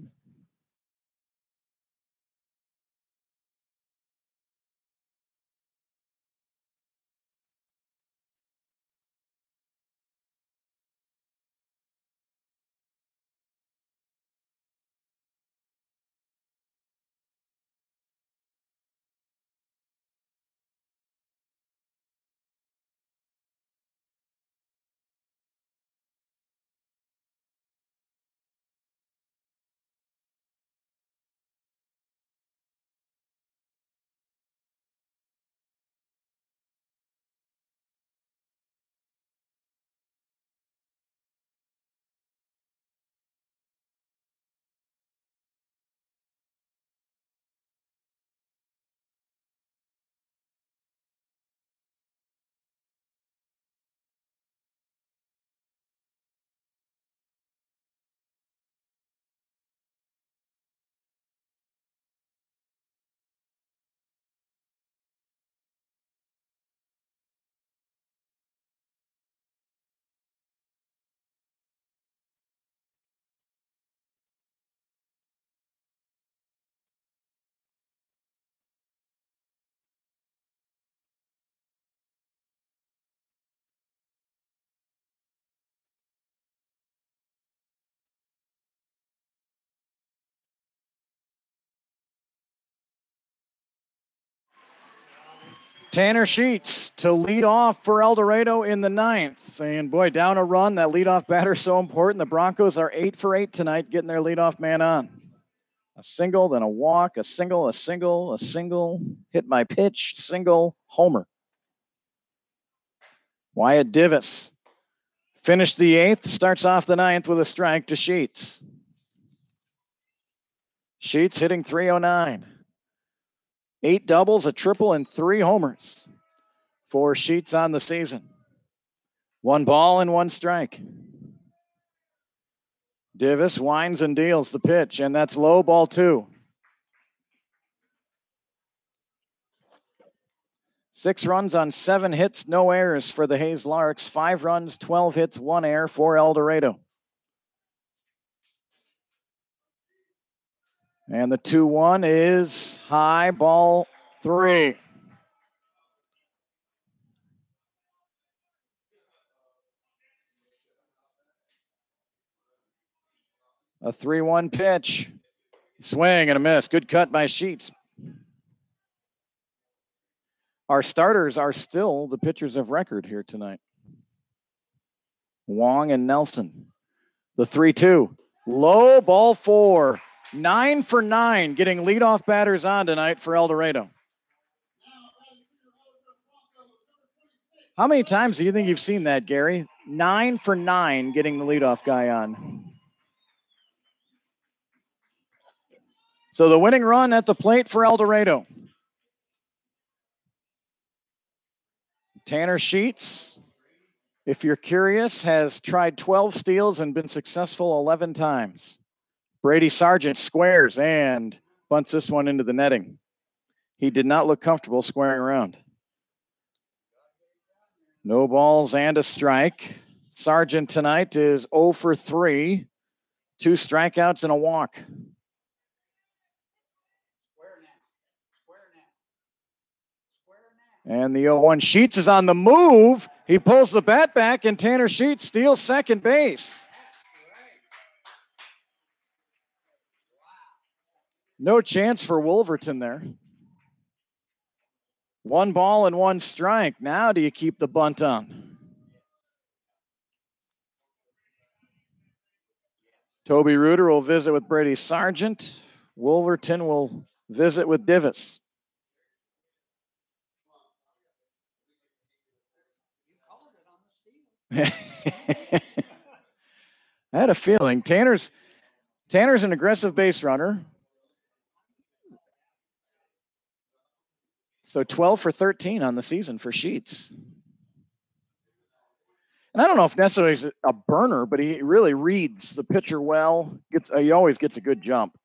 Tanner Sheets to lead off for El Dorado in the 9th. And boy, down a run. That leadoff batter is so important. The Broncos are 8 for 8 tonight, getting their leadoff man on. A single, then a walk, a single, a single, a single, hit my pitch, single, homer. Wyatt Divis finished the 8th, starts off the 9th with a strike to Sheets. Sheets hitting .309. 8 doubles, a triple, and 3 homers for Sheets on the season. 1 ball and 1 strike. Divis winds and deals the pitch, and that's low, ball 2. 6 runs on 7 hits, no errors for the Hayes Larks. 5 runs, 12 hits, 1 error for El Dorado. And the 2-1 is high, ball 3. A 3-1 pitch. Swing and a miss. Good cut by Sheets. Our starters are still the pitchers of record here tonight. Wong and Nelson. The 3-2. Low, ball 4. 9 for 9, getting leadoff batters on tonight for El Dorado. How many times do you think you've seen that, Gary? 9 for 9, getting the leadoff guy on. So the winning run at the plate for El Dorado. Tanner Sheets, if you're curious, has tried 12 steals and been successful 11 times. Brady Sargent squares and bunts this one into the netting. He did not look comfortable squaring around. No balls and a strike. Sargent tonight is 0 for 3. 2 strikeouts and a walk. And the 0-1. Sheets is on the move. He pulls the bat back, and Tanner Sheets steals second base. No chance for Wolverton there. 1 ball and 1 strike. Now do you keep the bunt on? Toby Reuter will visit with Brady Sargent. Wolverton will visit with Divis. I had a feeling. Tanner's an aggressive base runner. So 12 for 13 on the season for Sheets. And I don't know if necessarily he's a burner, but he really reads the pitcher well. He always gets a good jump.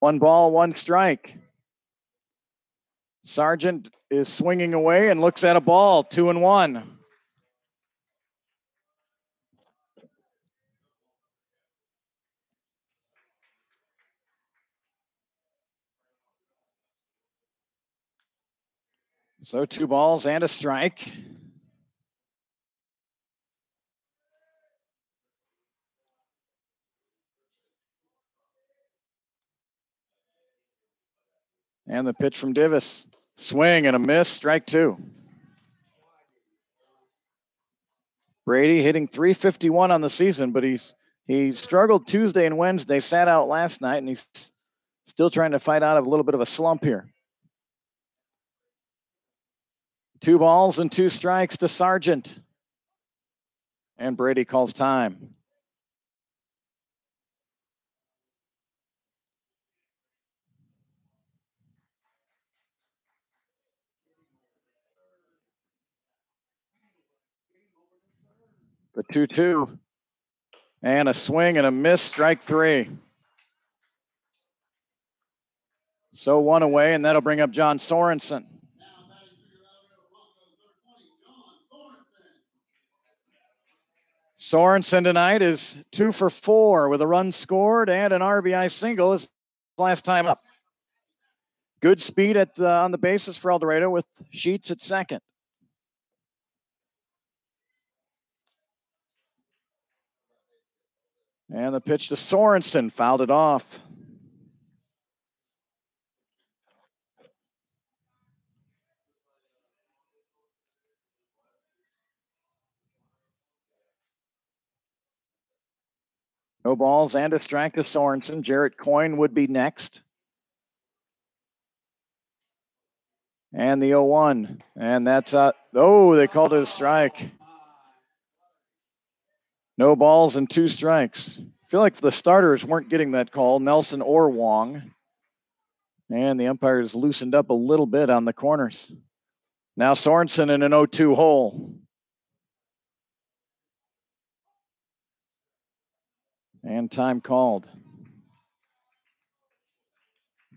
1 ball, 1 strike. Sargent is swinging away and looks at a ball, 2-1. So 2 balls and a strike. And the pitch from Divis. Swing and a miss, strike 2. Brady hitting .351 on the season, but he struggled Tuesday and Wednesday, sat out last night, and he's still trying to fight out of a little bit of a slump here. 2 balls and 2 strikes to Sargent. And Brady calls time. The 2-2. And a swing and a miss, strike 3. So 1 away, and that'll bring up John Sorensen. Sorensen tonight is 2 for 4 with a run scored and an RBI single his last time up. Good speed on the bases for El Dorado with Sheets at second. And the pitch to Sorensen, fouled it off. No balls and a strike to Sorensen. Jarrett Coyne would be next. And the 0-1. And that's they called it a strike. No balls and 2 strikes. I feel like the starters weren't getting that call, Nelson or Wong. And the umpires loosened up a little bit on the corners. Now Sorensen in an 0-2 hole. And time called.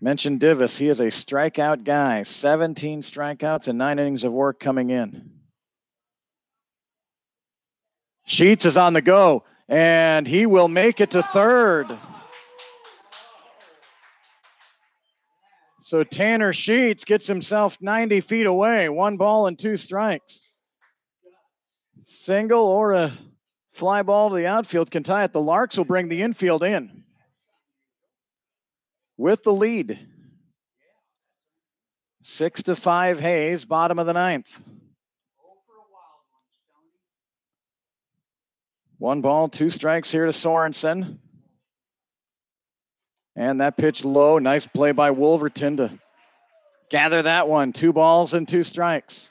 Mentioned Divis. He is a strikeout guy. 17 strikeouts and 9 innings of work coming in. Sheets is on the go, and he will make it to third. So Tanner Sheets gets himself 90 feet away. 1 ball and 2 strikes. Single or a fly ball to the outfield can tie it. The Larks will bring the infield in with the lead. 6-5 Hayes, bottom of the 9th. 1 ball, 2 strikes here to Sorensen. And that pitch low. Nice play by Wolverton to gather that one. 2 balls and 2 strikes.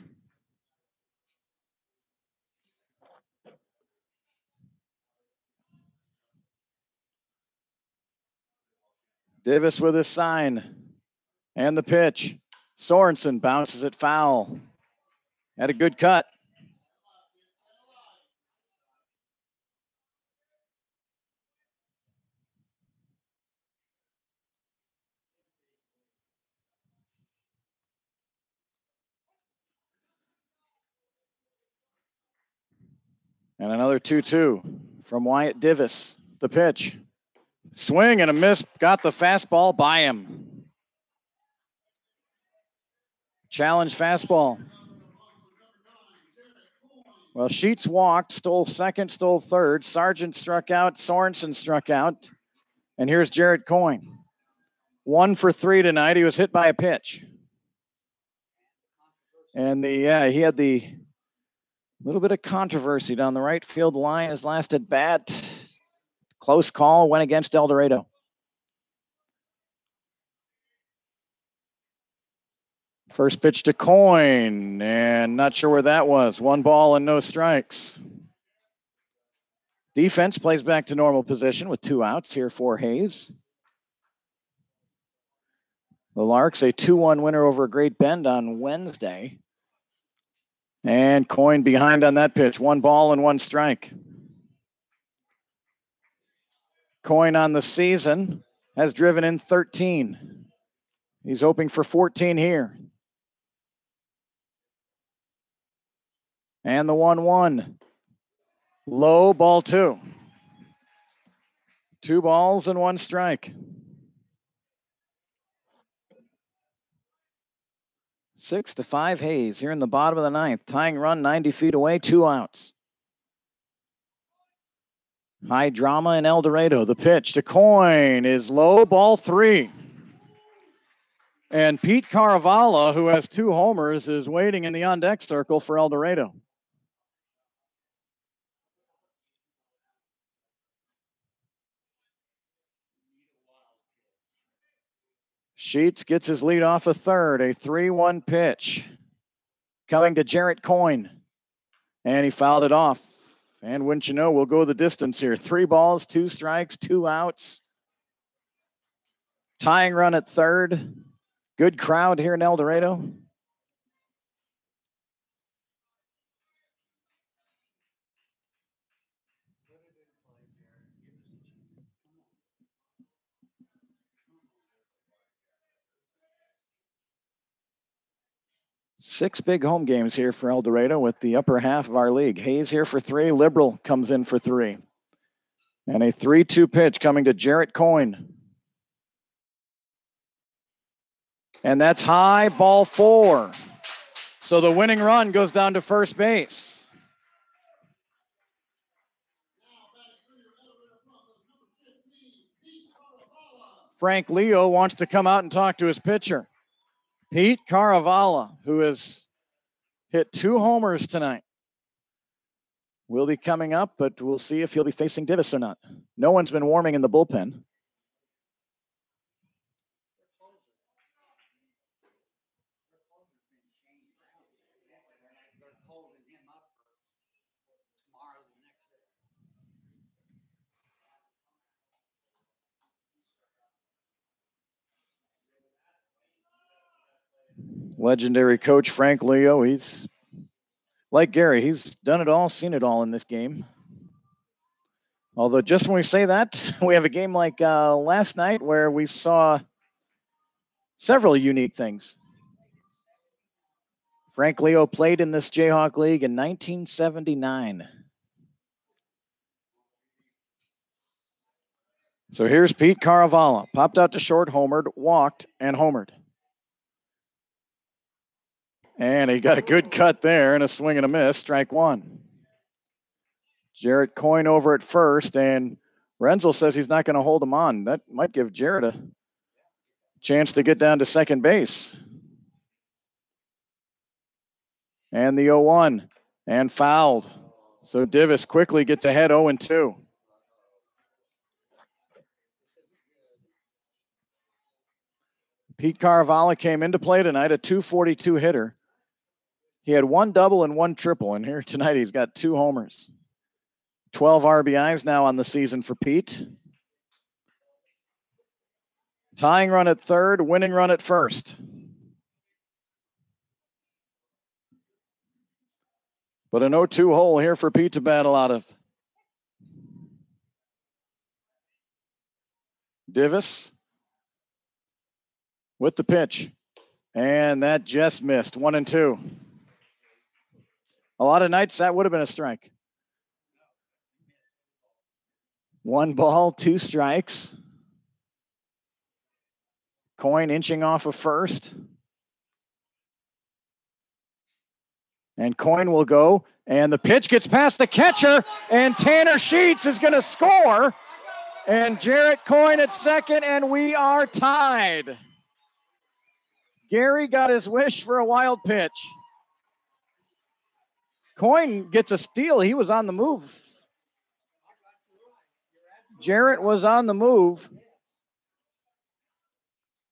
Divis with his sign. And the pitch. Sorensen bounces it foul. Had a good cut. And another 2-2 from Wyatt Divis. The pitch. Swing and a miss. Got the fastball by him. Challenge fastball. Well, Sheets walked, stole second, stole third. Sargent struck out. Sorensen struck out. And here's Jarrett Coyne. 1 for 3 tonight. He was hit by a pitch. And he had the little bit of controversy down the right field line. His last at bat. Close call, went against El Dorado. First pitch to Coyne, and not sure where that was. 1 ball and no strikes. Defense plays back to normal position with 2 outs here for Hayes. The Larks, a 2-1 winner over Great Bend on Wednesday. And Coyne behind on that pitch. 1 ball and 1 strike. Coyne on the season has driven in 13. He's hoping for 14 here. And the 1-1. Low, ball 2. 2 balls and 1 strike. 6-5 Hayes here in the bottom of the 9th. Tying run 90 feet away, 2 outs. High drama in El Dorado. The pitch to Coyne is low, ball 3. And Pete Caravala, who has 2 homers, is waiting in the on-deck circle for El Dorado. Sheets gets his lead off a third. A 3-1 pitch coming to Jarrett Coyne. And he fouled it off. And wouldn't you know, we'll go the distance here. 3 balls, 2 strikes, 2 outs. Tying run at third. Good crowd here in El Dorado. Six big home games here for El Dorado with the upper half of our league. Hayes here for 3. Liberal comes in for 3. And a 3-2 pitch coming to Jarrett Coyne. And that's high, ball 4. So the winning run goes down to first base. Frank Leo wants to come out and talk to his pitcher. Pete Caravala, who has hit 2 homers tonight, will be coming up, but we'll see if he'll be facing Divis or not. No one's been warming in the bullpen. Legendary coach Frank Leo, he's like Gary, he's done it all, seen it all in this game. Although just when we say that, we have a game like last night where we saw several unique things. Frank Leo played in this Jayhawk League in 1979. So here's Pete Caravala. Popped out to short, homered, walked, and homered. And he got a good cut there and a swing and a miss, strike 1. Jarrett Coyne over at first, and Renzel says he's not going to hold him on. That might give Jarrett a chance to get down to second base. And the 0-1, and fouled. So Divis quickly gets ahead 0-2. Pete Caravala came into play tonight, a .242 hitter. He had 1 double and 1 triple, and here tonight he's got 2 homers. 12 RBIs now on the season for Pete. Tying run at third, winning run at first. But an 0-2 hole here for Pete to battle out of. Divis with the pitch. And that just missed, 1-2. A lot of nights that would have been a strike. 1 ball, 2 strikes. Coyne inching off of first. And Coyne will go, and the pitch gets past the catcher, and Tanner Sheets is going to score. And Jarrett Coyne at second, and we are tied. Gary got his wish for a wild pitch. Coyne gets a steal. He was on the move. Jarrett was on the move.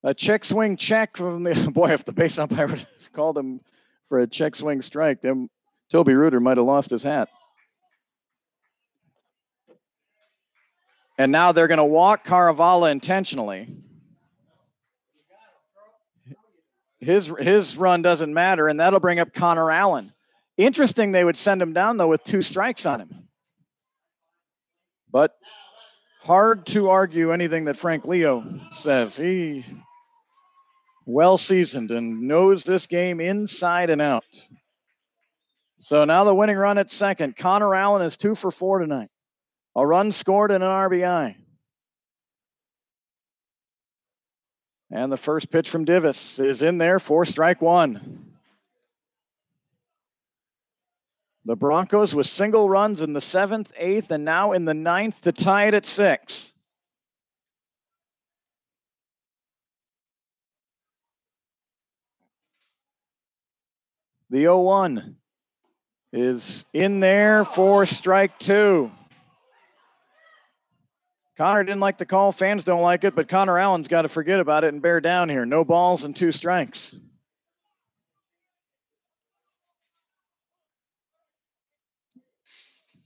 A check swing check from the boy. If the base umpire called him for a check swing strike, then Toby Reuter might have lost his hat. And now they're going to walk Caravala intentionally. His run doesn't matter, and that'll bring up Connor Allen. Interesting they would send him down, though, with 2 strikes on him. But hard to argue anything that Frank Leo says. He well seasoned and knows this game inside and out. So now the winning run at second. Connor Allen is 2 for 4 tonight. A run scored and an RBI. And the first pitch from Divis is in there for strike 1. The Broncos with single runs in the 7th, 8th, and now in the 9th to tie it at 6. The 0-1 is in there for strike 2. Connor didn't like the call. Fans don't like it, but Connor Allen's got to forget about it and bear down here. No balls and 2 strikes.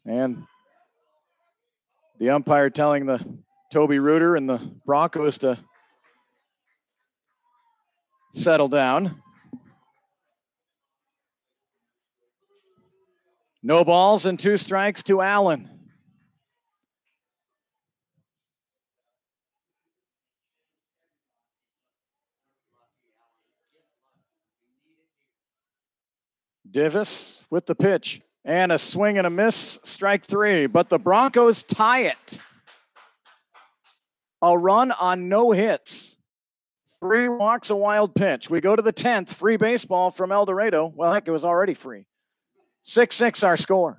And the umpire telling the Toby Reuter and the Broncos to settle down. No balls and 2 strikes to Allen. Divis with the pitch and a swing and a miss, strike 3. But the Broncos tie it. A run on no hits. 3 walks, a wild pitch. We go to the 10th. Free baseball from El Dorado. Well, heck, it was already free. 6-6 our score.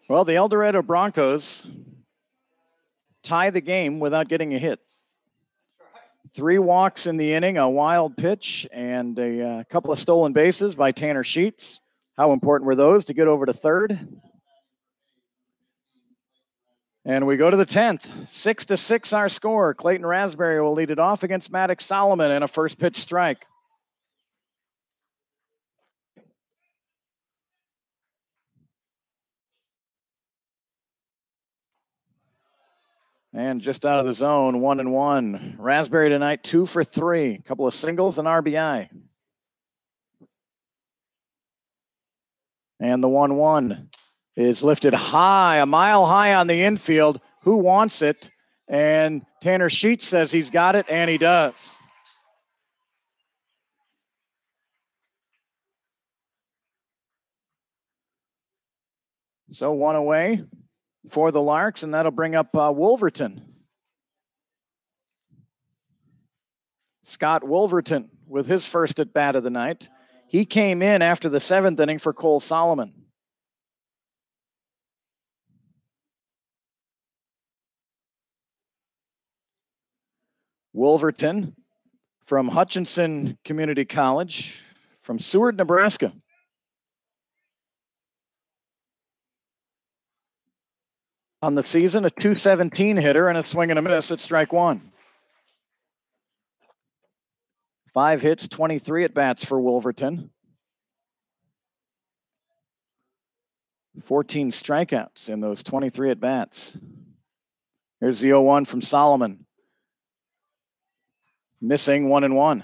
Well, the El Dorado Broncos tie the game without getting a hit. 3 walks in the inning, a wild pitch, and a couple of stolen bases by Tanner Sheets. How important were those to get over to third? And we go to the 10th. 6-6 our score. Clayton Raspberry will lead it off against Maddox Solomon and a first pitch strike. And just out of the zone, 1-1. Raspberry tonight, 2 for 3. A couple of singles and RBI. And the 1-1 is lifted high, a mile high on the infield. Who wants it? And Tanner Sheets says he's got it, and he does. So 1 away for the Larks, and that'll bring up Wolverton. Scott Wolverton with his first at bat of the night. He came in after the 7th inning for Cole Solomon. Wolverton from Hutchinson Community College from Seward, Nebraska. On the season, a .217 hitter and a swing and a miss at strike 1. 5 hits, 23 at bats for Wolverton. 14 strikeouts in those 23 at bats. Here's the 0-1 from Solomon. Missing 1-1.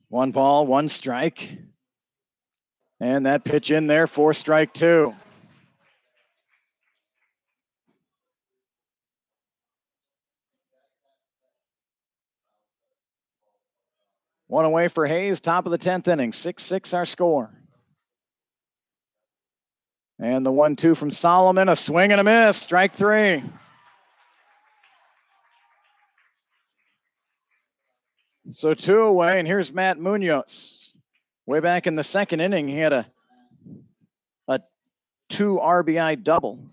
One ball, one strike. And that pitch in there for strike two. One away for Hayes, top of the 10th inning. 6-6 our score. And the 1-2 from Solomon, a swing and a miss, strike three. So two away, and here's Matt Munoz. Way back in the second inning, he had a 2 RBI double.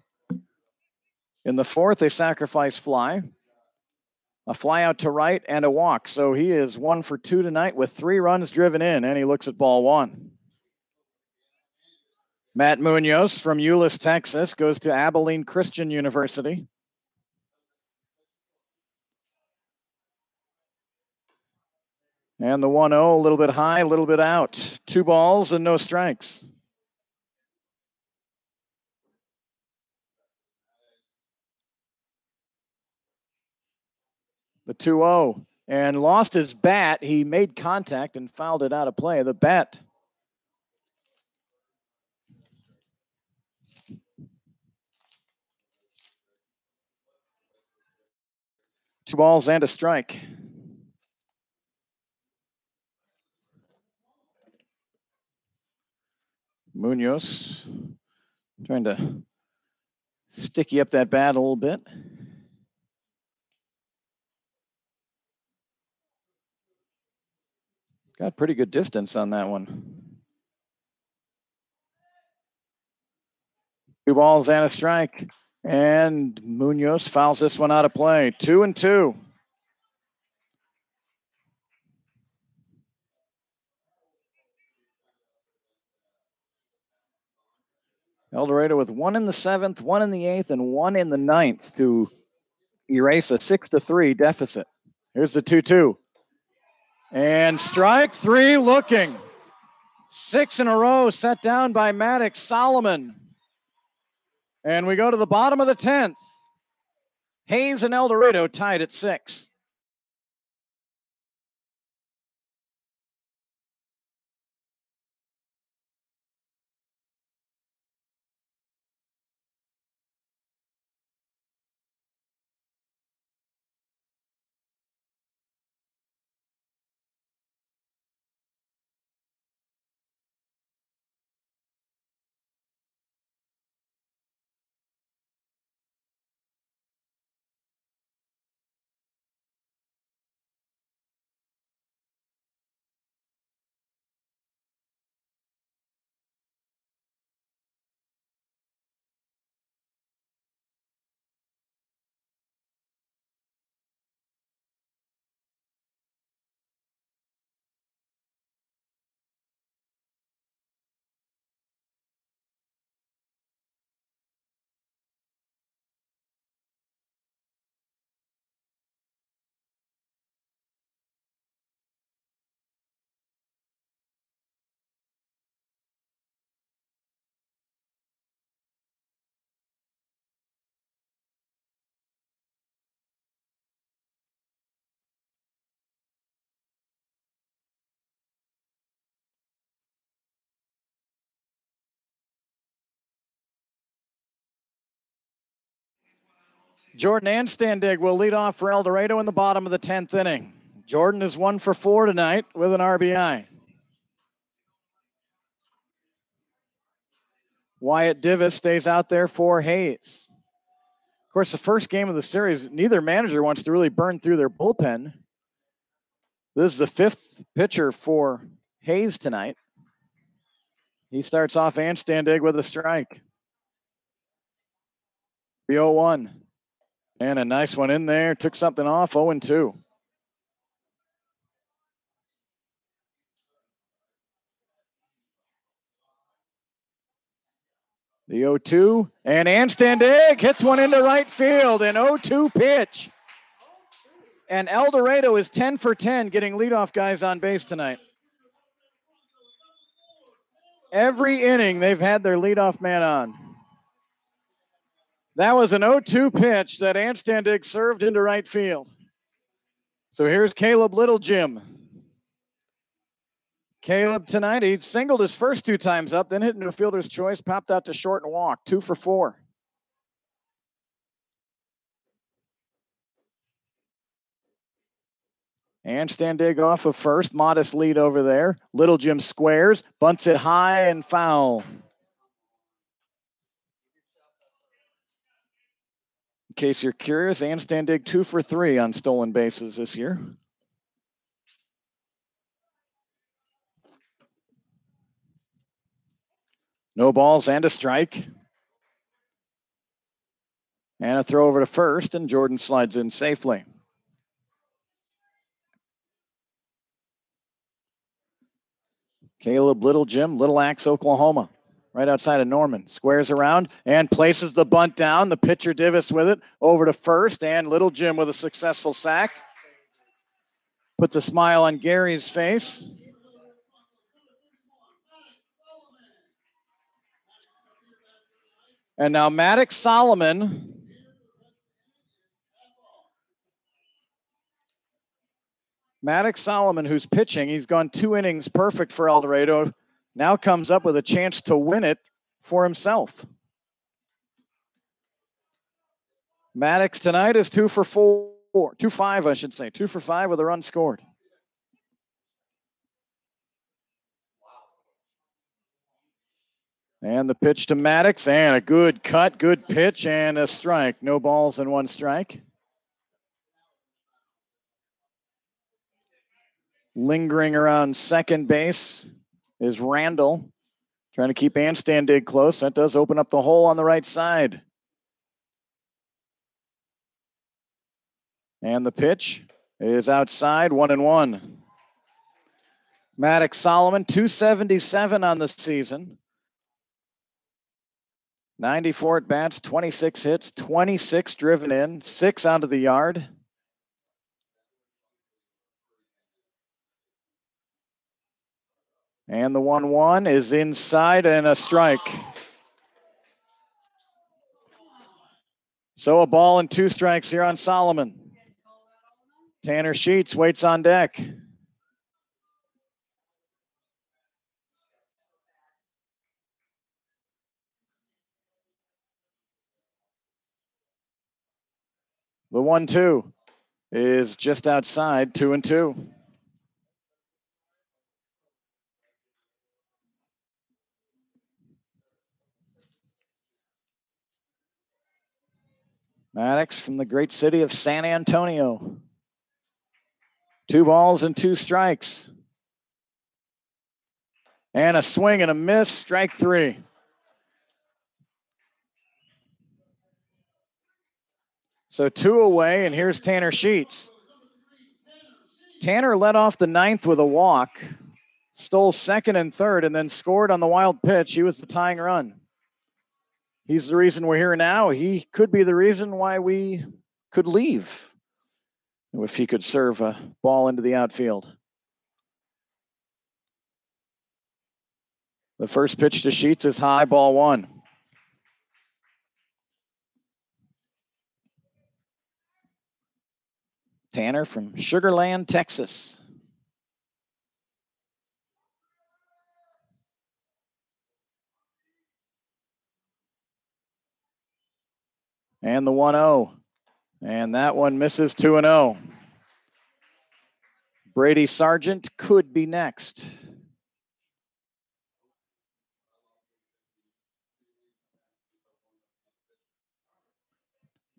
In the fourth, a sacrifice fly, a fly out to right, and a walk. So he is 1 for 2 tonight with 3 runs driven in, and he looks at ball one. Matt Munoz from Euless, Texas, goes to Abilene Christian University. And the 1-0, a little bit high, a little bit out. 2 balls and no strikes. The 2-0, and lost his bat. He made contact and fouled it out of play. The bat. Two balls and a strike. Munoz trying to sticky up that bat a little bit. Got pretty good distance on that one. 2 balls and a strike. And Munoz fouls this one out of play. 2-2. El Dorado with 1 in the 7th, 1 in the 8th, and 1 in the 9th to erase a 6-3 deficit. Here's the 2-2. And strike 3 looking. 6 in a row set down by Maddox Solomon. And we go to the bottom of the 10th. Hayes and El Dorado tied at 6. Jordan Anstandig will lead off for El Dorado in the bottom of the 10th inning. Jordan is 1 for 4 tonight with an RBI. Wyatt Divis stays out there for Hayes. Of course, the first game of the series, neither manager wants to really burn through their bullpen. This is the 5th pitcher for Hayes tonight. He starts off Anstandig with a strike. The 0-1. And a nice one in there. Took something off. 0-2. The 0-2. And Anstandig hits one into right field. An 0-2 pitch. And El Dorado is 10 for 10 getting leadoff guys on base tonight. Every inning they've had their leadoff man on. That was an 0-2 pitch that Anstandig served into right field. So here's Caleb Littlejim. Caleb tonight, he singled his first 2 times up, then hit into a fielder's choice, popped out to short and walked, 2 for 4. Anstandig off of first, modest lead over there. Littlejim squares, bunts it high and foul. In case you're curious, Anstandig 2 for 3 on stolen bases this year. No balls and a strike. And a throw over to first, and Jordan slides in safely. Caleb Littlejim, Little Axe, Oklahoma, right outside of Norman. Squares around and places the bunt down. The pitcher Divis with it over to first, and Littlejim with a successful sack. Puts a smile on Gary's face. And now Maddox Solomon. Maddox Solomon, who's pitching, he's gone 2 innings perfect for El Dorado, now comes up with a chance to win it for himself. Maddox tonight is 2 for 5, I should say. 2 for 5 with a run scored. And the pitch to Maddox, and a good cut, good pitch, and a strike. No balls and 1 strike. Lingering around second base is Randall, trying to keep Anstandig close. That does open up the hole on the right side. And the pitch is outside, 1-1. Maddox Solomon, 277 on the season. 94 at bats, 26 hits, 26 driven in, 6 onto the yard. And the 1-1 is inside and a strike. So a ball and 2 strikes here on Solomon. Tanner Sheets waits on deck. The 1-2 is just outside, 2-2. Maddox from the great city of San Antonio. 2 balls and 2 strikes. And a swing and a miss, strike 3. So 2 away, and here's Tanner Sheets. Tanner led off the 9th with a walk, stole 2nd and 3rd, and then scored on the wild pitch. He was the tying run. He's the reason we're here now. He could be the reason why we could leave if he could serve a ball into the outfield. The first pitch to Sheets is high, ball 1. Tanner from Sugar Land, Texas. And the 1-0. And that one misses, 2-0. Brady Sargent could be next.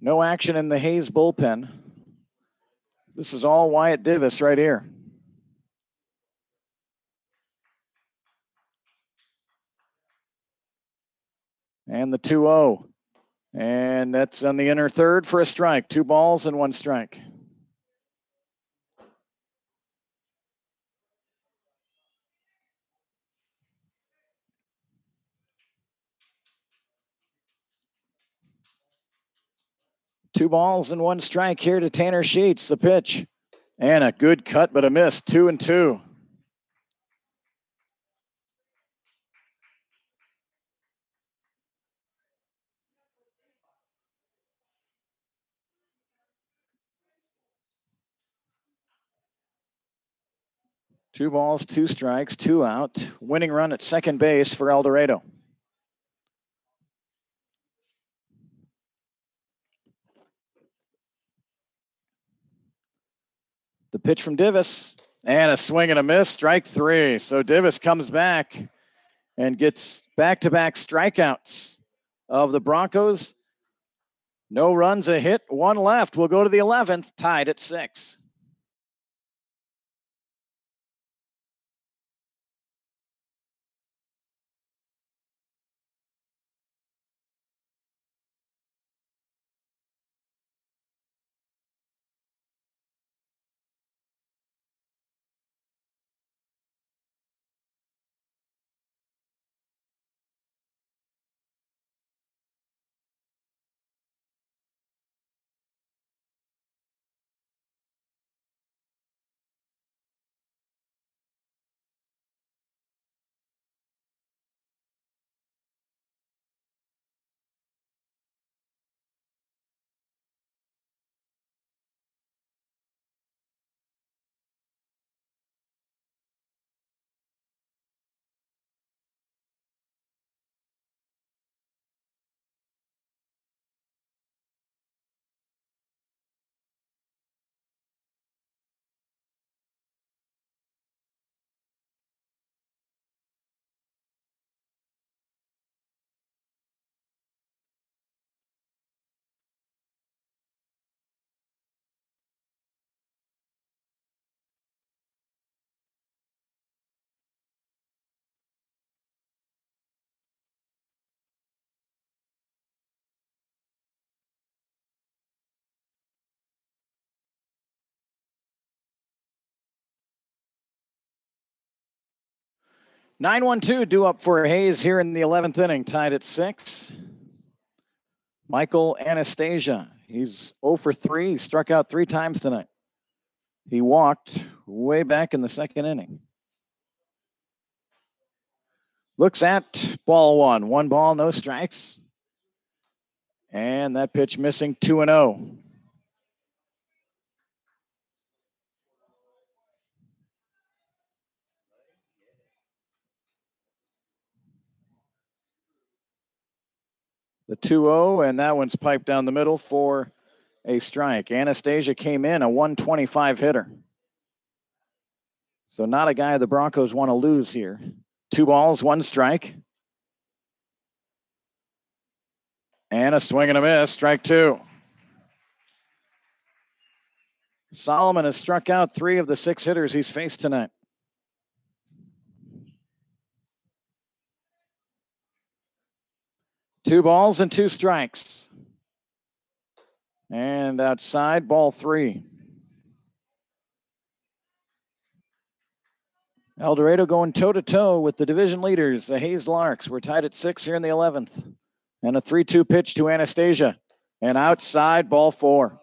No action in the Hayes bullpen. This is all Wyatt Divis right here. And the 2-0. And that's on the inner third for a strike. 2 balls and 1 strike. Two balls and 1 strike here to Tanner Sheets. The pitch. And a good cut, but a miss. 2-2. 2 balls, 2 strikes, 2 out. Winning run at second base for El Dorado. The pitch from Divis, and a swing and a miss, strike 3. So Divis comes back and gets back-to-back strikeouts of the Broncos. No runs, a hit, 1 left. We'll go to the 11th, tied at 6. (9-1-2) due up for Hayes here in the 11th inning, tied at 6. Michael Anastasia, he's 0 for 3. He struck out 3 times tonight. He walked way back in the second inning. Looks at ball 1. 1 ball, no strikes. And that pitch missing, 2-0. The 2-0, and that one's piped down the middle for a strike. Anastasia came in a 125 hitter. So not a guy the Broncos want to lose here. 2 balls, 1 strike. And a swing and a miss, strike 2. Solomon has struck out 3 of the 6 hitters he's faced tonight. Two balls and 2 strikes. And outside, ball 3. El Dorado going toe-to-toe with the division leaders, the Hayes Larks. We're tied at 6 here in the 11th. And a 3-2 pitch to Anastasia. And outside, ball 4.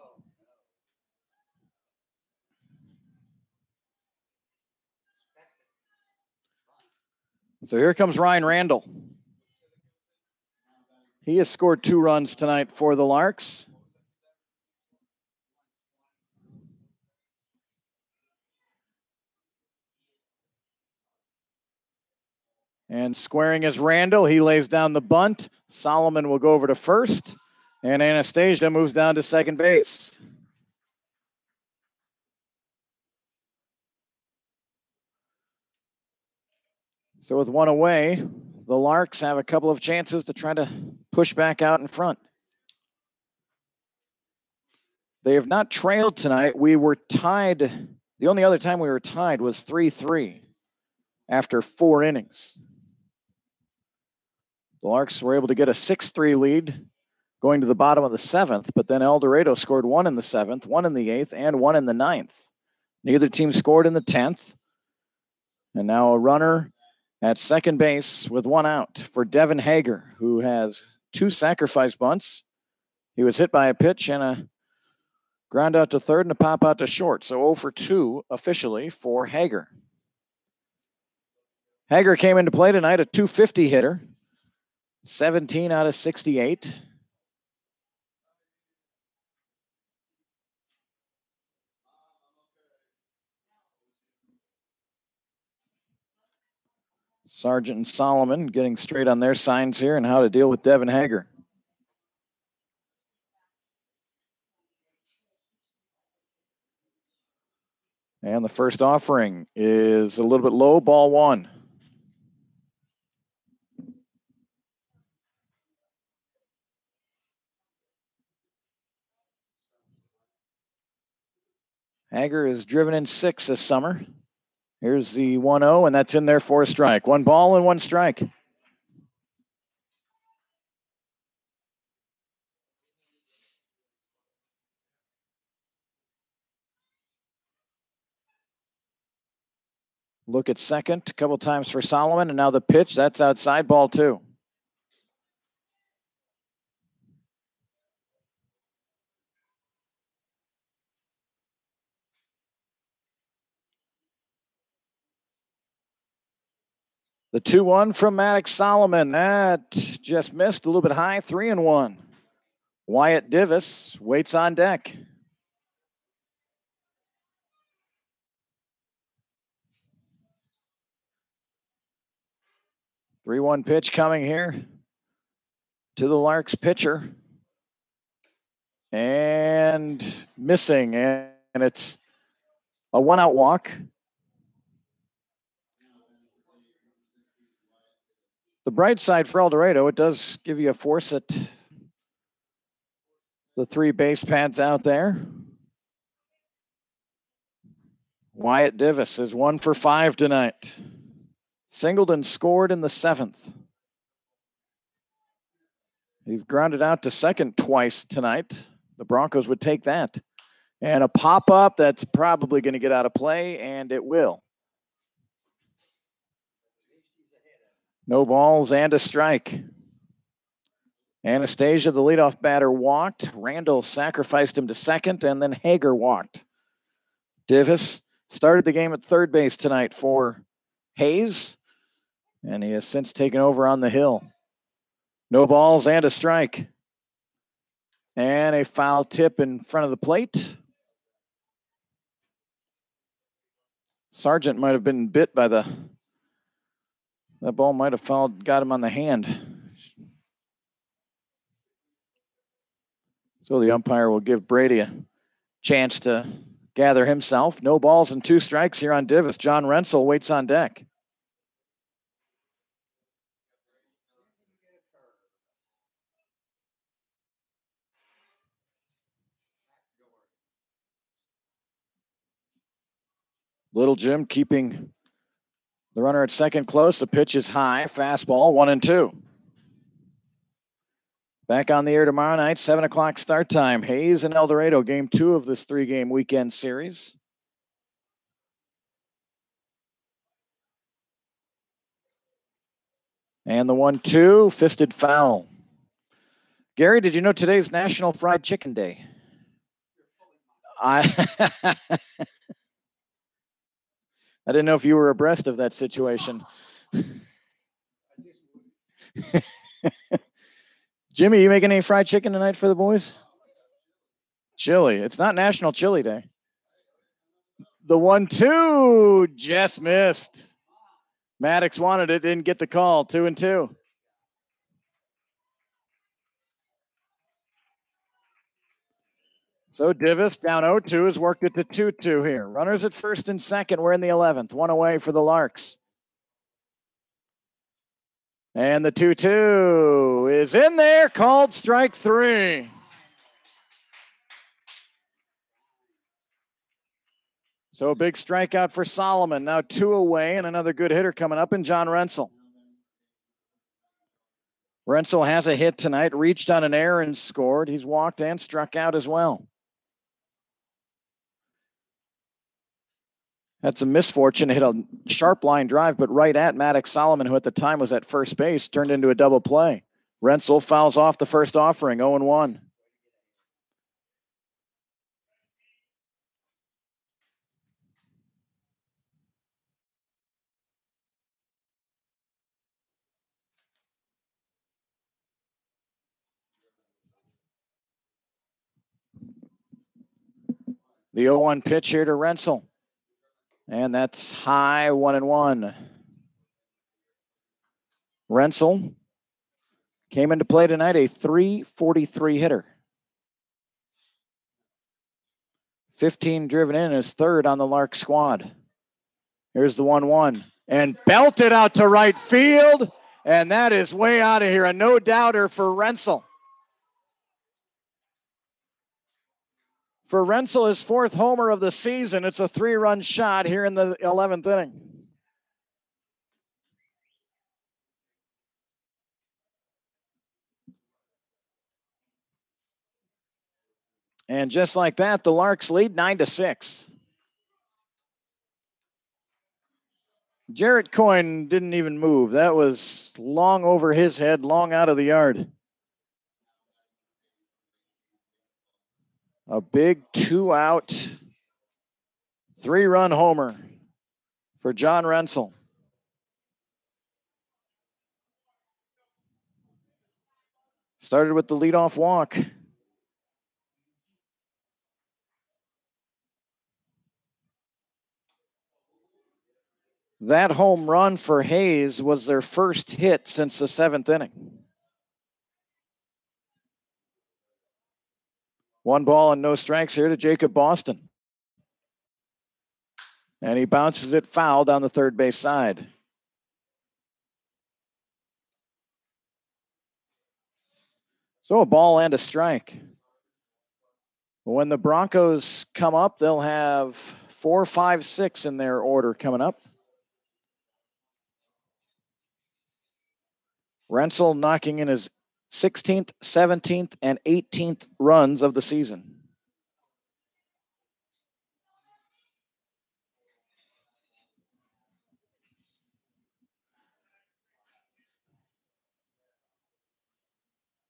So here comes Ryan Randall. He has scored 2 runs tonight for the Larks. And squaring is Randall. He lays down the bunt. Solomon will go over to first. And Anastasia moves down to second base. So with 1 away, the Larks have a couple of chances to try to push back out in front. They have not trailed tonight. We were tied. The only other time we were tied was 3-3 after 4 innings. The Larks were able to get a 6-3 lead going to the bottom of the 7th, but then El Dorado scored 1 in the 7th, 1 in the 8th, and 1 in the 9th. Neither team scored in the 10th. And now a runner at second base with 1 out for Devin Hager, who has 2 sacrifice bunts. He was hit by a pitch and a ground out to third and a pop out to short. So 0 for 2 officially for Hager. Hager came into play tonight, a .250 hitter, 17 out of 68. Sargent and Solomon getting straight on their signs here and how to deal with Devin Hager. And the first offering is a little bit low, ball one. Hager is driven in 6 this summer. Here's the 1-0, and that's in there for a strike. 1 ball and 1 strike. Look at second, a couple times for Solomon, and now the pitch. That's outside, ball 2. The 2-1 from Maddox Solomon. That just missed a little bit high, 3-1. Wyatt Divis waits on deck. The 3-1 pitch coming here to the Larks pitcher. And missing, and it's a 1-out walk. The bright side for El Dorado, it does give you a force at the 3 base pads out there. Wyatt Divis is 1 for 5 tonight. Singled and scored in the 7th. He's grounded out to second twice tonight. The Broncos would take that. And a pop-up that's probably going to get out of play, and it will. No balls and a strike. Anastasia, the leadoff batter, walked. Randall sacrificed him to second, and then Hager walked. Divis started the game at third base tonight for Hayes, and he has since taken over on the hill. No balls and a strike. And a foul tip in front of the plate. Sargent might have been bit by that ball might have got him on the hand. So the umpire will give Brady a chance to gather himself. No balls and 2 strikes here on Divis. John Rensel waits on deck. Little Jim keeping the runner at second close. The pitch is high. Fastball, 1-2. Back on the air tomorrow night, 7 o'clock start time. Hayes and El Dorado, game 2 of this 3-game weekend series. And the 1-2, fisted foul. Gary, did you know today's National Fried Chicken Day? I didn't know if you were abreast of that situation. Jimmy, you making any fried chicken tonight for the boys? Chili. It's not National Chili Day. The 1-2 just missed. Maddox wanted it, didn't get the call. 2-2. So Divis down 0-2 has worked it to 2-2 here. Runners at first and second. We're in the 11th. 1 away for the Larks. And the 2-2 is in there, called strike 3. So a big strikeout for Solomon. Now 2 away, and another good hitter coming up in John Rensel. Rensel has a hit tonight, reached on an error and scored. He's walked and struck out as well. That's a misfortune. Hit a sharp line drive, but right at Maddox Solomon, who at the time was at first base, turned into a double play. Rensel fouls off the first offering, 0-1. The 0-1 pitch here to Rensel. And that's high, 1-1. Rensel came into play tonight, a .343 hitter. 15 driven in, his third on the Larks squad. Here's the 1-1. And belted out to right field. And that is way out of here. A no-doubter for Rensel. For Rensel, his fourth homer of the season. It's a 3-run shot here in the 11th inning. And just like that, the Larks lead 9-6. Jarrett Coyne didn't even move. That was long over his head, long out of the yard. A big 2-out, 3-run homer for John Rensel. Started with the leadoff walk. That home run for Hayes was their first hit since the 7th inning. 1 ball and no strikes here to Jacob Boston. And he bounces it foul down the third base side. So a ball and a strike. When the Broncos come up, they'll have 4, 5, 6 in their order coming up. Rensel knocking in his 16th, 17th, and 18th runs of the season.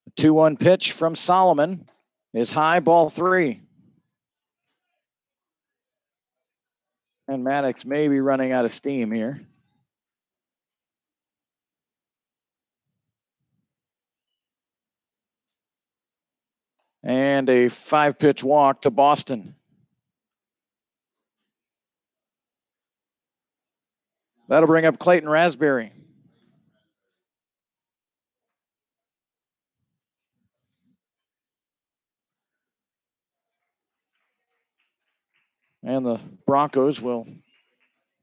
A 2-1 pitch from Solomon is high, ball 3. And Maddox may be running out of steam here. And a 5-pitch walk to Boston. That'll bring up Clayton Raspberry. And the Broncos will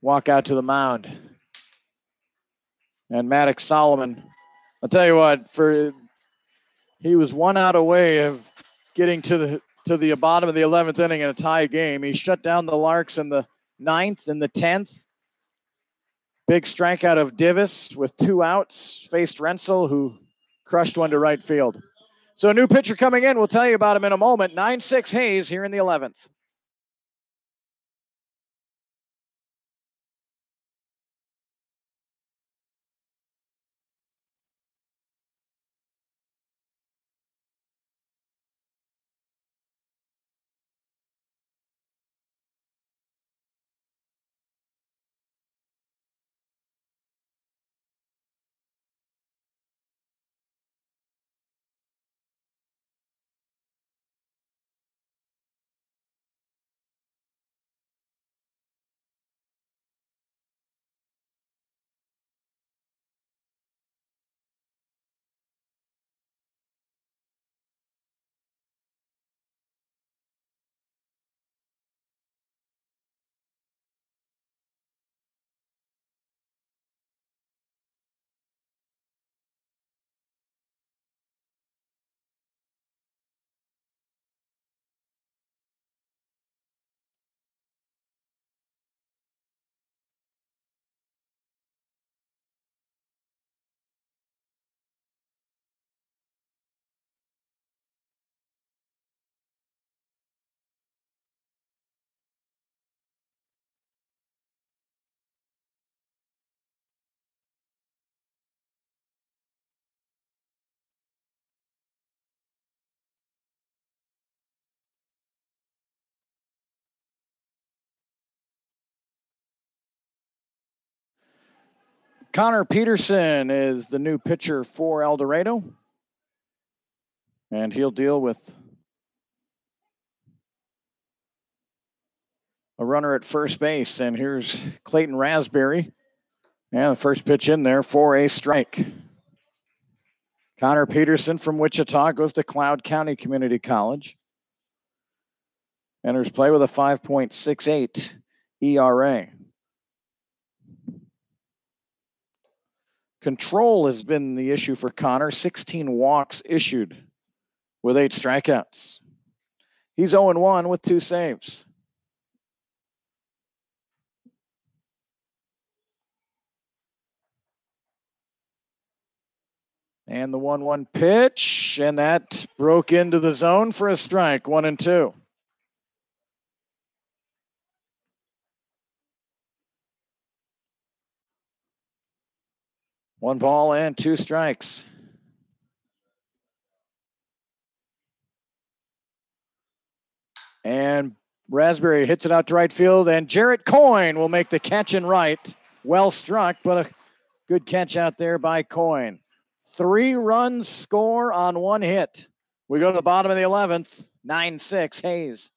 walk out to the mound. And Maddox Solomon, I'll tell you what, he was 1 out away of getting to the bottom of the 11th inning in a tie game. He shut down the Larks in the 9th and the 10th. Big strikeout of Divis with 2 outs. Faced Rensel, who crushed one to right field. So a new pitcher coming in. We'll tell you about him in a moment. 9-6 Hayes here in the 11th. Connor Peterson is the new pitcher for El Dorado. And he'll deal with a runner at first base. And here's Clayton Raspberry. And the first pitch in there for a strike. Connor Peterson from Wichita goes to Cloud County Community College. Enters play with a 5.68 ERA. Control has been the issue for Connor. 16 walks issued with 8 strikeouts. He's 0-1 with 2 saves. And the 1-1 pitch, and that broke into the zone for a strike, 1-2. One ball and 2 strikes. And Raspberry hits it out to right field, and Jarrett Coyne will make the catch in right. Well struck, but a good catch out there by Coyne. 3 runs score on 1 hit. We go to the bottom of the 11th, 9-6, Hayes.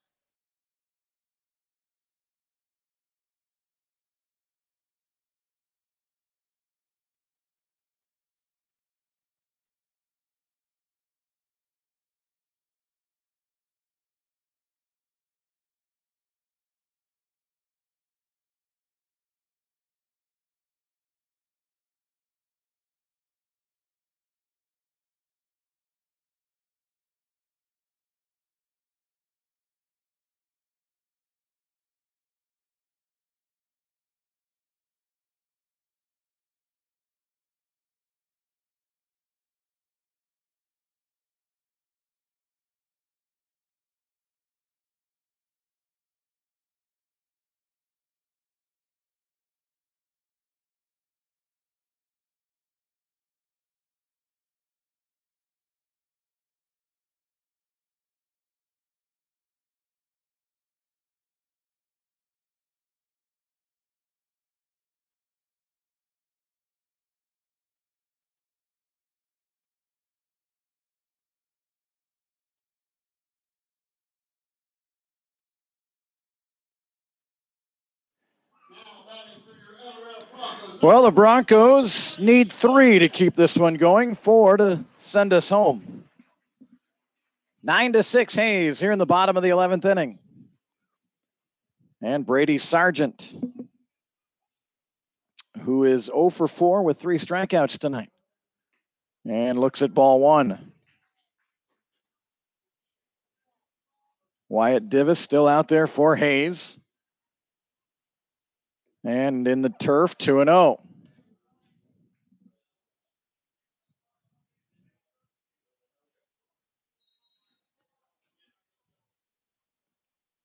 Well, the Broncos need 3 to keep this one going, 4 to send us home. 9-6 Hayes here in the bottom of the 11th inning. And Brady Sargent, who is 0 for 4 with 3 strikeouts tonight. And looks at ball 1. Wyatt Divis still out there for Hayes. And in the turf, 2-0.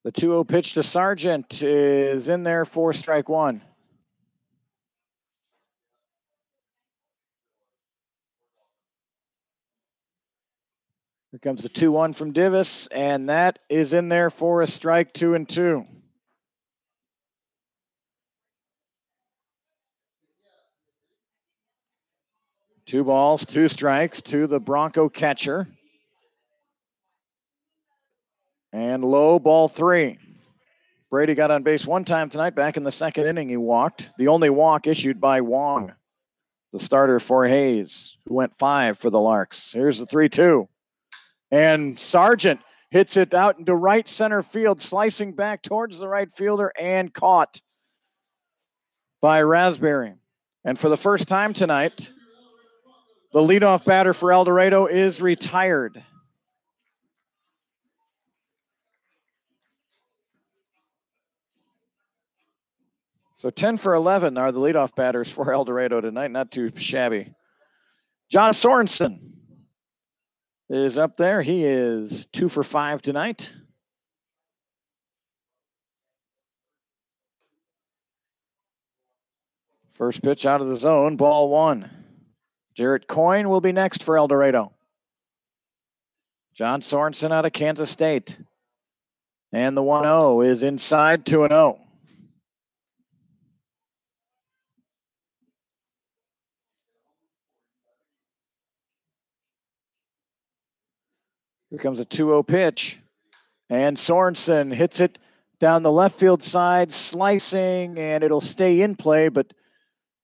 The 2-0 pitch to Sargent is in there for strike 1. Here comes the 2-1 from Divis, and that is in there for a strike, 2-2. Two balls, 2 strikes to the Bronco catcher. And low, ball 3. Brady got on base 1 time tonight. Back in the 2nd inning, he walked. The only walk issued by Wong, the starter for Hayes, who went 5 for the Larks. Here's the 3-2. And Sargent hits it out into right center field, slicing back towards the right fielder, and caught by Raspberry. And for the first time tonight, the leadoff batter for El Dorado is retired. So 10 for 11 are the leadoff batters for El Dorado tonight. Not too shabby. John Sorensen is up there. He is 2 for 5 tonight. First pitch out of the zone, ball 1. Jarrett Coyne will be next for El Dorado. John Sorensen out of Kansas State. And the 1-0 is inside, 2-0. Here comes a 2-0 pitch. And Sorensen hits it down the left field side, slicing, and it'll stay in play, but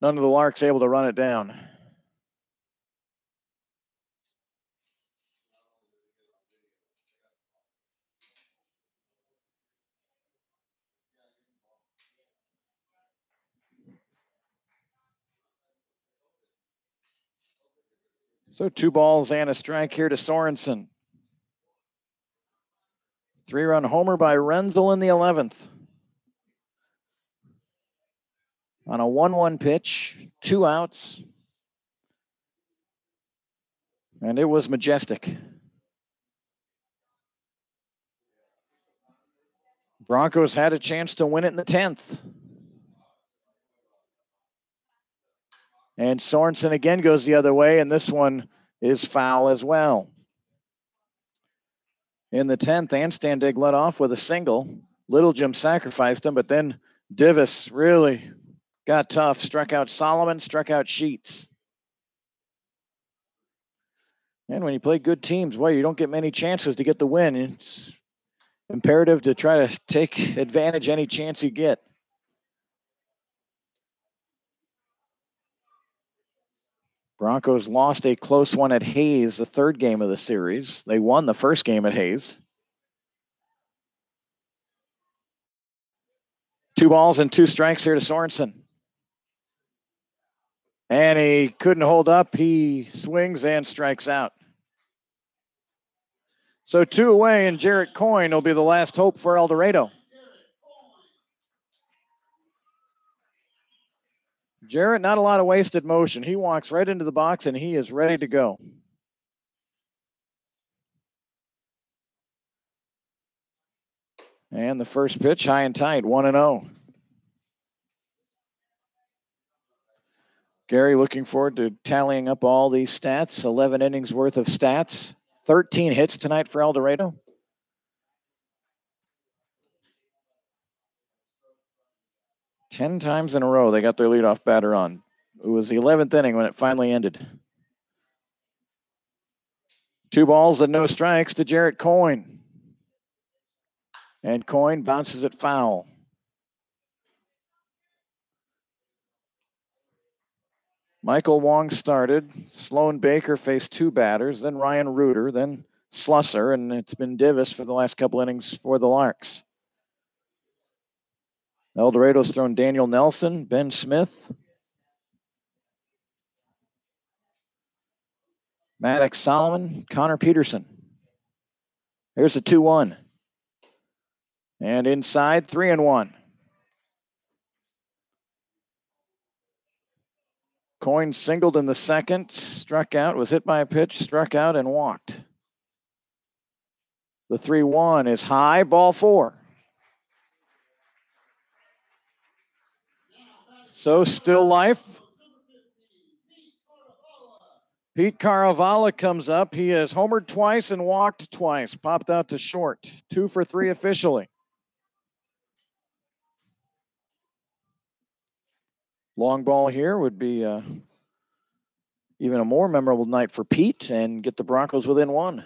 none of the Larks able to run it down. So 2 balls and a strike here to Sorensen. 3-run homer by Renzel in the 11th. On a 1-1 pitch, 2 outs. And it was majestic. Broncos had a chance to win it in the 10th. And Sorensen again goes the other way, and this one is foul as well. In the 10th, Anstandig led off with a single. Little Jim sacrificed him, but then Divis really got tough, struck out Solomon, struck out Sheets. And when you play good teams, well, you don't get many chances to get the win. It's imperative to try to take advantage any chance you get. Broncos lost a close one at Hayes, the 3rd game of the series. They won the 1st game at Hayes. 2 balls and 2 strikes here to Sorensen. And he couldn't hold up. He swings and strikes out. So 2 away, and Jarrett Coyne will be the last hope for El Dorado. Jarrett, not a lot of wasted motion. He walks right into the box, and he is ready to go. And the first pitch, high and tight, 1-0. Gary looking forward to tallying up all these stats. 11 innings worth of stats. 13 hits tonight for El Dorado. Ten times in a row they got their leadoff batter on. It was the 11th inning when it finally ended. 2 balls and no strikes to Jarrett Coyne. And Coyne bounces it foul. Michael Wong started. Sloan Baker faced 2 batters, then Ryan Reuter, then Slusser, and it's been Divis for the last couple innings for the Larks. El Dorado's thrown Daniel Nelson, Ben Smith, Maddox Solomon, Connor Peterson. Here's a 2-1. And inside, 3-1. Coyne singled in the 2nd, struck out, was hit by a pitch, struck out, and walked. The 3-1 is high, ball 4. So still life. Pete Caravala comes up. He has homered twice and walked twice. Popped out to short. 2 for 3 officially. Long ball here would be even a more memorable night for Pete and get the Broncos within 1.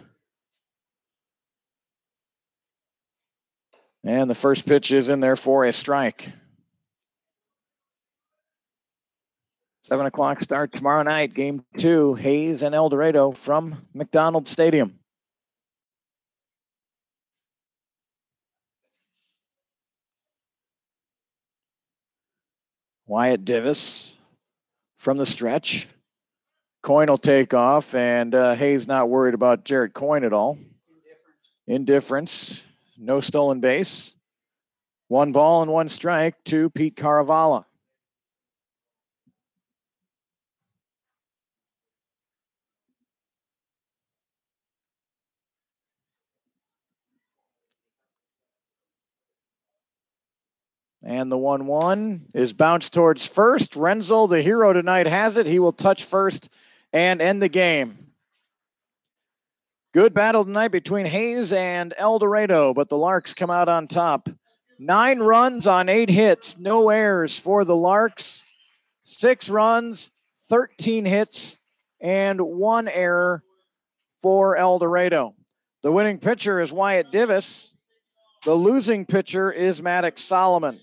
And the first pitch is in there for a strike. 7 o'clock start tomorrow night, game 2, Hayes and El Dorado from McDonald Stadium. Wyatt Divis from the stretch. Coyne will take off, and Hayes not worried about Jarrett Coyne at all. Indifference. No stolen base. 1 ball and 1 strike to Pete Caravala. And the 1-1 is bounced towards first. Renzel, the hero tonight, has it. He will touch first and end the game. Good battle tonight between Hayes and El Dorado, but the Larks come out on top. 9 runs on 8 hits, no errors for the Larks. 6 runs, 13 hits, and 1 error for El Dorado. The winning pitcher is Wyatt Divis. The losing pitcher is Maddox Solomon.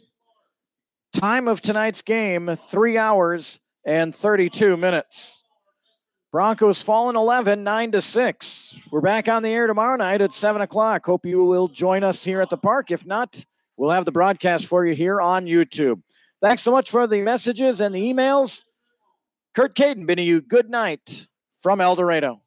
Time of tonight's game, 3 hours and 32 minutes. Broncos fallen 11, 9-6. We're back on the air tomorrow night at 7 o'clock. Hope you will join us here at the park. If not, we'll have the broadcast for you here on YouTube. Thanks so much for the messages and the emails. Kurt Caden bidding you good night from El Dorado.